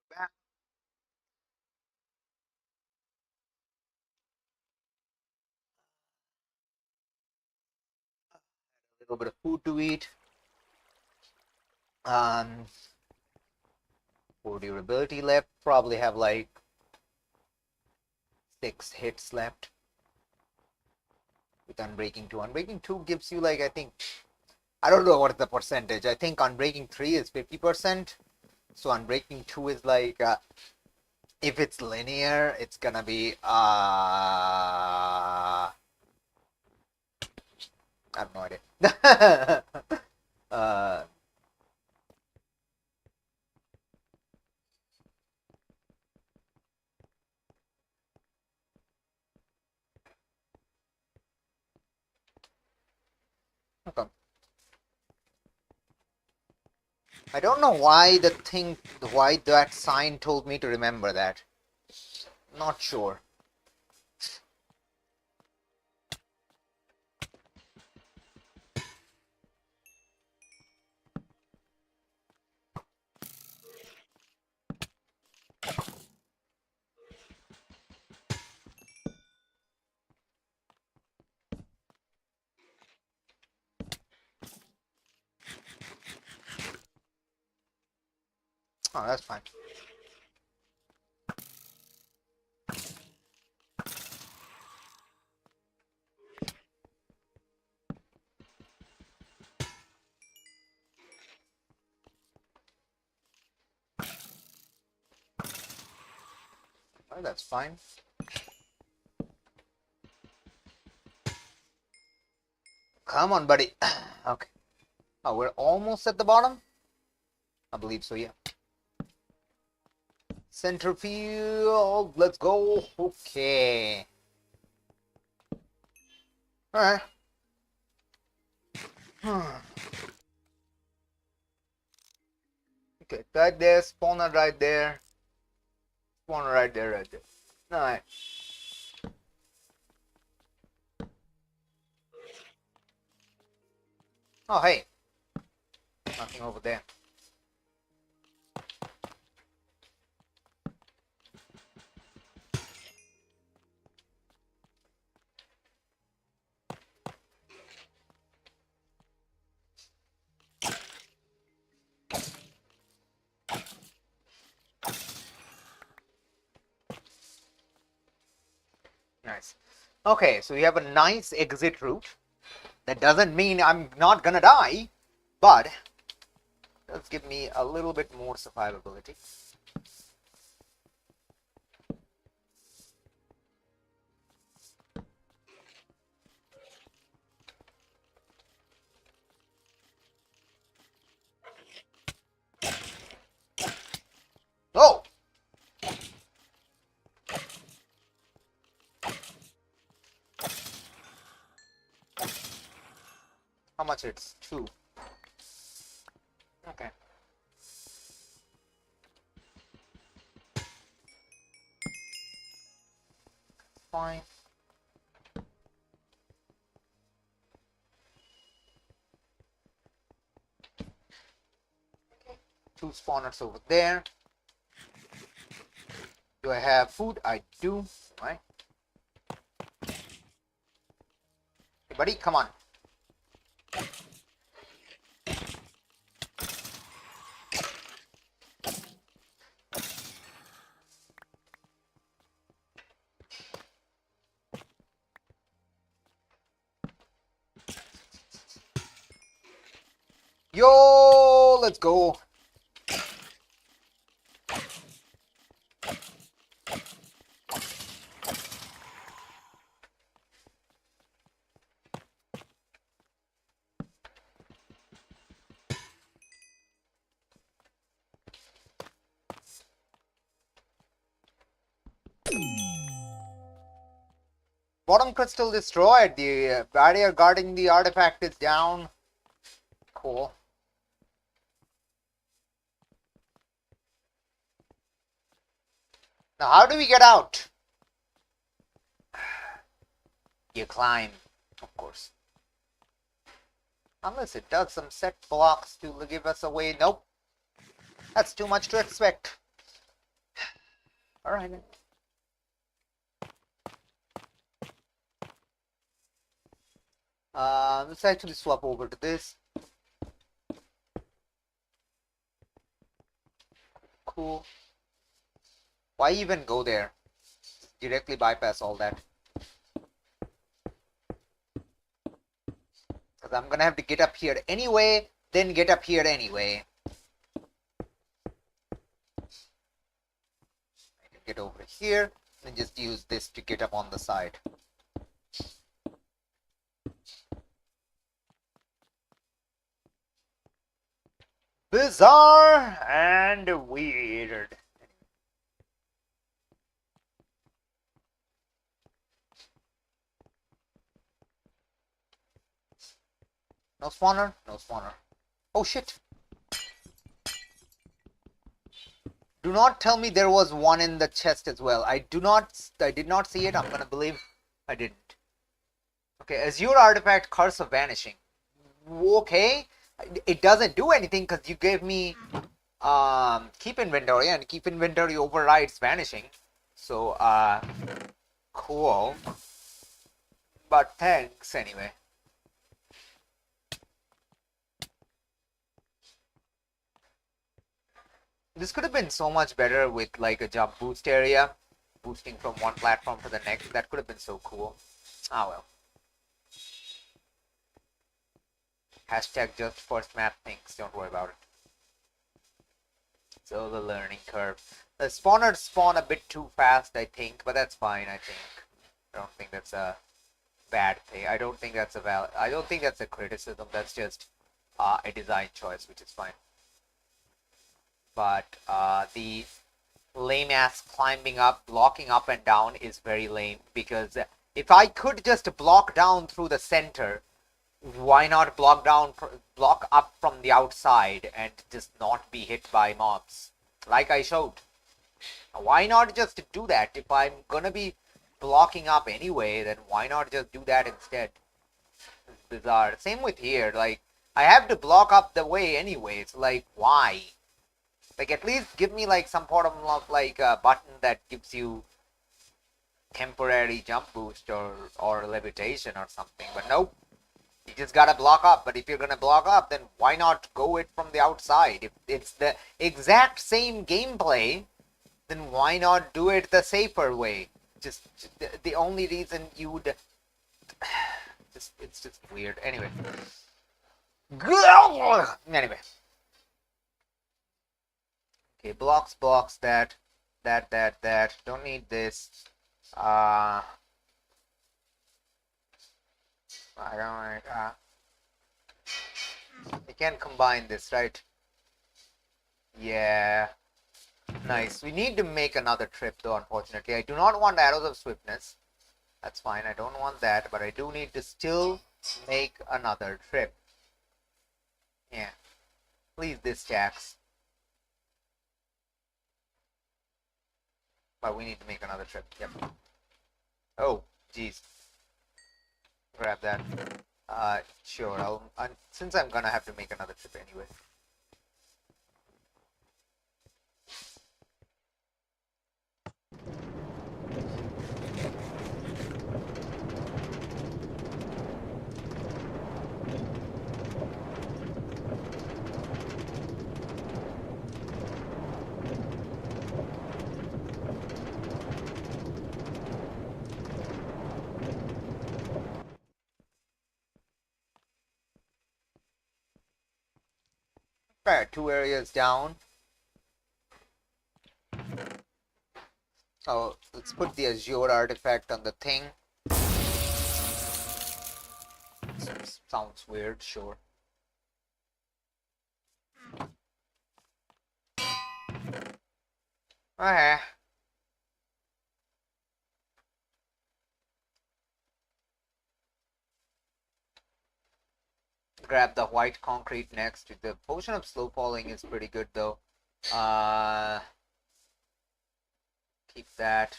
Back. A little bit of food to eat. For durability left, probably have like 6 hits left. With Unbreaking 2. Unbreaking 2 gives you like, I think, I don't know what is the percentage. I think Unbreaking 3 is 50%. So Unbreaking 2 is like, if it's linear, it's gonna be, I have no idea. Okay. I don't know why why that sign told me to remember that. Not sure. Oh, that's fine. Oh, that's fine. Come on, buddy. Okay. Oh, we're almost at the bottom? I believe so, yeah. Center field. Let's go. Okay. Alright. Okay, right there. Spawner right there. Spawner right there, right there. Alright. Oh, hey. Nothing over there. Nice. Okay, so we have a nice exit route. That doesn't mean I'm not gonna die, but does give me a little bit more survivability. Oh! How much it's? 2. Okay. Fine. Okay. 2 spawners over there. Do I have food? I do. Right. Hey, buddy, come on. Yo, let's go. Bottom crystal destroyed. The barrier guarding the artifact is down. Cool. Now, how do we get out? You climb, of course. Unless it does some set blocks to give us a way. Nope. That's too much to expect. Alright then. Let's actually swap over to this. Cool. Why even go there? Directly bypass all that. Because I'm gonna have to get up here anyway, then get up here anyway. I can get over here, and just use this to get up on the side. Bizarre and weird. No spawner? No spawner. Oh shit. Do not tell me there was one in the chest as well. I did not see it. I'm gonna believe I didn't. Okay, Azure Artifact Curse of Vanishing. Okay. It doesn't do anything because you gave me keep inventory, and keep inventory overrides vanishing. So cool. But thanks anyway. This could have been so much better with like a jump boost area, boosting from one platform to the next. That could have been so cool. Ah well. Hashtag just first map things. Don't worry about it. So the learning curve. The spawners spawn a bit too fast, I think, but that's fine. I think. I don't think that's a bad thing. I don't think that's a criticism. That's just a design choice, which is fine. But the lame ass climbing up, blocking up and down is very lame, because if I could just block down through the center, why not block up from the outside and just not be hit by mobs like I showed? Why not just do that? If I'm gonna be blocking up anyway, then why not just do that instead? It's bizarre. Same with here. Like, I have to block up the way anyway. It's like, why? Like, at least give me like some sort of like a button that gives you temporary jump boost or levitation or something. But nope. You just gotta block up. But if you're gonna block up, then why not go it from the outside? If it's the exact same gameplay, then why not do it the safer way? Just the only reason you would it's just weird. Anyway. Anyway. Okay, blocks, that. Don't need this. I don't I can combine this, right? Yeah. Nice. We need to make another trip though, unfortunately. I do not want arrows of swiftness. That's fine. I don't want that, but I do need to still make another trip. Yeah. Please, this Jax. But we need to make another trip. Yep. Oh, jeez. Grab that. Sure. Since I'm gonna have to make another trip anyway. Alright, 2 areas down. Oh, let's put the Azure artifact on the thing. Sounds weird, sure. Okay. Grab the white concrete next. The potion of slow falling is pretty good though. Keep that.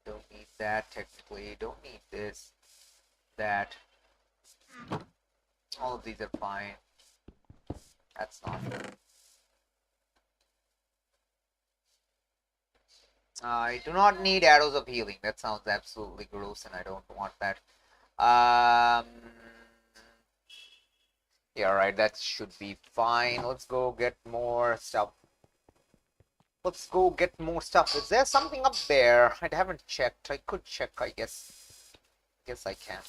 Don't need that technically. Don't need this. That. All of these are fine. That's not. I do not need arrows of healing. That sounds absolutely gross and I don't want that. Um, yeah, right, that should be fine. Let's go get more stuff. Let's go get more stuff. Is there something up there? I haven't checked. I could check, I guess. Guess I can.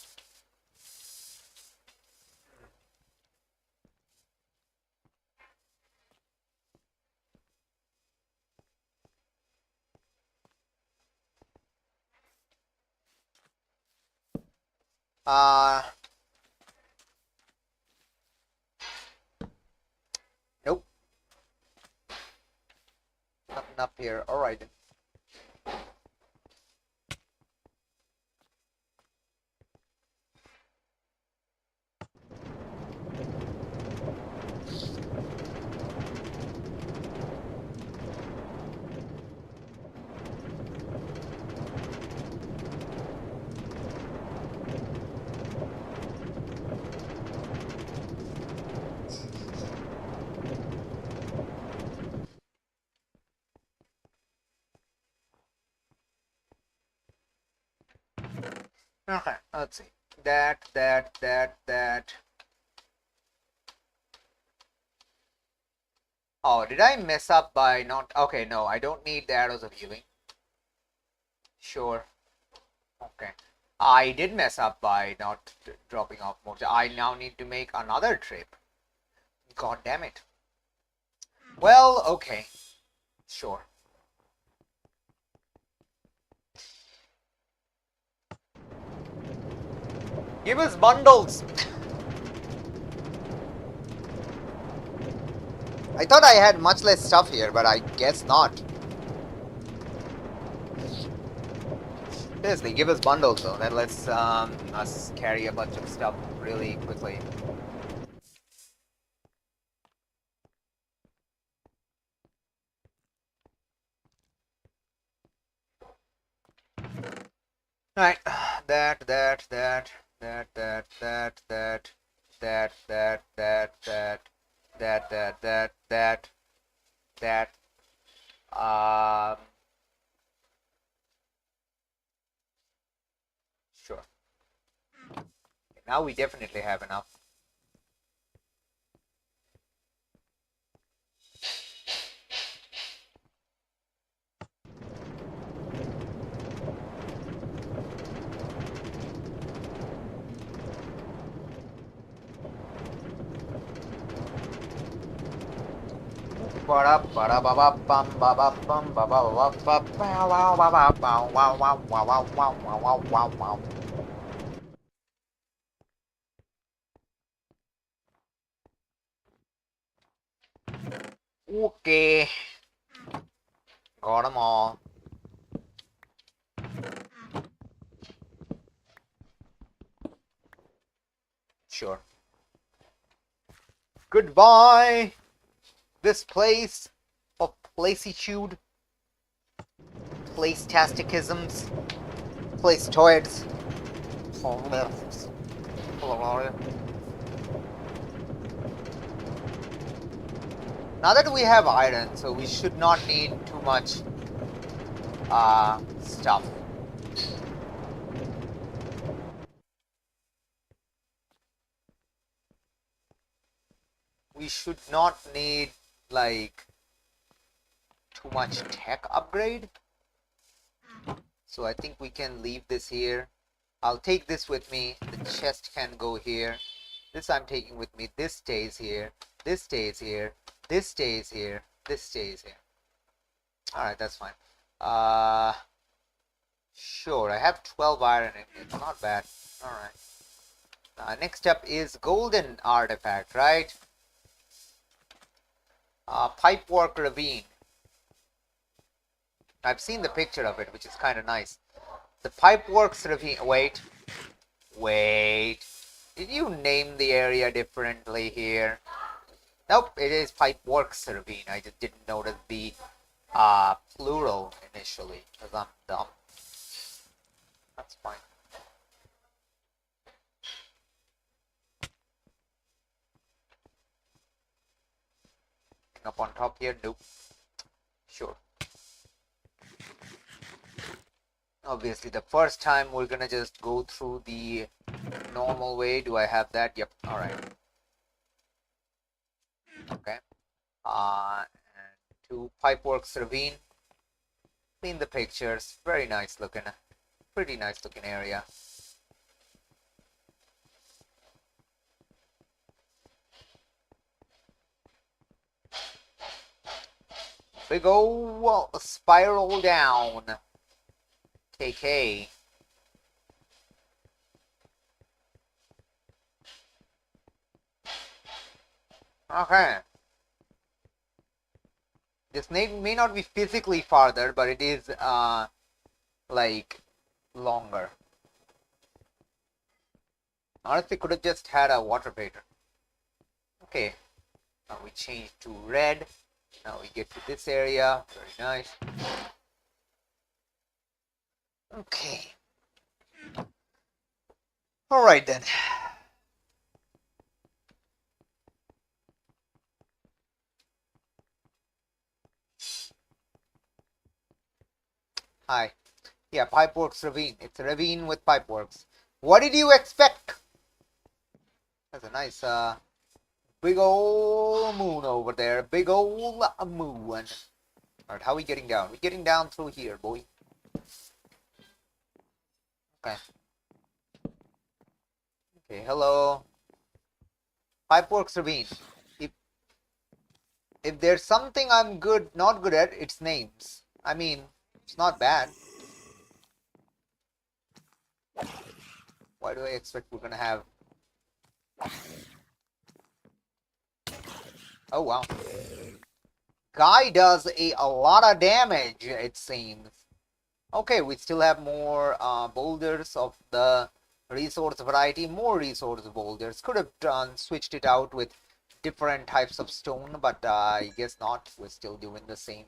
Uh, nope. Nothing up here. Alright then. Okay, let's see. That. Oh, did I mess up by not... Okay, no, I don't need the arrows of healing. Sure. Okay. I did mess up by not dropping off more. I now need to make another trip. God damn it. Well, okay. Sure. Give us bundles! I thought I had much less stuff here, but I guess not. Seriously, give us bundles though. Then let's us carry a bunch of stuff really quickly. Alright. That. Um sure. Now we definitely have enough. Okay. Got them all. Sure. Goodbye, this place of placitude, place-tasticisms, place-toids. Now that we have iron, so we should not need too much stuff. We should not need like too much tech upgrade. So I think we can leave this here. I'll take this with me. The chest can go here. This I'm taking with me. This stays here. This stays here. This stays here. This stays here. Alright, that's fine. Sure, I have 12 iron in it. Not bad. Alright. Next up is golden artifact, right? Pipework ravine. I've seen the picture of it, which is kind of nice. The Pipeworks ravine. Wait. Did you name the area differently here? Nope, it is Pipeworks ravine. I just didn't notice the plural initially because I'm dumb. That's fine. Up on top here, nope. Sure. Obviously, the first time we're gonna just go through the normal way. Do I have that? Yep. All right. Okay. And to Pipeworks Ravine. Clean the pictures. Very nice looking. Pretty nice looking area. Big ol' spiral down. Take A. Okay. This may not be physically farther, but it is like longer. Honestly, could have just had a water pater. Okay. Now we change to red. Now we get to this area. Very nice. Okay. All right then. Hi. Yeah, Pipeworks Ravine. It's a ravine with Pipeworks. What did you expect? That's a nice big old moon over there. Big old moon. Alright, how are we getting down? We're getting down through here, boy. Okay. Okay, hello. Pipeworks Ravine. If there's something I'm not good at, it's names. I mean, it's not bad. Why do I expect we're gonna have... Oh, wow. Guy does a lot of damage, it seems. Okay, we still have more boulders of the resource variety. More resource boulders. Could have switched it out with different types of stone, but I guess not. We're still doing the same.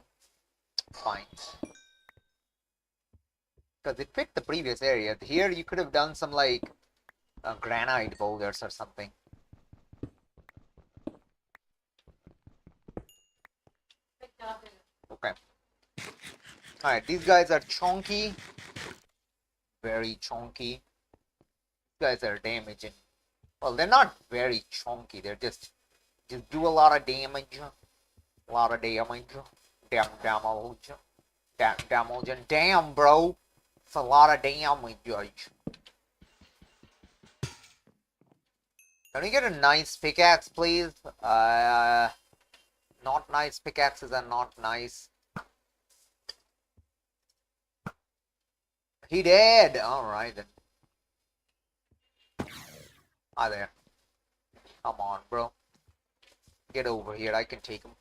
Fine. Because it picked the previous area. Here you could have done some like granite boulders or something. Okay. Alright, these guys are chunky. Very chunky. These guys are damaging. Well, they're not very chunky. They're just do a lot of damage. A lot of damage. Damage. Damage. And damn, bro. It's a lot of damage. Can we get a nice pickaxe, please? Not nice pickaxes are not nice. He did. Alright then. Hi there. Come on, bro. Get over here. I can take him.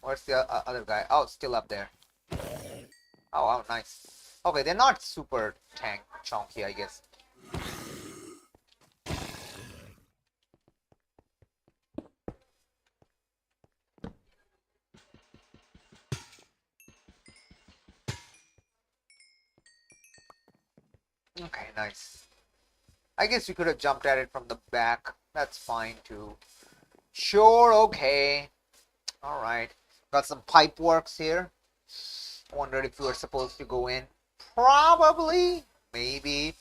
Where's the other guy? Oh, still up there. Oh, nice. Okay, they're not super chunky, I guess. Okay, nice. I guess you could have jumped at it from the back. That's fine too. Sure, okay. Alright. Got some pipe works here. Wondered if we were supposed to go in. Probably. Maybe.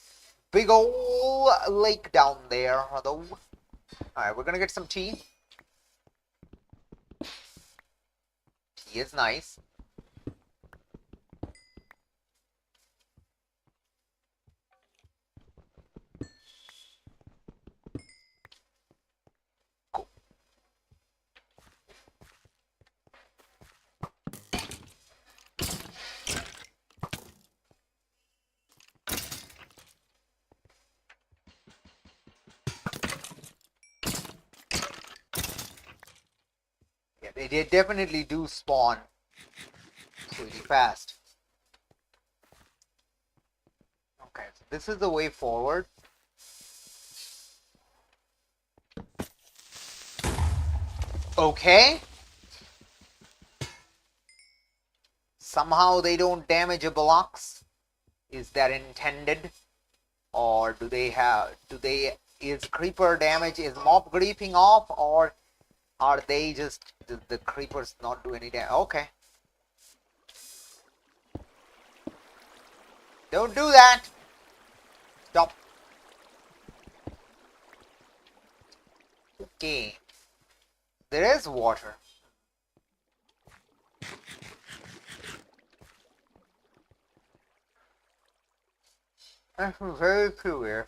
Big old lake down there, though. Alright, we're gonna get some tea. Tea is nice. Yeah, they definitely do spawn pretty fast. Okay, so this is the way forward. Okay. Somehow they don't damage a blocks. Is that intended? Or is creeper damage, is mob creeping off, or Are they just the creepers not do any damage? Okay. Don't do that. Stop. Okay. There is water. I'm very curious.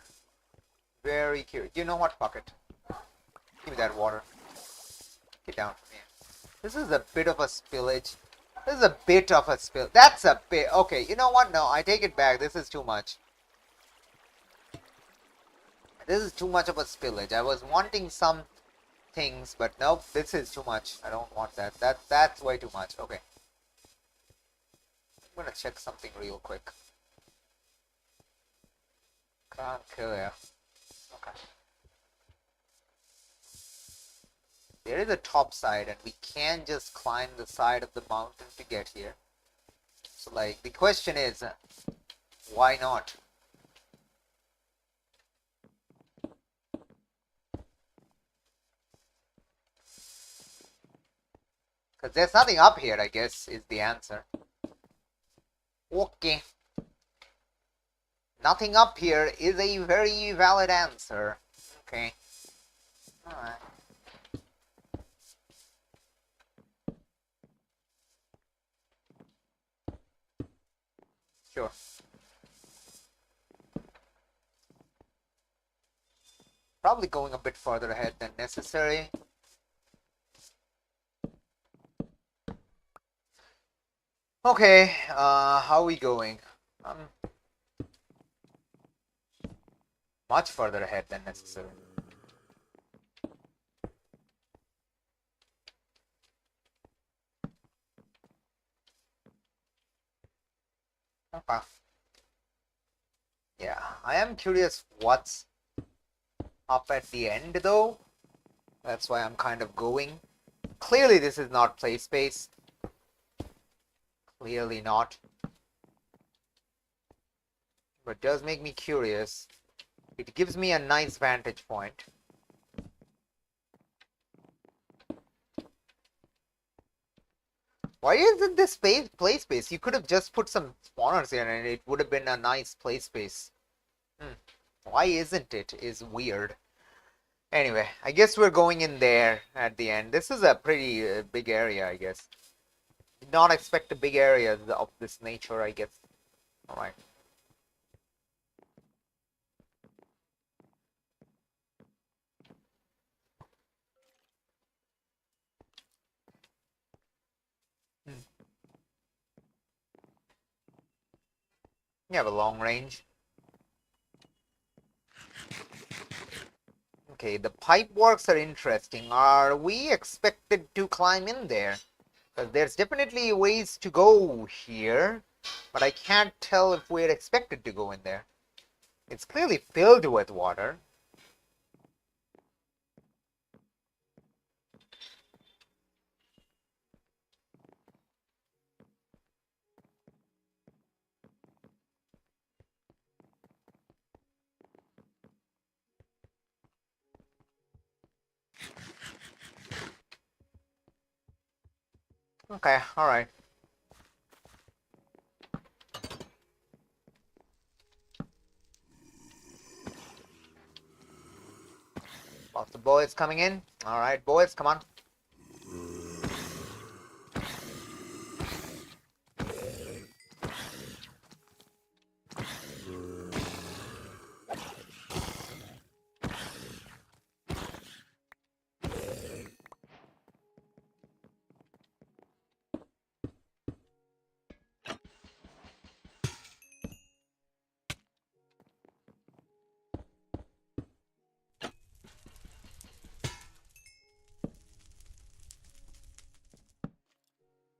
Very curious. You know what, Bucket? Give me that water. Get down from here. This is a bit of a spillage. This is a bit of a spill. That's a bit. Okay, you know what? No, I take it back. This is too much. This is too much of a spillage. I was wanting some things, but nope, this is too much. I don't want that. That's way too much. Okay. I'm gonna check something real quick. Can't kill ya. Okay. There is a top side, and we can just climb the side of the mountain to get here. So, like, the question is, why not? Because there's nothing up here, I guess, is the answer. Okay. Nothing up here is a very valid answer. Okay. Alright. Sure. Probably going a bit further ahead than necessary. Okay, how are we going? Much further ahead than necessary. Okay. Yeah, I am curious what's up at the end though. That's why I'm kind of going. Clearly this is not play space. Clearly not. But it does make me curious. It gives me a nice vantage point. Why isn't this play space? You could have just put some spawners here and it would have been a nice play space. Why isn't it? Is weird. Anyway, I guess we're going in there at the end. This is a pretty big area, I guess. Did not expect a big area of this nature, I guess. Alright. You have a long range. Okay, the pipe works are interesting. Are we expected to climb in there? Because there's definitely ways to go here, but I can't tell if we're expected to go in there. It's clearly filled with water. Okay, alright. Lots of bullets coming in. Alright, bullets, come on.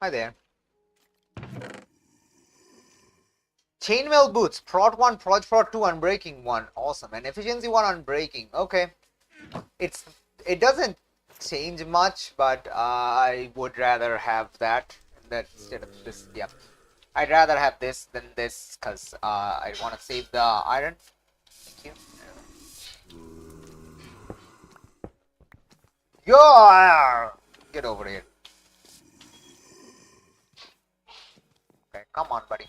Hi there. Chainmail boots, prot 1, prot 2, unbreaking 1. Awesome. And efficiency 1 unbreaking. Okay. It doesn't change much, but I would rather have that instead of this. Yeah. I'd rather have this than this because I want to save the iron. Thank you. Go! Get over here. Okay, come on, buddy.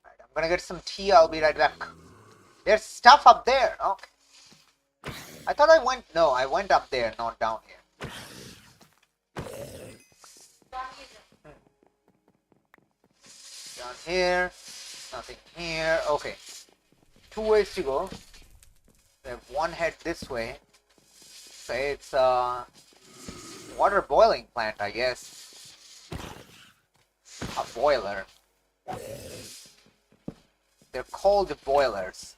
Right, I'm gonna get some tea. I'll be right back. There's stuff up there. Okay. I thought I went. No, I went up there, not down here. Down here. Nothing here. Okay. 2 ways to go. We have one head this way. Okay, it's a water boiling plant, I guess. A boiler. They're called boilers.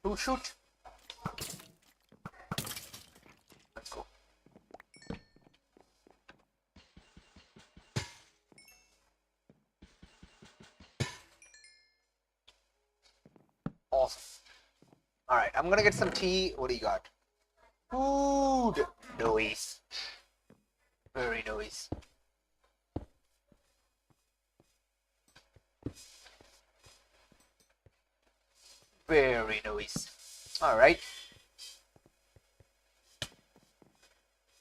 To shoot. Let's go. Awesome. Alright, I'm gonna get some tea. What do you got? Food. Noise. Very noise. Very noise. Alright.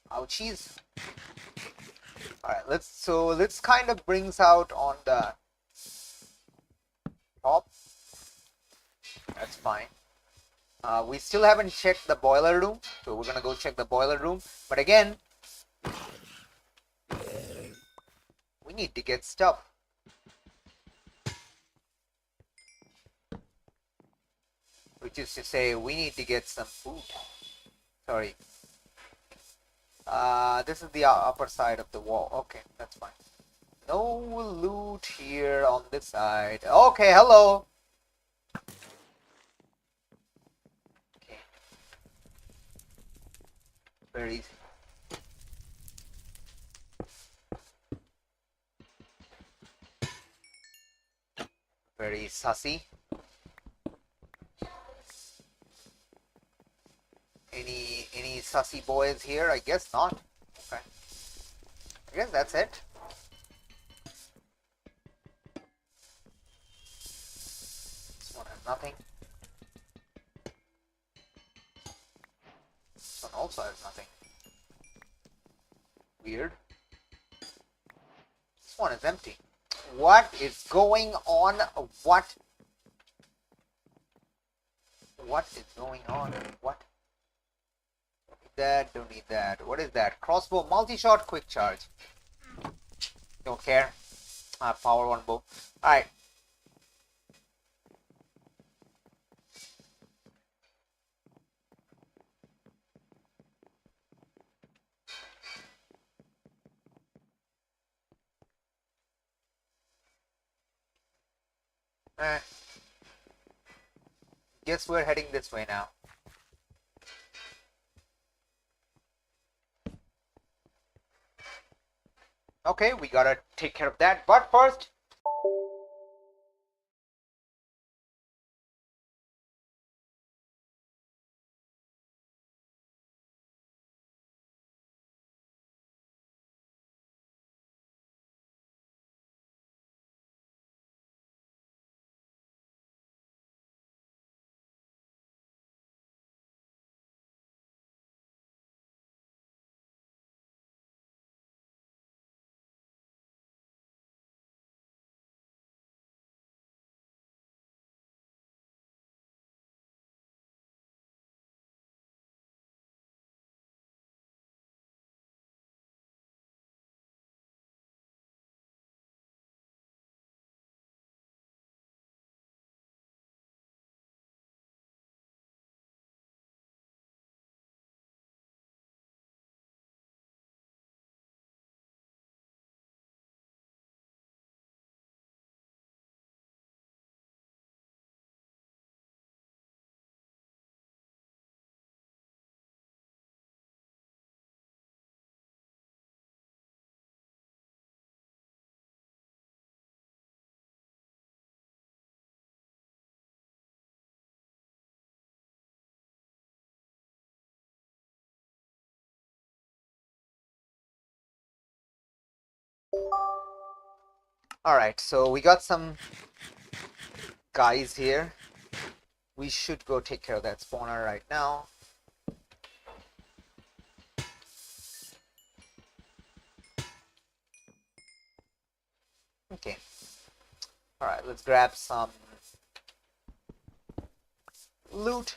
Ouchies. Alright, let's kind of brings out on the top. That's fine. We still haven't checked the boiler room, so we're gonna go check the boiler room. But again, we need to get stuff. Which is to say, we need to get some food. Sorry. This is the upper side of the wall. Okay, that's fine. No loot here on this side. Okay, hello. Okay. Very easy. Very sussy. Any sussy boys here? I guess not. Okay. I guess that's it. This one has nothing. This one also has nothing. Weird. This one is empty. What is going on? What? What is going on? What? Don't need that. Don't need that. What is that? Crossbow, multi-shot, quick charge. Don't care. Power one bow. Alright. Guess we're heading this way now. Okay, we gotta take care of that. But first, Alright, so we got some guys here. We should go take care of that spawner right now. Okay. Alright, let's grab some loot.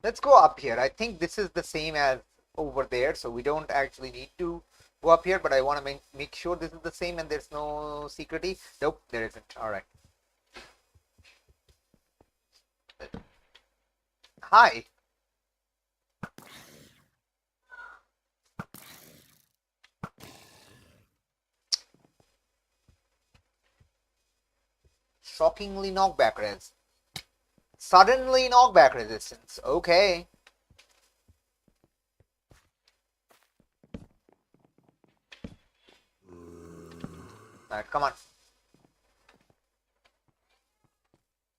Let's go up here. I think this is the same as over there, so we don't actually need to go up here, but I want to make sure this is the same and there's no secrecy. Nope, there isn't. Alright. Hi. Shockingly knockback res. Suddenly knockback resistance. Okay. Alright, come on.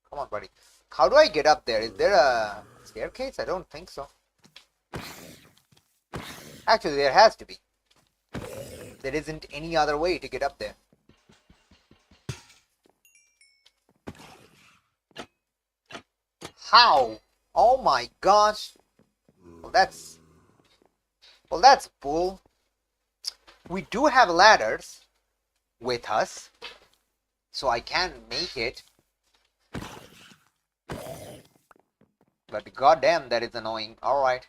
Come on, buddy. How do I get up there? Is there a staircase? I don't think so. Actually, there has to be. There isn't any other way to get up there. How? Oh my gosh. Well, that's bull. We do have ladders with us, so I can make it. But goddamn, that is annoying. Alright.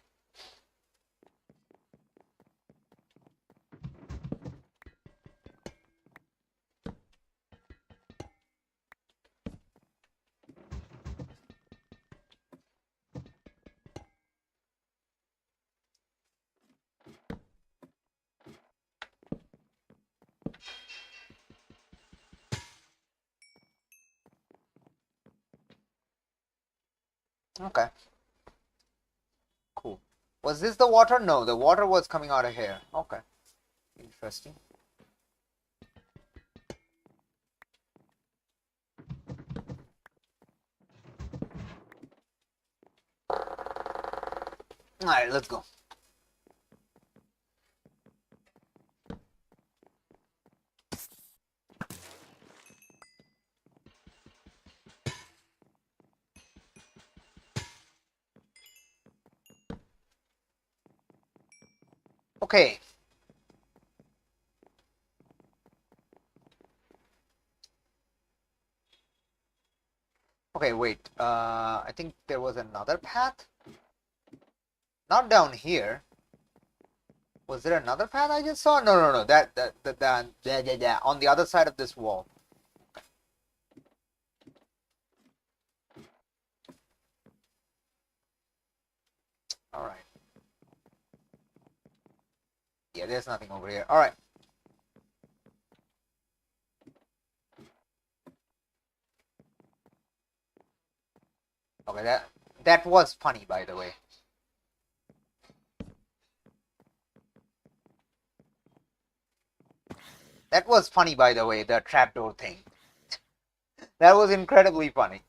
Okay. Cool. Was this the water? No, the water was coming out of here. Okay. Interesting. Alright, let's go. Okay. Okay, wait. I think there was another path? Not down here. Was there another path I just saw? No, no, no. That on the other side of this wall. Alright. Yeah, there's nothing over here. Alright. Okay, that was funny, by the way. That was funny, by the way, the trapdoor thing. That was incredibly funny.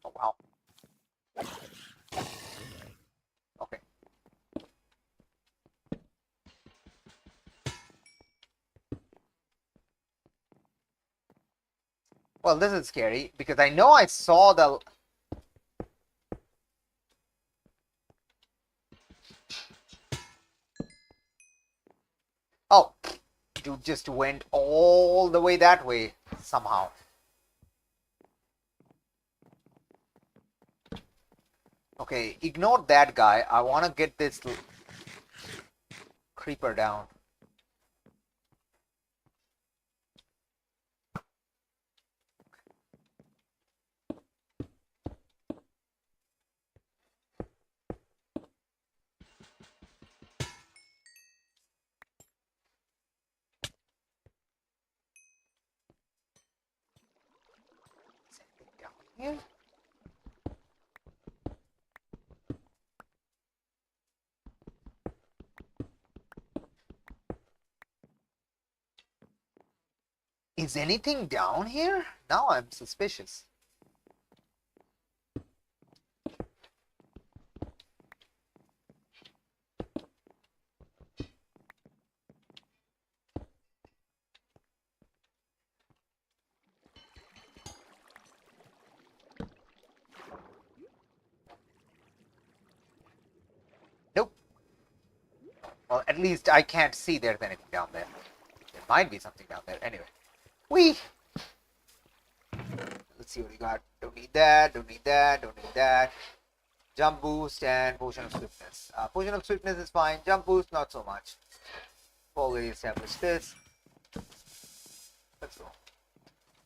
Oh, wow. Okay. Well, this is scary, because I know I saw the... Oh, dude just went all the way that way, somehow. Okay, ignore that guy. I want to get this creeper down. here? Is anything down here? Now I'm suspicious. Nope. Well, at least I can't see there's anything down there. There might be something down there. Anyway. Let's see what we got. Don't need that, don't need that, don't need that. Jump boost and potion of swiftness. Potion of swiftness is fine. Jump boost, not so much. Already established this. Let's go.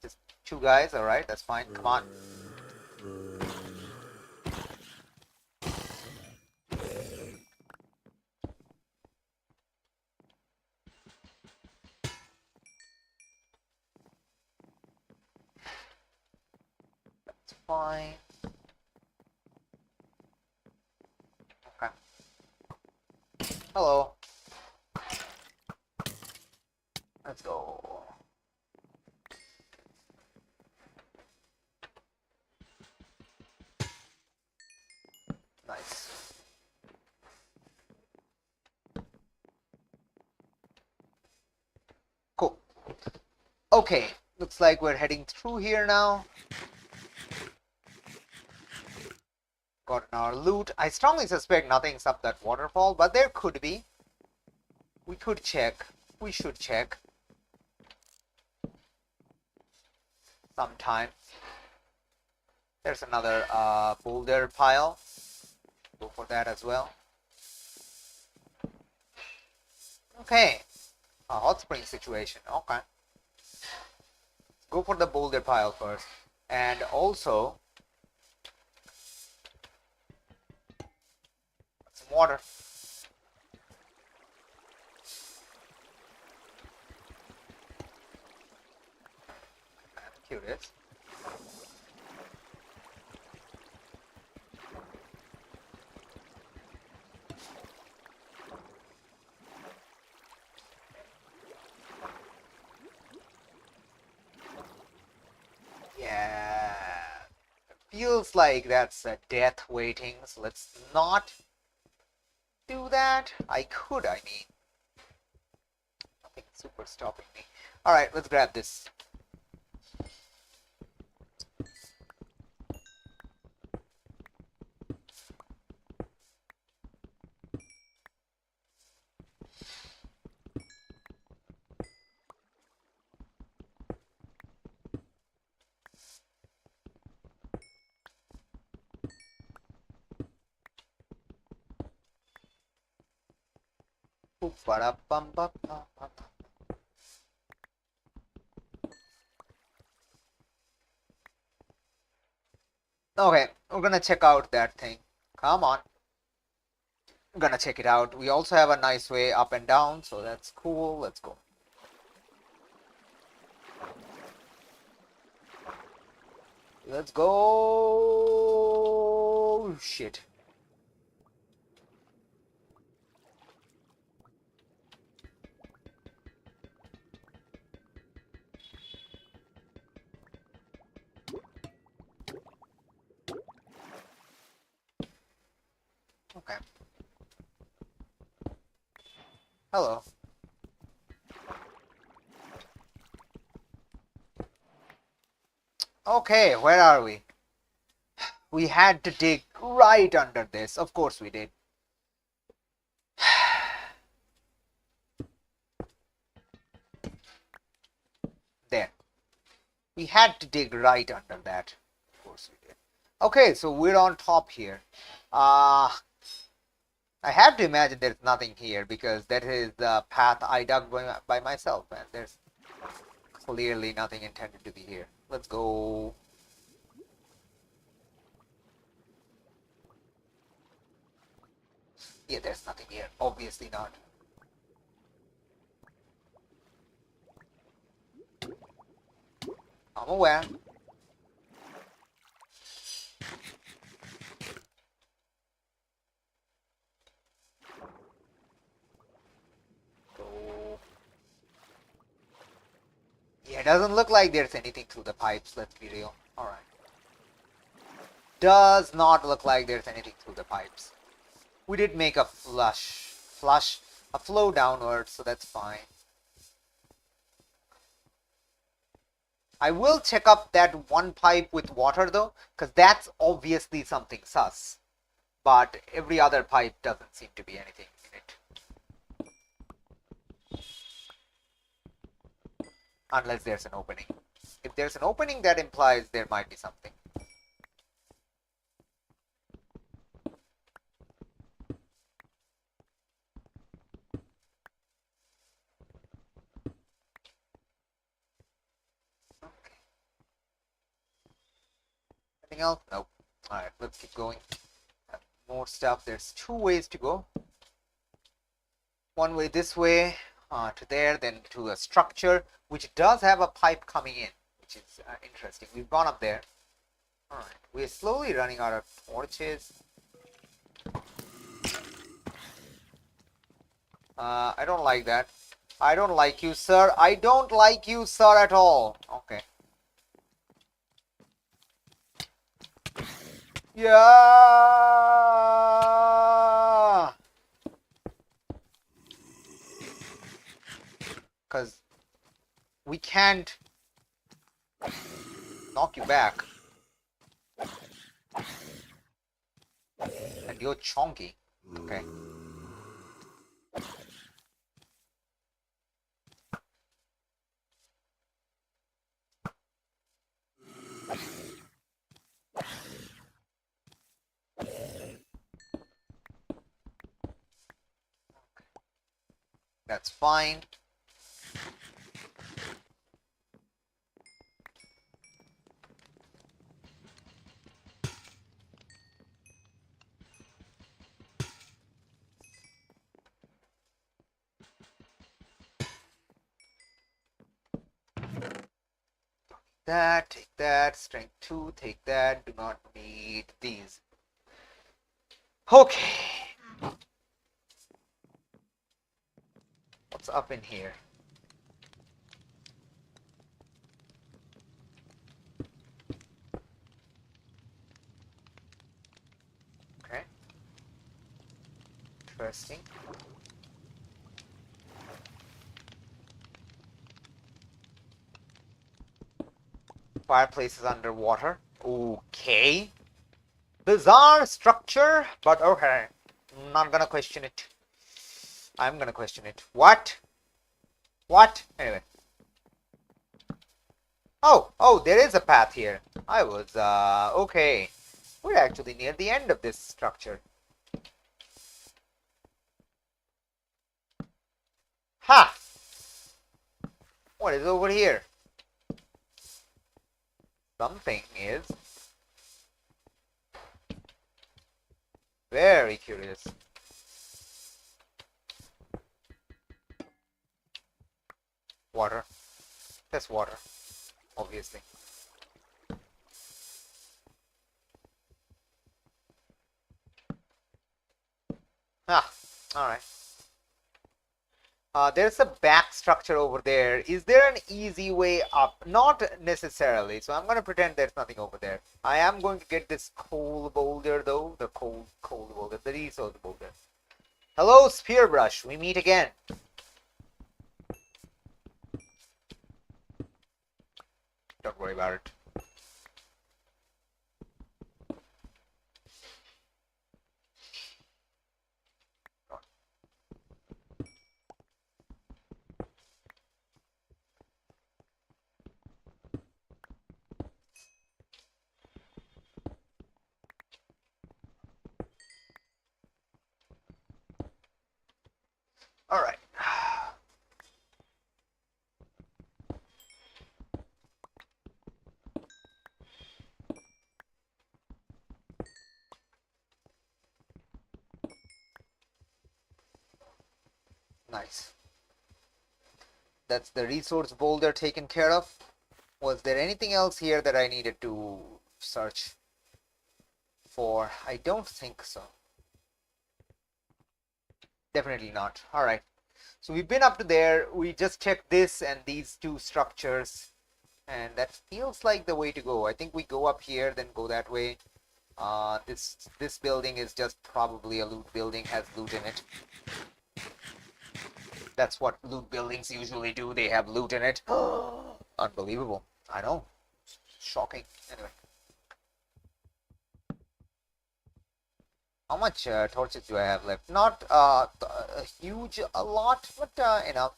Just 2 guys, alright, that's fine. Come on. That's fine. Okay. Hello. Let's go. Nice. Cool. Okay, looks like we're heading through here now. Gotten our loot. I strongly suspect nothing's up that waterfall, but there could be. We could check. We should check. Sometime. There's another boulder pile. Go for that as well. Okay. A hot spring situation. Okay. Go for the boulder pile first. And also some water. I'm curious. Yeah. Feels like that's a death waiting, so let's not do that. I mean. Nothing super stopping me. Alright, let's grab this. Okay, we're gonna check out that thing. Come on. I'm gonna check it out. We also have a nice way up and down, so that's cool. Let's go. Let's go. Shit. Okay. Hello. Okay, where are we? We had to dig right under this. Of course we did. There. We had to dig right under that. Of course we did. Okay, so we're on top here. I have to imagine there's nothing here because that is the path I dug by myself, and there's clearly nothing intended to be here. Let's go. Yeah, there's nothing here. Obviously not. I'm aware. Doesn't look like there's anything through the pipes, let's be real. Alright. Does not look like there's anything through the pipes. We did make a a flow downwards, so that's fine. I will check up that one pipe with water though, because that's obviously something sus. But every other pipe doesn't seem to be anything in it. Unless there's an opening. If there's an opening, that implies there might be something. Okay. Anything else? Nope. Alright, let's keep going. More stuff. There's two ways to go. One way this way to there, then to a structure which does have a pipe coming in, which is interesting. We've gone up there. Alright, we're slowly running out of torches. I don't like that. I don't like you, sir. I don't like you, sir, at all. Okay. Yeah. Because we can't knock you back. And you're chonky. Okay. That's fine. That, take that, strength 2, take that, do not need these. Okay. What's up in here? Okay. Interesting. Fireplace is underwater. Okay. Bizarre structure, but okay. I'm not gonna question it. I'm gonna question it. What? What? Anyway. Oh, there is a path here. I was, okay. We're actually near the end of this structure. Ha! What is over here? Something is. Very curious. Water. That's water. Obviously. Ah, alright. There's a back structure over there. Is there an easy way up? Not necessarily. So I'm going to pretend there's nothing over there. I am going to get this coal boulder though. The coal boulder. The resource boulder. Hello, spear brush. We meet again. Don't worry about it. All right. Nice. That's the resource boulder taken care of. Was there anything else here that I needed to search for? I don't think so. Definitely not. All right. So we've been up to there. We just checked this and these two structures. And that feels like the way to go. I think we go up here, then go that way. This building is just probably a loot building, has loot in it. That's what loot buildings usually do. They have loot in it. Unbelievable. I know. Shocking. Anyway. How much torches do I have left? Not a huge a lot, but enough.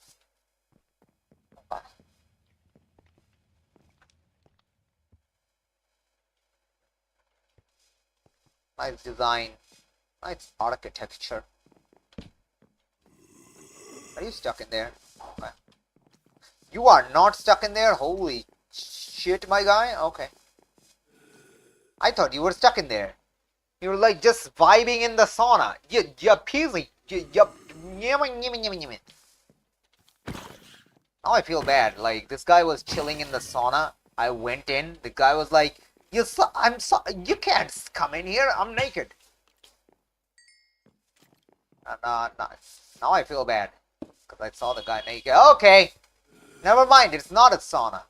Nice design. Nice architecture. Are you stuck in there? Okay. You are not stuck in there? Holy shit, my guy. Okay. I thought you were stuck in there. You were like just vibing in the sauna. You're peasy. Now I feel bad. Like, this guy was chilling in the sauna. I went in. The guy was like, you can't come in here. I'm naked. Now I feel bad. Because I saw the guy naked. Okay. Never mind. It's not a sauna.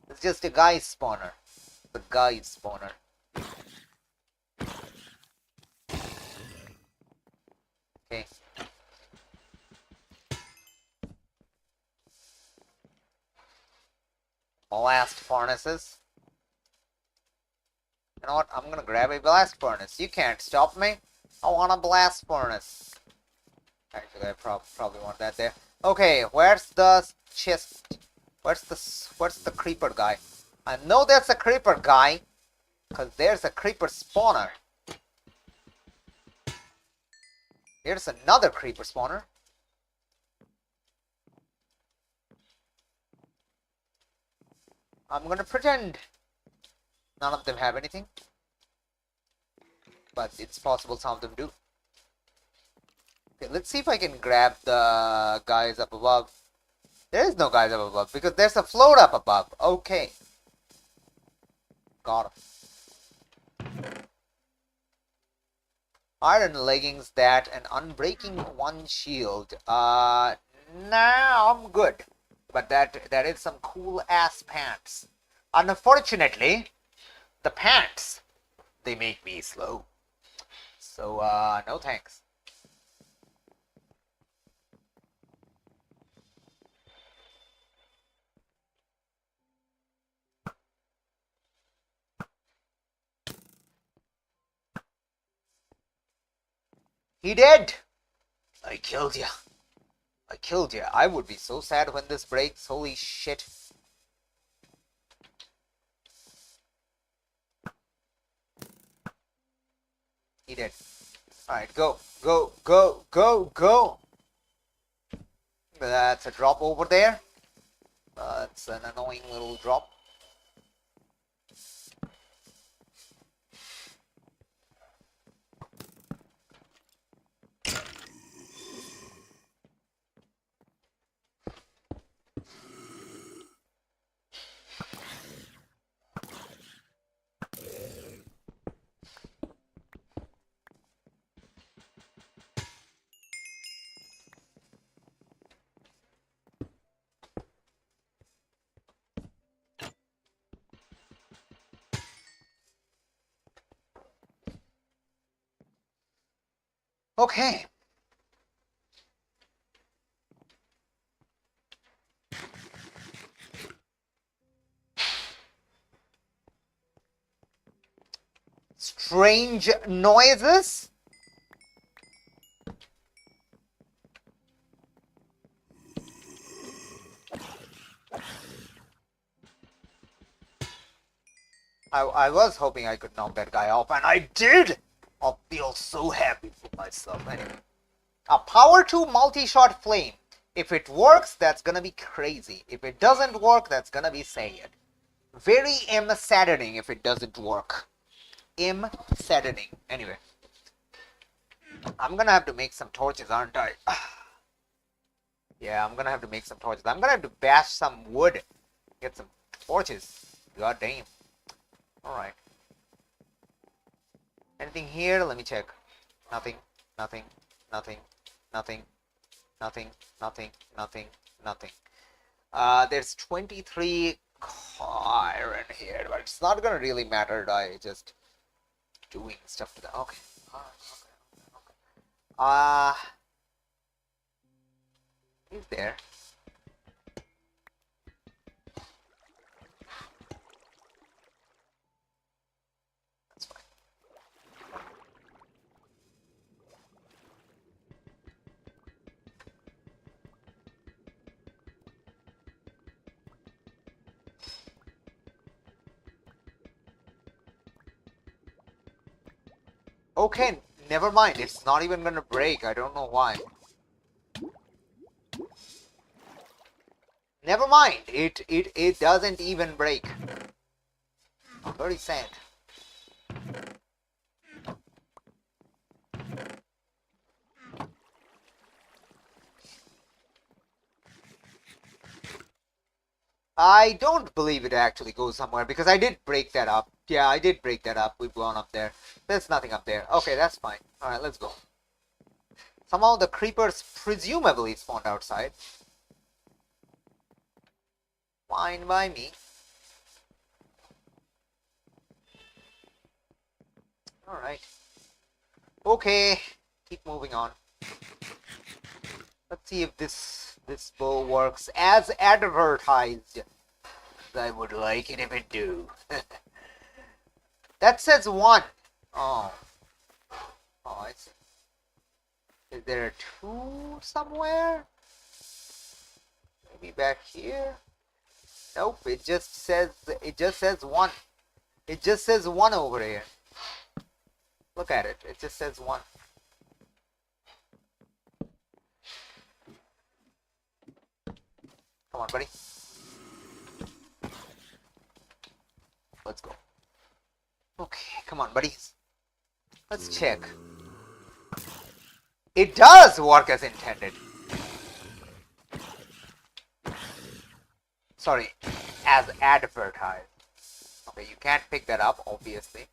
It's just a guy spawner. The guy spawner. Okay. Blast furnaces. You know what? I'm gonna grab a blast furnace. You can't stop me. I want a blast furnace. Actually, I probably want that there. Okay, where's the chest? Where's the creeper guy? I know there's a creeper guy, because there's a creeper spawner. Here's another creeper spawner. I'm gonna pretend none of them have anything. But it's possible some of them do. Okay, let's see if I can grab the guys up above. There is no guys up above because there's a float up above. Okay. Got him. Iron leggings, that, and unbreaking one shield. Nah, I'm good. But that is some cool ass pants. Unfortunately, the pants, they make me slow. So, no thanks. He did! I killed you. I killed you. I would be so sad when this breaks. Holy shit. He did. Alright, go. Go, go, go, go! That's a drop over there. That's an annoying little drop. Okay. Strange noises? I was hoping I could knock that guy off, and I did! I'll feel so happy for myself. Anyway. A power 2 multi-shot flame. If it works, that's gonna be crazy. If it doesn't work, that's gonna be sad. Very saddening if it doesn't work. Saddening. Anyway. I'm gonna have to make some torches, aren't I? Yeah, I'm gonna have to make some torches. I'm gonna have to bash some wood. Get some torches. God damn. Alright. Anything here? Let me check. Nothing. Nothing. Nothing. Nothing. Nothing. Nothing. Nothing. Nothing. There's 23 iron here, but it's not gonna really matter. I just doing stuff to that. Okay. He's there. That's fine. Okay, never mind. It's not even gonna break. I don't know why. Never mind. It doesn't even break. Very sad. I don't believe it actually goes somewhere because I did break that up. Yeah, I did break that up. We've gone up there. There's nothing up there. Okay, that's fine. Alright, let's go. Somehow the creepers presumably spawned outside. Fine by me. Alright. Okay, keep moving on. Let's see if this bow works as advertised. I would like it if it do. That says 1. Oh. Oh, I see. Is there a 2 somewhere? Maybe back here? Nope, it just says 1. It just says 1 over here. Look at it. It just says 1. Come on, buddy. Let's go. Okay, come on, buddies. Let's check. It does work as intended. Sorry, as advertised. Okay, you can't pick that up, obviously.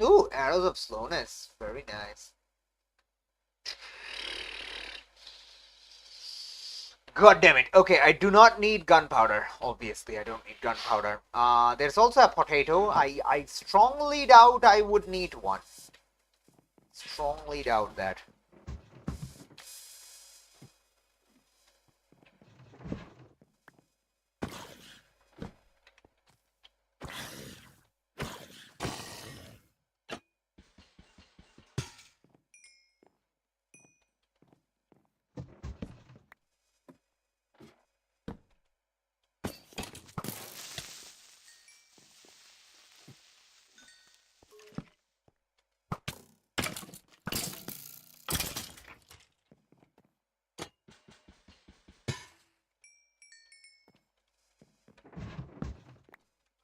Ooh, arrows of slowness. Very nice. God damn it. Okay, I do not need gunpowder. Obviously, I don't need gunpowder. There's also a potato. I strongly doubt I would need one. Strongly doubt that.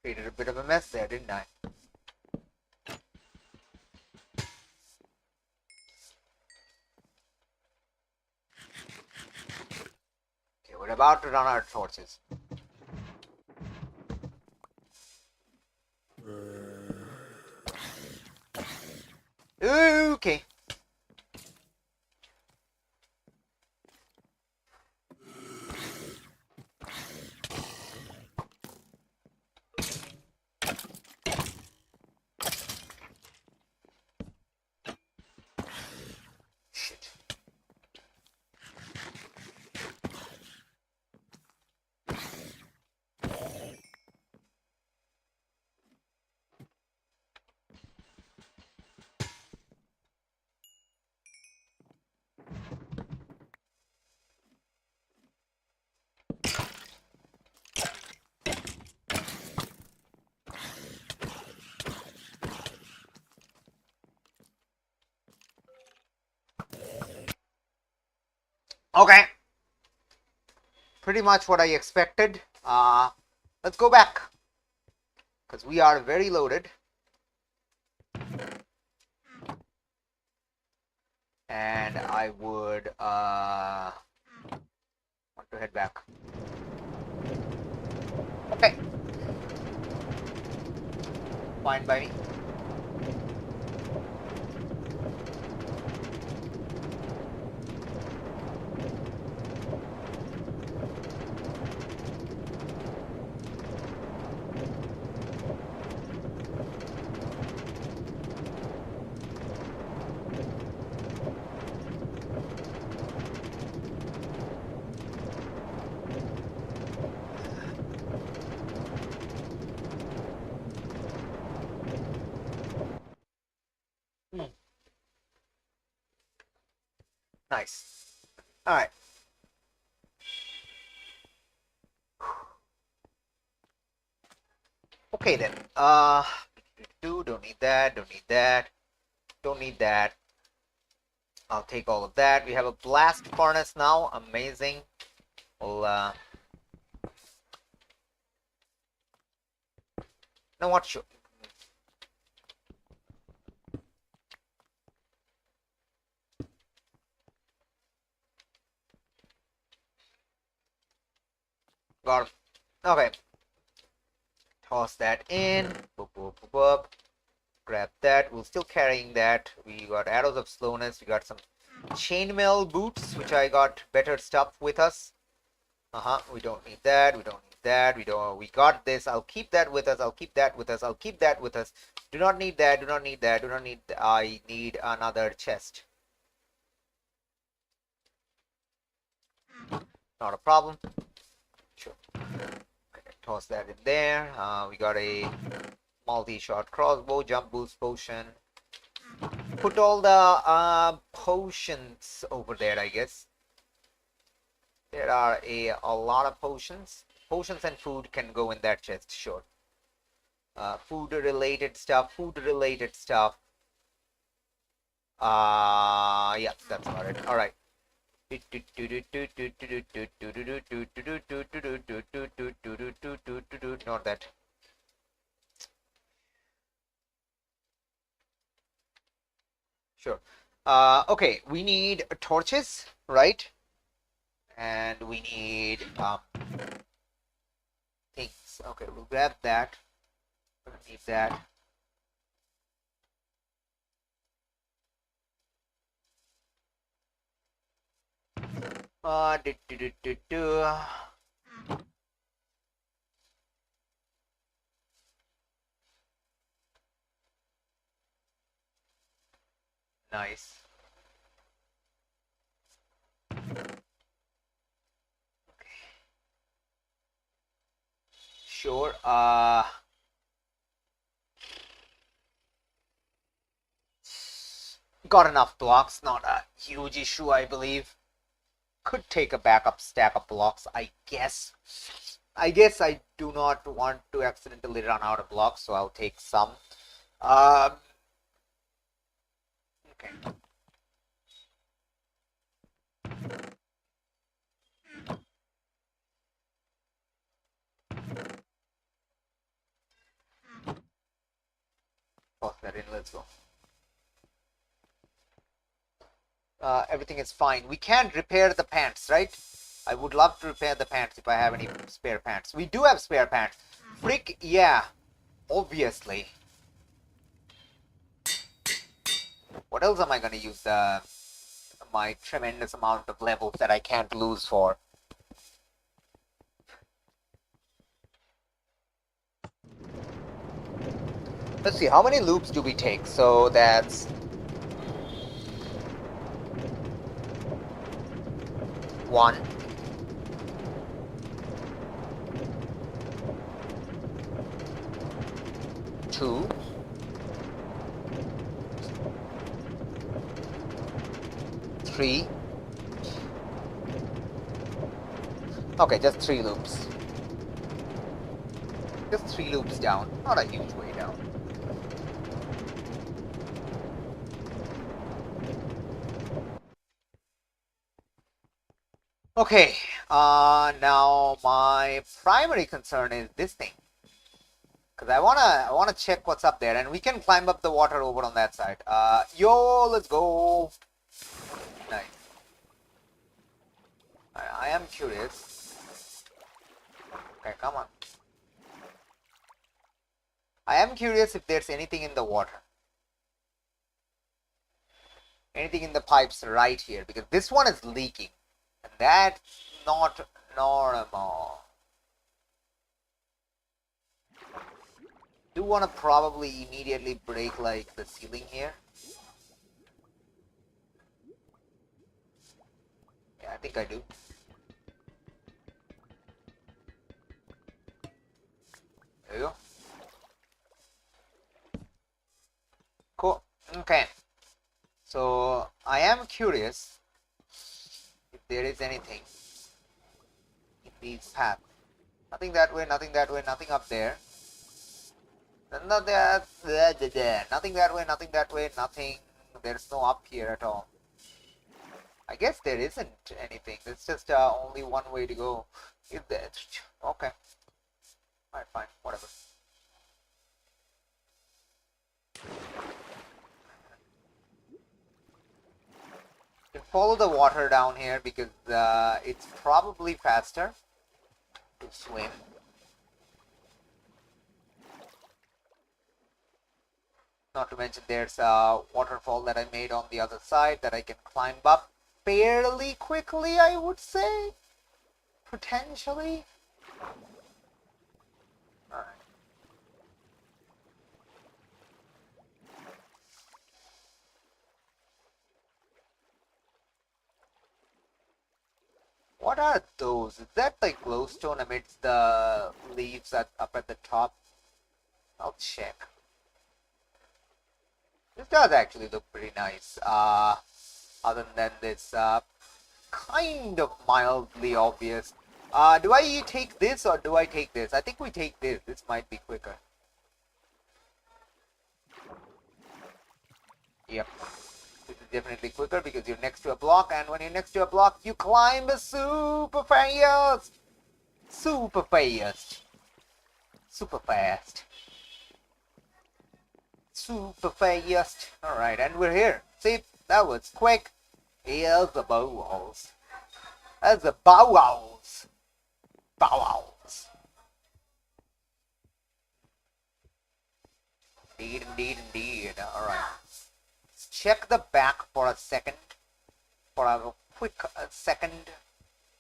Created a bit of a mess there, didn't I? Okay, we're about to run out of torches. Okay. Shit. Okay. Pretty much what I expected. Let's go back. Because we are very loaded. And I would want to head back. Okay. Fine by me. Nice. All right. Okay then. Don't need that. Don't need that. Don't need that. I'll take all of that. We have a blast furnace now. Amazing. We'll know what? Sure. Got it. Okay. Toss that in. Boop, boop, boop, boop. Grab that. We're still carrying that. We got arrows of slowness. We got some chainmail boots, which I got better stuff with us. We don't need that. We don't need that. We got this. I'll keep that with us. I'll keep that with us. I'll keep that with us. Do not need that. Do not need that. Do not need. I need another chest. Not a problem. Sure. Okay, toss that in there. We got a multi-shot crossbow, jump boost potion. Put all the potions over there, I guess. There are a lot of potions. Potions and food can go in that chest, sure. Food-related stuff, food-related stuff. Yeah, that's about it. All right. Not that. Sure. Okay, we need torches, right? And we need things. Okay, we'll grab that. We'll need that. Nice. Sure. Got enough blocks. Not a huge issue, I believe. Could take a backup stack of blocks, I guess. I do not want to accidentally run out of blocks, so I'll take some. Okay. Toss that in. Let's go. Everything is fine. We can't repair the pants, right? I would love to repair the pants if I have any spare pants. We do have spare pants. Frick, yeah. Obviously. What else am I going to use my tremendous amount of levels that I can't lose for? Let's see, how many loops do we take? So that's 1, 2, 3. Okay, just 3 loops. Just 3 loops down. Not a huge way down. Okay, now my primary concern is this thing. Because I wanna check what's up there, and we can climb up the water over on that side. Yo, let's go. Nice. I am curious. Okay, come on. I am curious if there's anything in the water. Anything in the pipes right here, because this one is leaking. And that's not normal. Do want to probably immediately break like the ceiling here. Yeah, I think I do. There you go. Cool. Okay. So I am curious there is anything in these paths. Nothing that way, nothing that way, nothing up there. Not that, nothing that way, nothing that way, nothing. There's no up here at all. I guess there isn't anything. There's just only one way to go. Is that okay? Alright, fine, whatever. You can follow the water down here because it's probably faster to swim. Not to mention there's a waterfall that I made on the other side that I can climb up fairly quickly, I would say. Potentially. Alright. What are those? Is that like glowstone amidst the leaves up at the top? I'll check. This does actually look pretty nice. Other than this, kind of mildly obvious. Do I take this or do I take this? I think we take this. This might be quicker. Yep. This is definitely quicker because you're next to a block, and when you're next to a block, you climb super fast. Super fast. Super fast. Super fast. Alright, and we're here. See, that was quick. Here's the bow walls. That's the bow walls. Bow walls. Indeed, indeed, indeed. Alright. Let's check the back for a second. For a quick second.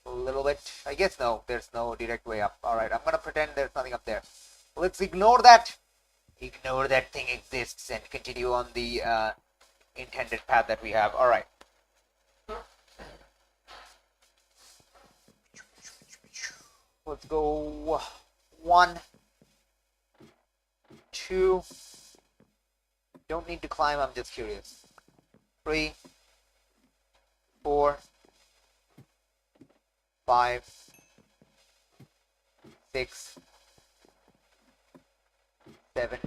A little bit. I guess no, there's no direct way up. Alright, I'm gonna pretend there's nothing up there. Let's ignore that. Ignore that thing exists and continue on the intended path that we have. Alright. Let's go 1, 2. Don't need to climb, I'm just curious. 3, 4, 5, 6, 7.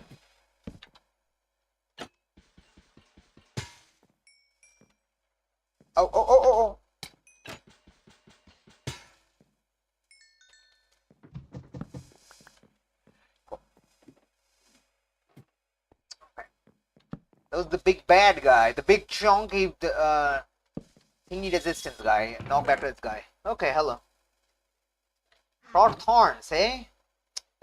Oh. That was the big bad guy, the big chunky thingy resistance guy, knockback resist guy. Okay, hello. Prot thorns, eh?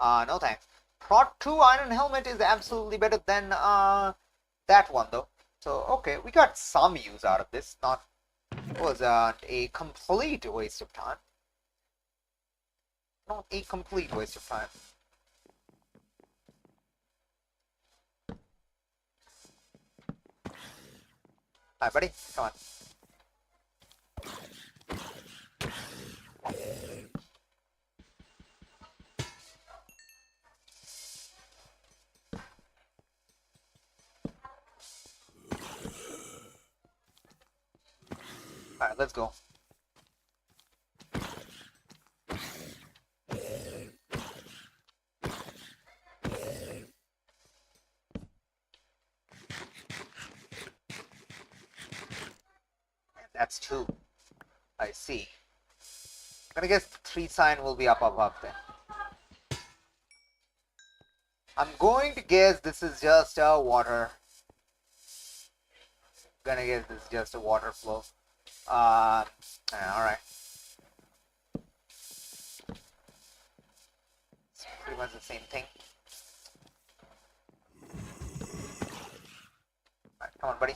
No thanks. Prot 2 iron helmet is absolutely better than that one though. So okay, we got some use out of this. Not wasn't a complete waste of time. Not a complete waste of time. Hi, buddy. Come on. Alright, let's go. That's 2. I see. I'm gonna guess the 3 sign will be up above then. I'm going to guess this is just a water. Gonna guess this is just a water flow. Alright. It's pretty much the same thing. Alright, come on, buddy.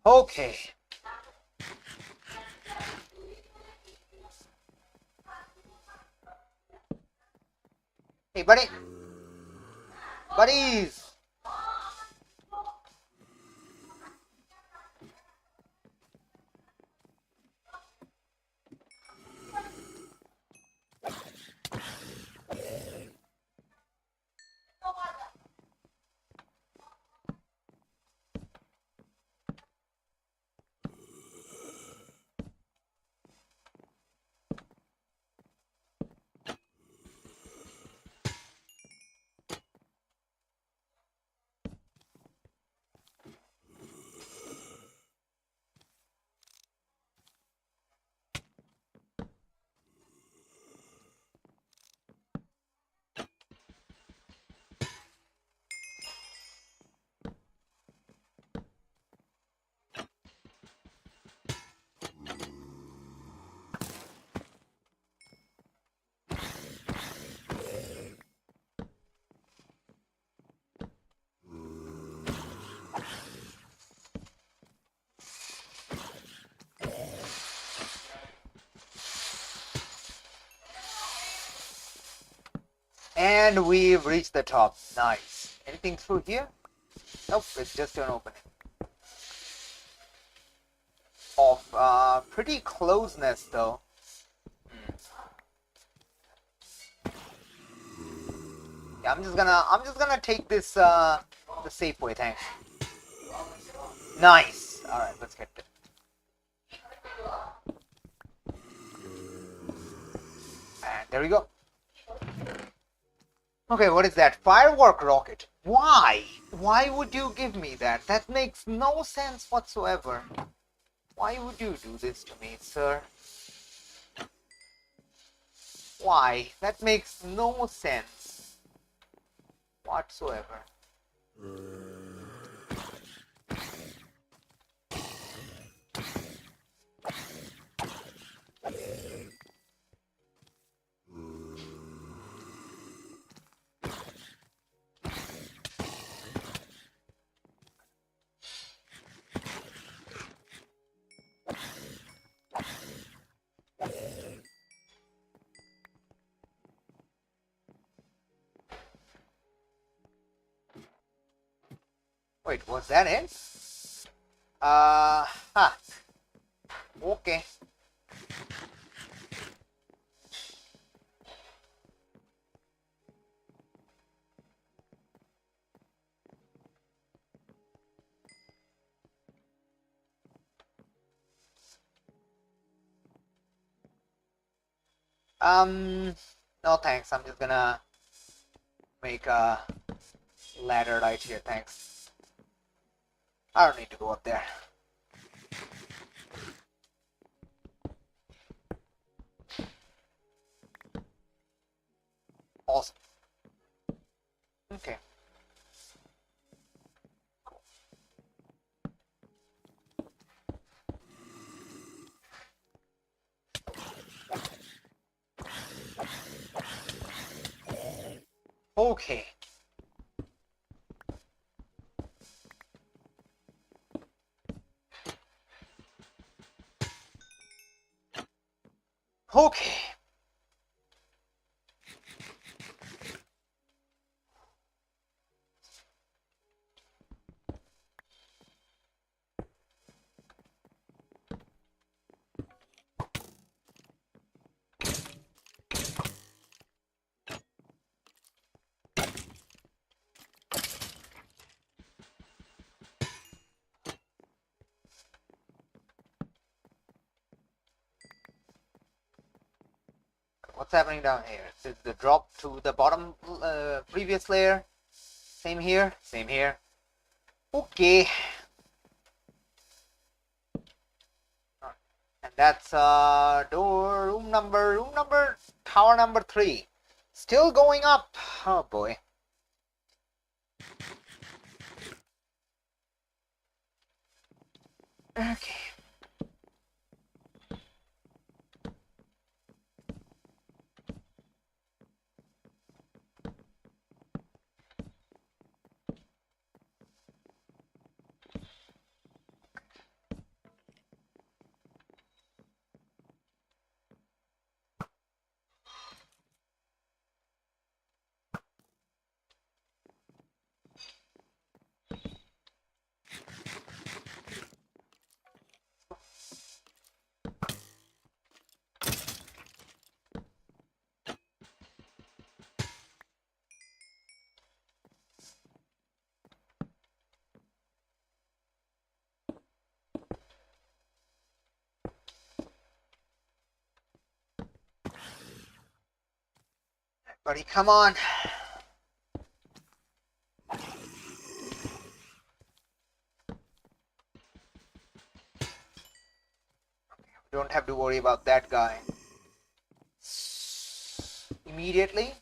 Okay. Hey, buddy. Buddies. And we've reached the top. Nice. Anything through here? Nope, it's just an opening. Of pretty closeness though. Yeah, I'm just gonna take this the safe way, thanks. Nice. Alright, let's get it. And there we go. Okay, what is that? Firework rocket. Why? Why would you give me that? That makes no sense whatsoever. Why would you do this to me, sir? Why? That makes no sense whatsoever. Wait, was that it? Huh. Okay. No thanks. I'm just gonna make a ladder right here, thanks. I don't need to go up there. Awesome. Okay. Okay. Okay. What's happening down here? Is the drop to the bottom previous layer? Same here? Same here. Okay. And that's room number, tower number 3. Still going up. Oh boy. Okay. Buddy, come on. Don't have to worry about that guy. Immediately.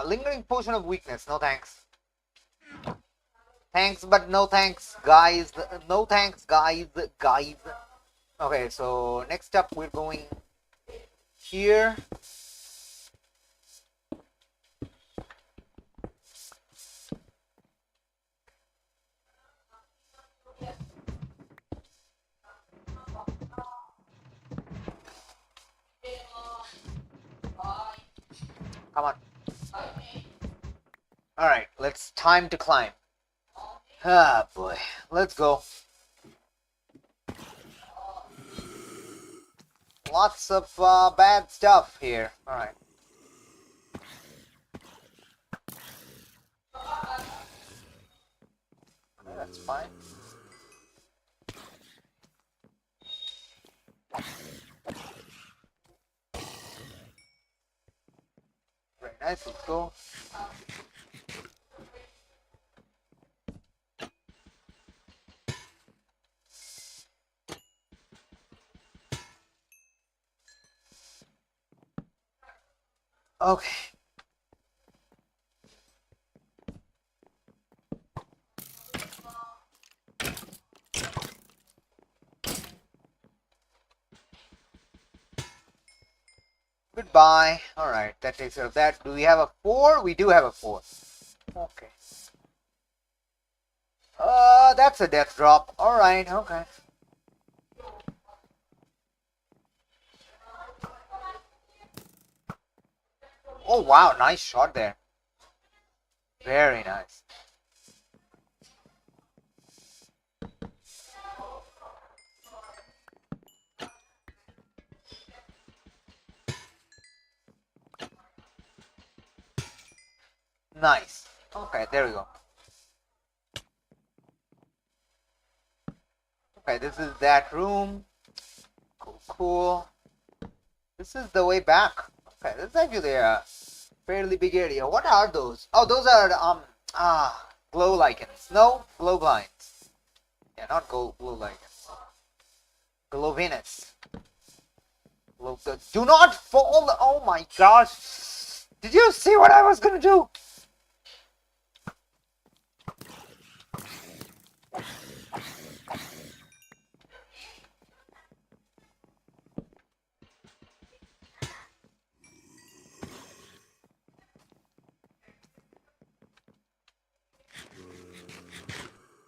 Lingering potion of weakness. No thanks. Thanks, but no thanks, guys. No thanks, guys. Guys. Okay, so next up we're going here. Come on. Alright, let's time to climb. Ah, boy. Let's go. Lots of bad stuff here. Alright. That's fine. Very nice, let's go. Okay. Goodbye. Alright, that takes care of that. Do we have a 4? We do have a 4. Okay. That's a death drop. Alright, okay. Oh wow, nice shot there. Very nice. Nice. Okay, there we go. Okay, this is that room. Cool, cool. This is the way back. Okay, this is actually a fairly big area. What are those? Oh, those are glow lichens. No, glow blinds. Yeah, not glow lichens. Glovinus. Do not fall! Oh my gosh! Did you see what I was gonna do?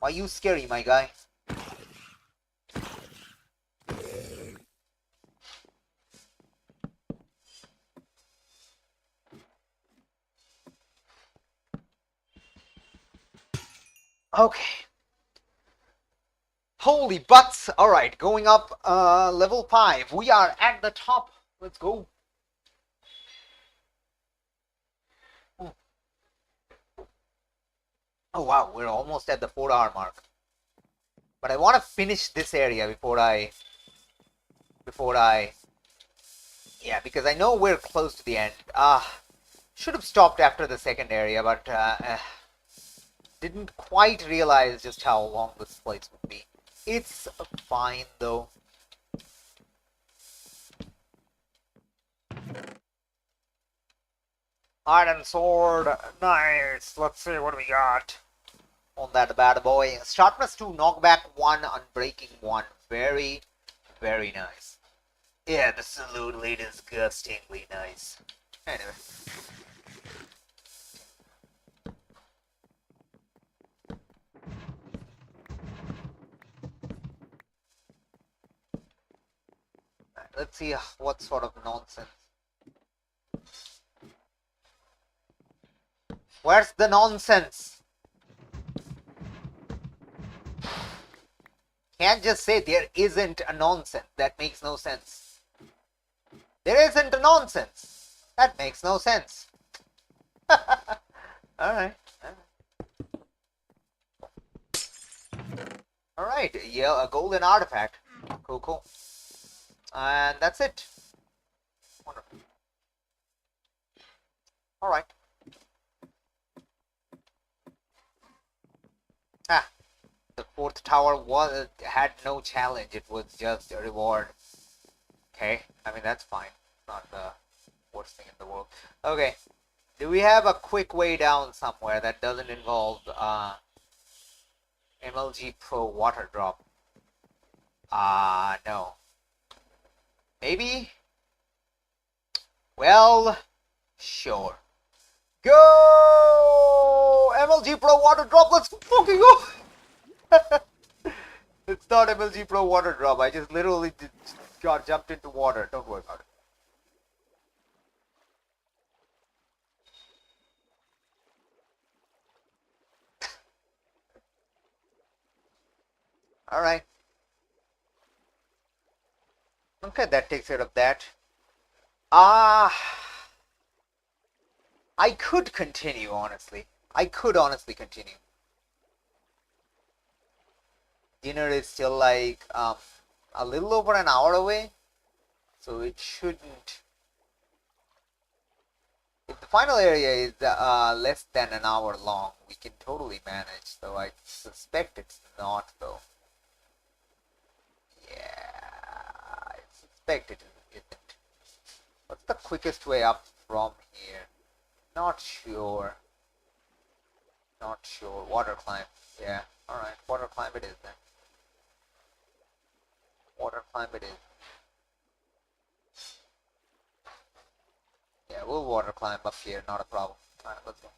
Why you scary, my guy? Okay. Holy butts! Alright, going up level 5. We are at the top. Let's go. Oh wow, we're almost at the 4-hour mark. But I want to finish this area before I... Yeah, because I know we're close to the end. Should have stopped after the second area, but didn't quite realize just how long this place would be. It's fine though. Iron sword. Nice. Let's see what we got. On that bad boy. Sharpness 2, knockback 1, unbreaking 1. Very, very nice. Yeah, absolutely disgustingly nice. Anyway. let's see what sort of nonsense. Where's the nonsense? Can't just say there isn't a nonsense. That makes no sense. There isn't a nonsense. That makes no sense. Alright. Alright, yeah, a golden artifact. Cool, cool. And that's it. Wonderful. Alright. The fourth tower had no challenge. It was just a reward. Okay, I mean that's fine. Not the worst thing in the world. Okay, do we have a quick way down somewhere that doesn't involve MLG Pro water drop? No. Maybe? Well, sure. Go! MLG Pro water drop, let's fucking go! It's not MLG Pro water drop. I just literally jumped into water. Don't worry about it. Alright. Okay, that takes care of that. I could continue, honestly. I could honestly continue. Dinner is still like a little over an hour away, so it shouldn't. If the final area is less than an hour long, we can totally manage. So I suspect it's not, though. Yeah, I suspect it isn't. What's the quickest way up from here? Not sure. Not sure. Water climb. Yeah. Alright. Water climb it is then. Water climb it is. Yeah, we'll water climb up here. Not a problem. Alright, let's go.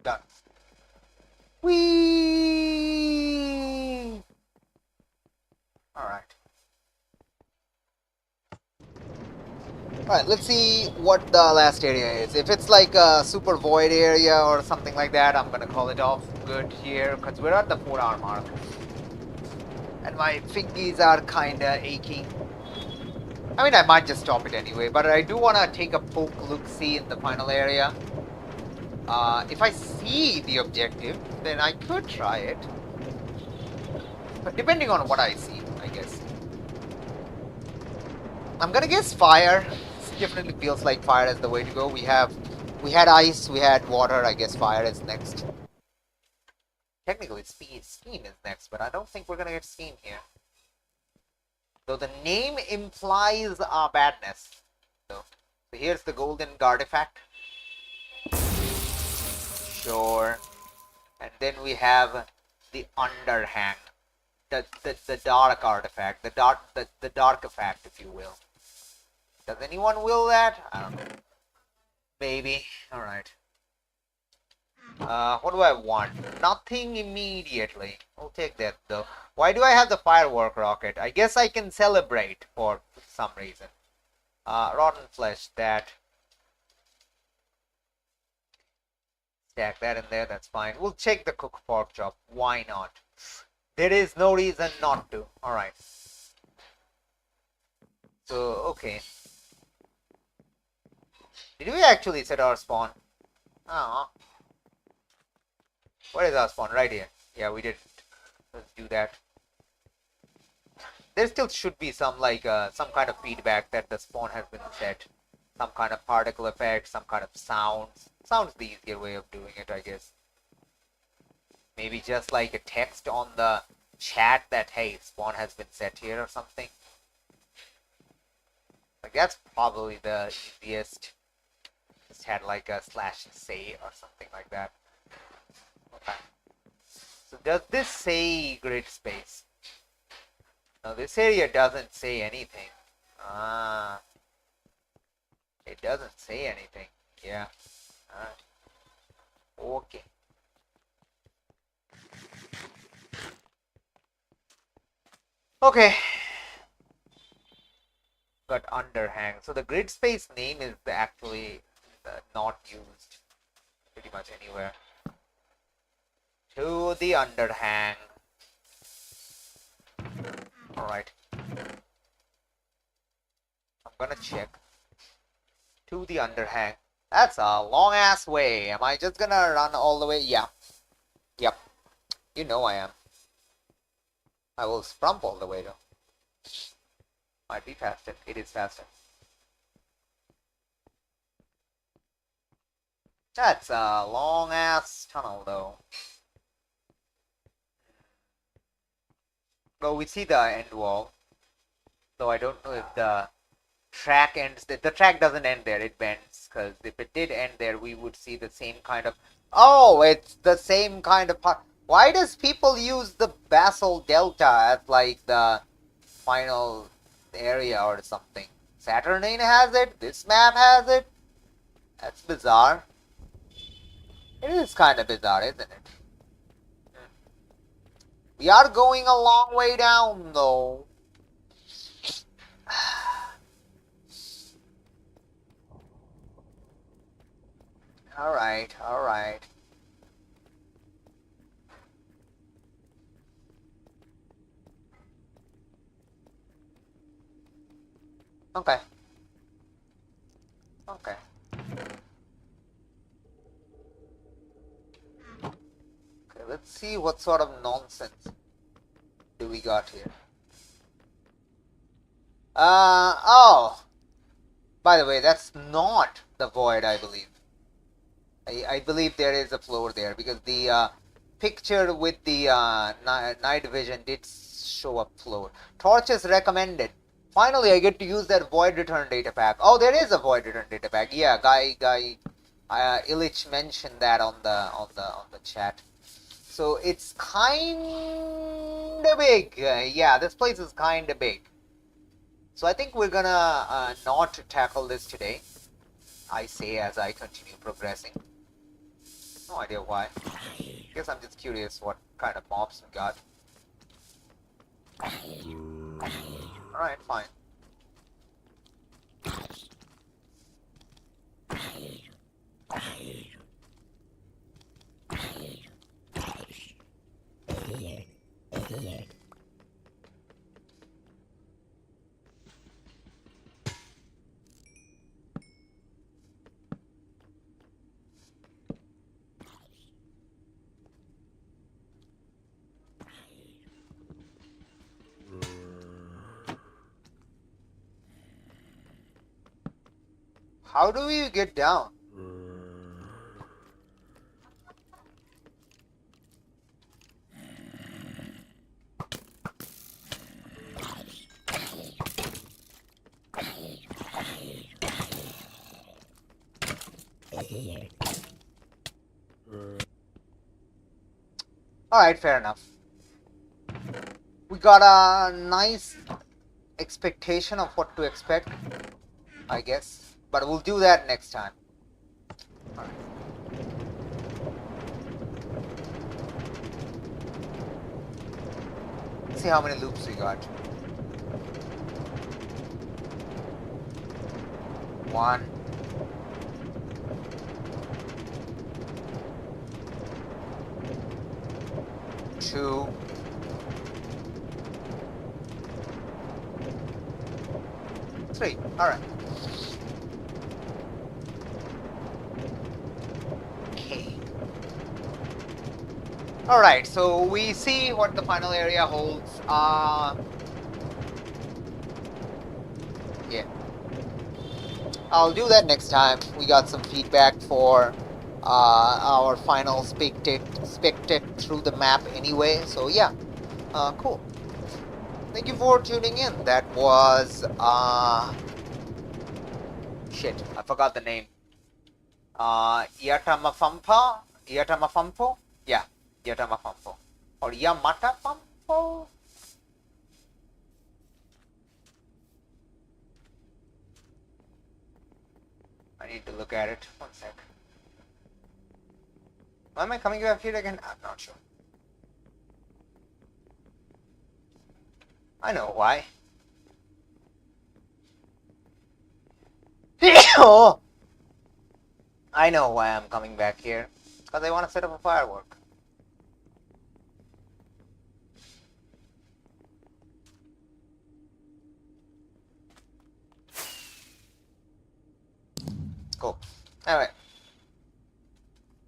Done. Whee! Alright. Alright, let's see what the last area is. If it's like a super void area or something like that, I'm gonna call it off good here, because we're at the 4-hour mark. And my fingies are kinda aching. I mean, I might just stop it anyway, but I do wanna take a poke look-see in the final area. If I see the objective, then I could try it. But depending on what I see, I guess. I'm gonna guess fire. This definitely feels like fire is the way to go. We had ice, we had water. I guess fire is next. Technically, steam is next, but I don't think we're gonna get steam here. Though the name implies badness. So here's the golden artifact. Sure. And then we have the underhang. The dark artifact. The dark effect, if you will. Does anyone will that? I don't know. Maybe. Alright. What do I want? Nothing immediately. We'll take that though. Why do I have the firework rocket? I guess I can celebrate for some reason. Rotten flesh, that. Stack that in there, that's fine. We'll check the cooked pork chop. Why not? There is no reason not to. Alright. So, okay. Did we actually set our spawn? Oh. Where is our spawn? Right here. Yeah, we did. Let's do that. There still should be some some kind of feedback that the spawn has been set. Some kind of particle effect, some kind of sounds. Sounds the easier way of doing it, I guess. Maybe just like a text on the chat that, hey, spawn has been set here or something. Like that's probably the easiest. Just had like a slash say or something like that. Okay. So does this say grid space? No, this area doesn't say anything. Ah, it doesn't say anything. Yeah. Alright. Okay. Okay. Got underhang. So the grid space name is actually not used pretty much anywhere. To the underhang. Alright. I'm gonna check. To the underhang. That's a long ass way. Am I just gonna run all the way? Yeah. Yep. You know I am. I will sprump all the way though. Might be faster. It is faster. That's a long ass tunnel though. Well, we see the end wall. So I don't know if the track ends. The track doesn't end there. It bends. Because if it did end there, we would see the same kind of... Oh, it's the same kind of part. Why does people use the basal delta as like the final area or something? Saturnine has it. This map has it. That's bizarre. It is kind of bizarre, isn't it? We are going a long way down, though. Alright, alright. Okay. Okay. Okay, let's see what sort of nonsense do we got here. Oh. By the way, that's not the void, I believe. I believe there is a floor there because the picture with the night vision did show a floor. Torches recommended. Finally, I get to use that void return data pack. Oh, there is a void return data pack. Yeah, Ilich mentioned that on the chat. So it's kinda big. Yeah, this place is kinda big. So I think we're gonna not tackle this today. I say as I continue progressing. No idea why. Guess I'm just curious what kind of mobs we got. Alright, fine. How do we get down? Alright, fair enough. We got a nice expectation of what to expect, I guess. But we'll do that next time. Right. Let's see how many loops we got. 1. 2. 3. Alright. Okay. Alright, so we see what the final area holds. Yeah. I'll do that next time. We got some feedback for our final spectate through the map anyway. So yeah, cool. Thank you for tuning in. That was Shit, I forgot the name. I.A.T.A.M.A.F.A.M.F.O? I.A.T.A.M.A.F.A.M.F.O? Yeah, I.A.T.A.M.A.F.A.M.F.O. Or Yamata.FAMFO? I need to look at it. One sec. Why am I coming back here again? I'm not sure. I know why. Oh! I know why I'm coming back here. Because I want to set up a firework. Cool. Alright.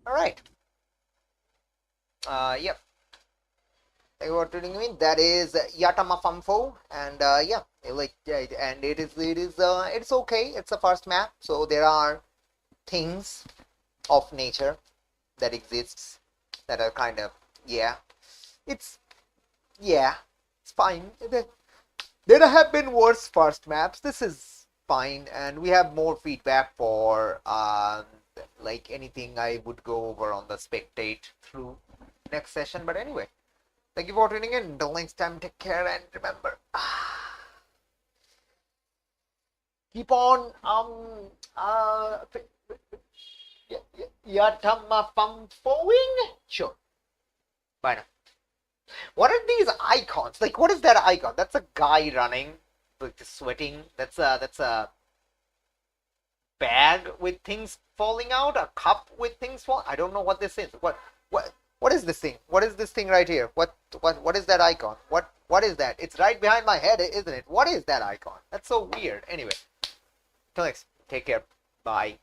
Alright. Yep. Thank you for tuning in. That is I.A.T.A.M.A.F.A.M.F.O. And yeah, and it's okay. It's a first map, so there are things of nature that exists that are kind of it's it's fine. There have been worse first maps. This is fine, and we have more feedback for like anything I would go over on the spectate through next session. But anyway, thank you for tuning in. Until next time, take care and remember, keep on I.A.T.A.M.A.F.A.M.F.O-ing. Sure. Bye now. What are these icons? Like, what is that icon? That's a guy running, like just sweating. That's a bag with things falling out. A cup with things fall. I don't know what this is. What is this thing? What is this thing right here? What is that icon? What is that? It's right behind my head, isn't it? What is that icon? That's so weird. Anyway, till next. Take care. Bye.